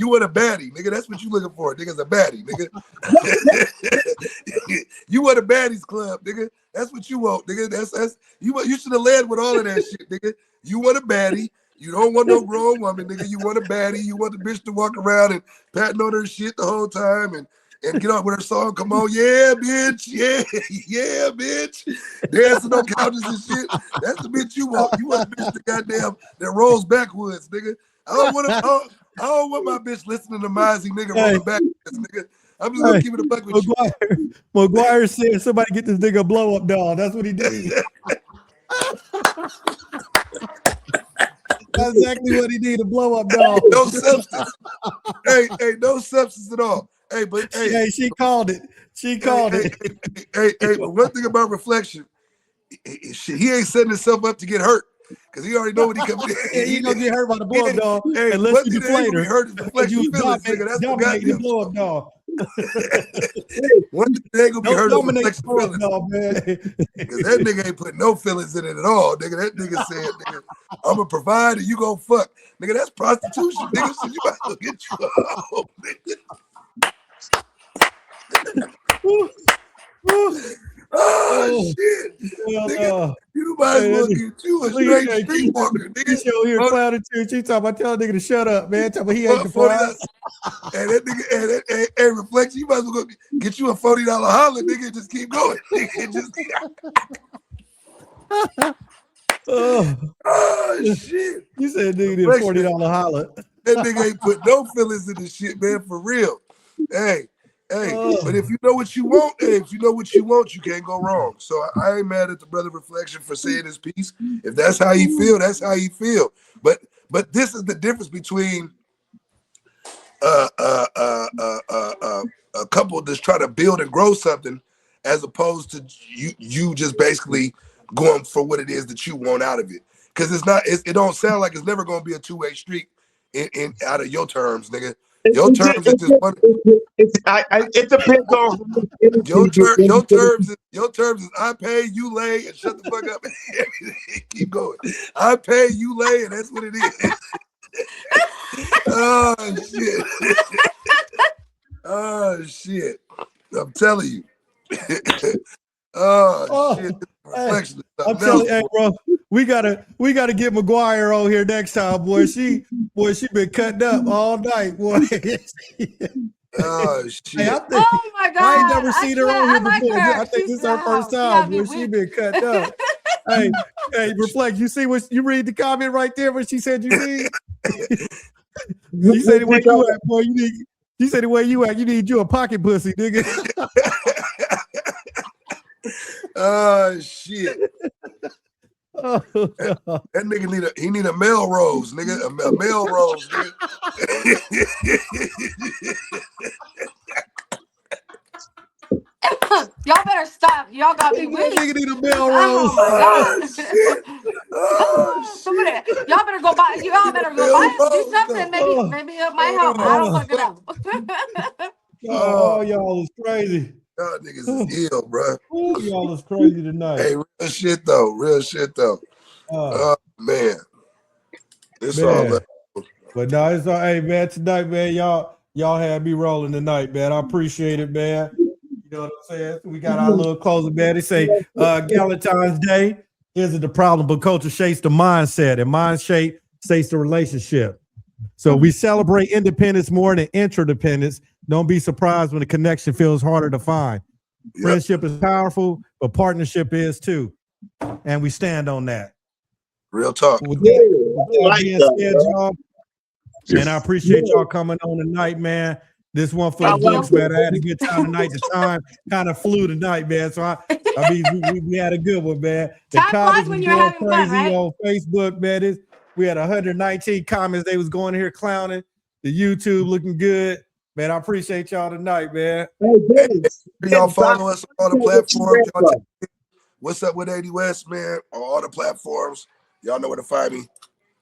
want a baddie, nigga. That's what you looking for, nigga's a baddie, nigga. You want a baddies club, nigga. That's what you want, nigga. That's you should have led with all of that shit, nigga. You want a baddie. You don't want no grown woman, nigga. You want a baddie. You want the bitch to walk around and patting on her shit the whole time and get on with her song. Come on, yeah, bitch. Yeah, bitch. Dancing on couches and shit. That's the bitch you want. You want the bitch that rolls backwards, nigga. I don't want my bitch listening to Mozzie, nigga, rolling backwards, nigga. I'm just gonna keep it a buck with you. McGuire said somebody get this nigga a blow up doll. That's what he did. That's exactly what he did, a blow up doll. No substance. hey, no substance at all. Hey, she called it. She called it. Hey, but one thing about reflection, he ain't setting himself up to get hurt because he already know what he comes. He gonna get hurt by the blow up dog unless you deflate her. Hurt his reflection feelings, nigga. That's what got the blow up dog. One thing they ain't gonna be hurt his reflection feelings, man. Because that nigga ain't put no feelings in it at all, nigga. That nigga said, nigga, I'm a provider, you gonna fuck, nigga. That's prostitution, nigga. So you might as well get you a home, nigga. Oh shit! Nigga, you might as well get you a straight streetwalker, nigga. She over here clowning too. She talking about telling nigga to shut up, man. Talking about he ain't the prize. And that nigga, and reflection, you might as well go get you a $40 holler, nigga. And just keep going, nigga. Just. Oh shit! You said nigga did a $40 holler. That nigga ain't put no feelings in this shit, man. For real. Hey, but if you know what you want, you can't go wrong. So I ain't mad at the brother Reflection for saying his piece. If that's how he feel, that's how he feel. But this is the difference between a couple that's trying to build and grow something, as opposed to you just basically going for what it is that you want out of it. Because it don't sound like it's never going to be a two-way street in out of your terms, nigga. Your terms is just one. It depends on Your terms is I pay, you lay, and shut the fuck up. Keep going. I pay, you lay, and that's what it is. Oh shit. Oh shit. I'm telling you. Shit. Hey, I'm telling you, hey, bro, we gotta get McGuire on here next time, boy. She been cutting up all night, boy. Oh shit. Hey, Oh my god! I ain't never seen her on here like before. her. I think this is her She's- first time, yeah, boy. She been cutting up. Hey, reflect. You see what you read the comment right there? What she said you need. You say the way you act, boy. You say the way you act. You need you a pocket pussy, nigga. Oh shit. Oh, That nigga need a Melrose, nigga. A Melrose, nigga. Y'all better stop. Y'all got me that weak. nigga need a Oh Melrose. my god! Shit. Oh Somebody, shit. y'all better go buy. Y'all better go buy it. Do something. Oh. Maybe it might help. I don't fucking know. Oh, y'all is crazy. Y'all niggas is ill, bro. Ooh, y'all is crazy tonight. Hey, real shit though. Oh man. It's all Man. that. But no, it's all. Hey, man, tonight, man, y'all had me rolling tonight, man. I appreciate it, man. You know what I'm saying? We got our little closing, man. They say Galentine's Day isn't the problem, but culture shapes the mindset, and mind shape shapes the relationship. So we celebrate independence more than interdependence. Don't be surprised when the connection feels harder to find. Yep. Friendship is powerful, but partnership is too. And we stand on that. Real talk. With that being said, y'all, and I appreciate y'all coming on tonight, man. This one for the books, man. I had a good time tonight. The time kind of flew tonight, man. So I mean, we had a good one, man. The Time flies comments when was you're going having fun, crazy right? on Facebook, man. We had 119 comments. They was going here clowning. The YouTube looking good, man. I appreciate y'all tonight, man. Hey, y'all follow us on all the platforms. Y'all check What's Up with 80 West, man, on all the platforms. Y'all know where to find me.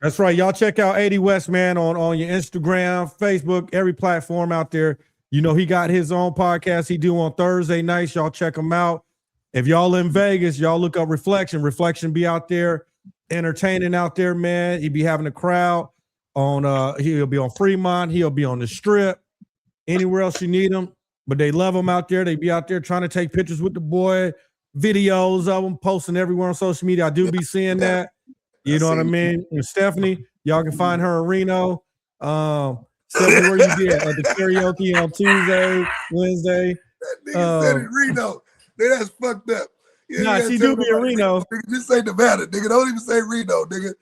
That's right. Y'all check out 80 West, man, on your Instagram, Facebook, every platform out there. You know, he got his own podcast he do on Thursday nights. Y'all check him out. If y'all in Vegas, y'all look up Reflection. Reflection be out there entertaining out there, man. He be having a crowd on he'll be on Fremont, he'll be on the Strip, anywhere else you need him. But they love him out there. They be out there trying to take pictures with the boy, videos of him, posting everywhere on social media. I do be seeing that. You know what I mean? And Stephanie, y'all can find her in Reno. Stephanie, where you be at the karaoke on Tuesday, Wednesday? That nigga said it Reno. Nigga, that's fucked up. Nah, she do be in Reno. Nigga, just say Nevada, nigga. Don't even say Reno, nigga.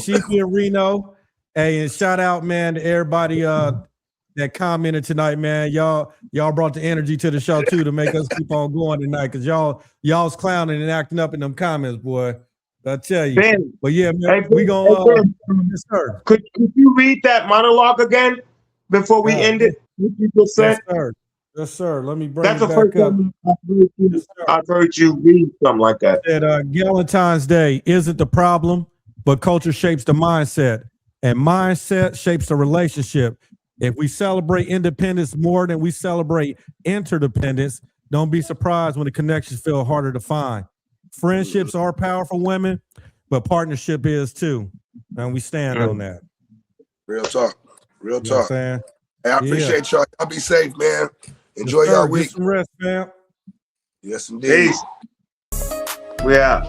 She be in Reno. Hey, and shout out, man, to everybody that commented tonight, man. Y'all brought the energy to the show too to make us keep on going tonight, because y'all's clowning and acting up in them comments, boy. I tell you. Ben, But yeah, man, hey, we gonna yes, sir. Could you read that monologue again before we end it? What you just said? Yes, sir. Yes, sir. Let me bring That's it the back first up. time I've heard you read something like that. That Galentine's Day isn't the problem, but culture shapes the mindset, and mindset shapes the relationship. If we celebrate independence more than we celebrate interdependence, don't be surprised when the connections feel harder to find. Friendships are powerful, women, but partnership is too, and we stand on that. Real talk. Real You know what I'm talk. saying? Hey, I appreciate y'all. Y'all be safe, man. Enjoy Yes, sir. y'all Get week. some rest, man. Yes, indeed. Peace. We out.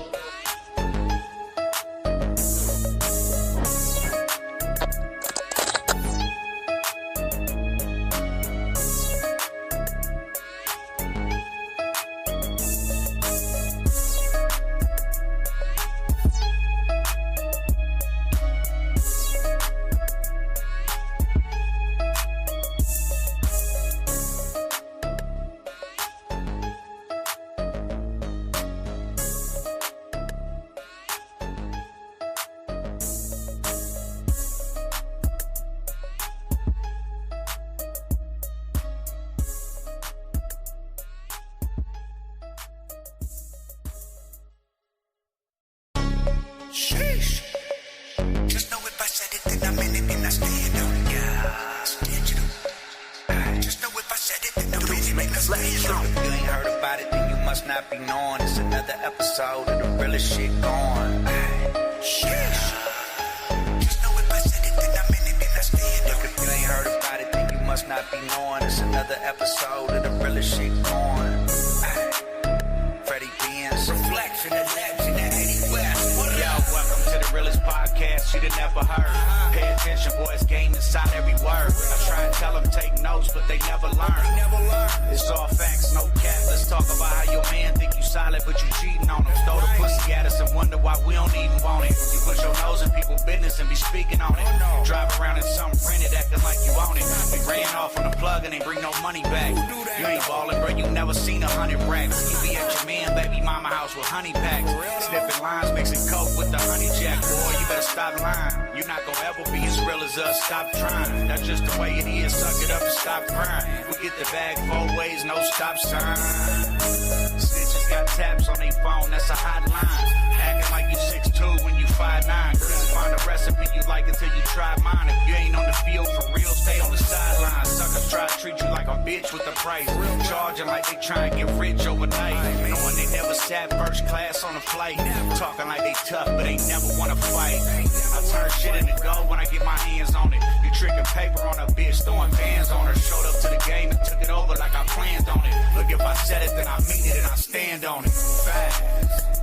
stand on it. Yeah, it's digital. Just know if I said it, then the bitch make us stand on it. If you ain't heard about it, then you must not be knowing. It's another episode of the realest shit going. Just know if I said it, then I'm in it, then I stand on it. If you ain't heard about it, then you must not be knowing. It's another episode of the realest shit going. Freddie Benz, reflection of legend at 80 West. Yo, welcome to the realest podcast you'd have never heard. Pay attention, boys, game inside every word. I try and tell them take notes, but they never learn. It's all facts, no cap. Let's talk about how your man think you solid, but you cheating on him. Throw the pussy at us and wonder why we don't even want it. You put your nose in people's business and be speaking on it. Drive around in something rented, acting like you own it. We ran off on the plug and ain't bring no money back. You ain't ballin', bro, you never seen 100 racks. You be at your man, baby mama house with honey packs. Sniffing lines, mixing coke with the honey jack. Boy, you better stop lying. You're not gonna ever be as real as us. Stop trying. That's just the way it is. Suck it up and stop crying. We get the bag 4 ways, no stop sign. Snitches got taps on their phone, that's a hotline. Acting like you 6'2" when you 5'9". Couldn't find a recipe you like until you try mine. If you ain't on the field for real, stay on the sideline. Suckers try to treat you like a bitch with the price. Charging like they try and get rich overnight. Knowing they never sat first class on a flight. Talking like they tough, but they never wanna fight. I turn shit into gold when I get my hands on it. You tricking paper on a bitch, throwing bands on her. Showed up to the game and took it over like I planned on it. Look, if I said it, then I mean it and I stand on it. Fast.